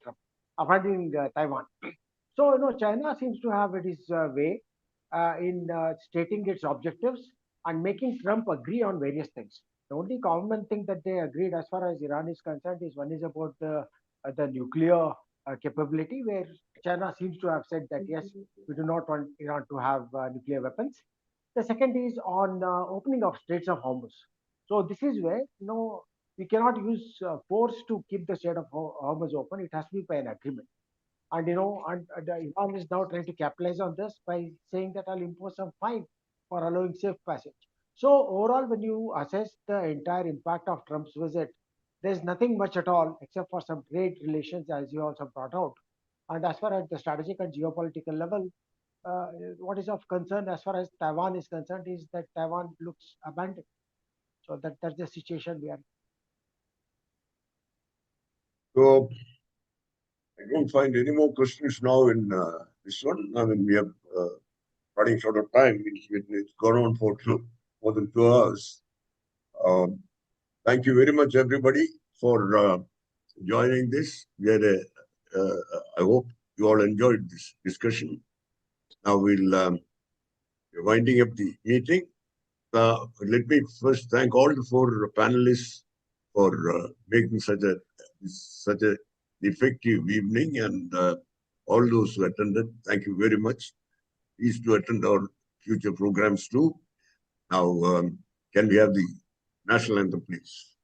Taiwan. So, China seems to have its way in stating its objectives and making Trump agree on various things. The only common thing that they agreed as far as Iran is concerned is one is about the nuclear capability, where China seems to have said that, yes, we do not want Iran to have nuclear weapons. The second is on opening of Straits of Hormuz. So this is where, we cannot use force to keep the Strait of Hormuz open. It has to be by an agreement. And Iran is now trying to capitalize on this by saying that I'll impose some fine for allowing safe passage. So overall, when you assess the entire impact of Trump's visit, there's nothing much at all except for some trade relations, as you also brought out. And as far as the strategic and geopolitical level, what is of concern as far as Taiwan is concerned is that Taiwan looks abandoned. So that's the situation we are in. So I don't find any more questions now in this one. I mean, we have running short of time. It's gone on for more than 2 hours. Thank you very much, everybody, for joining this. We had I hope you all enjoyed this discussion. Now we're winding up the meeting. Let me first thank all the 4 panelists for making such a effective evening, and all those who attended, thank you very much. Please to attend our future programs too. Now, can we have the national anthem, please?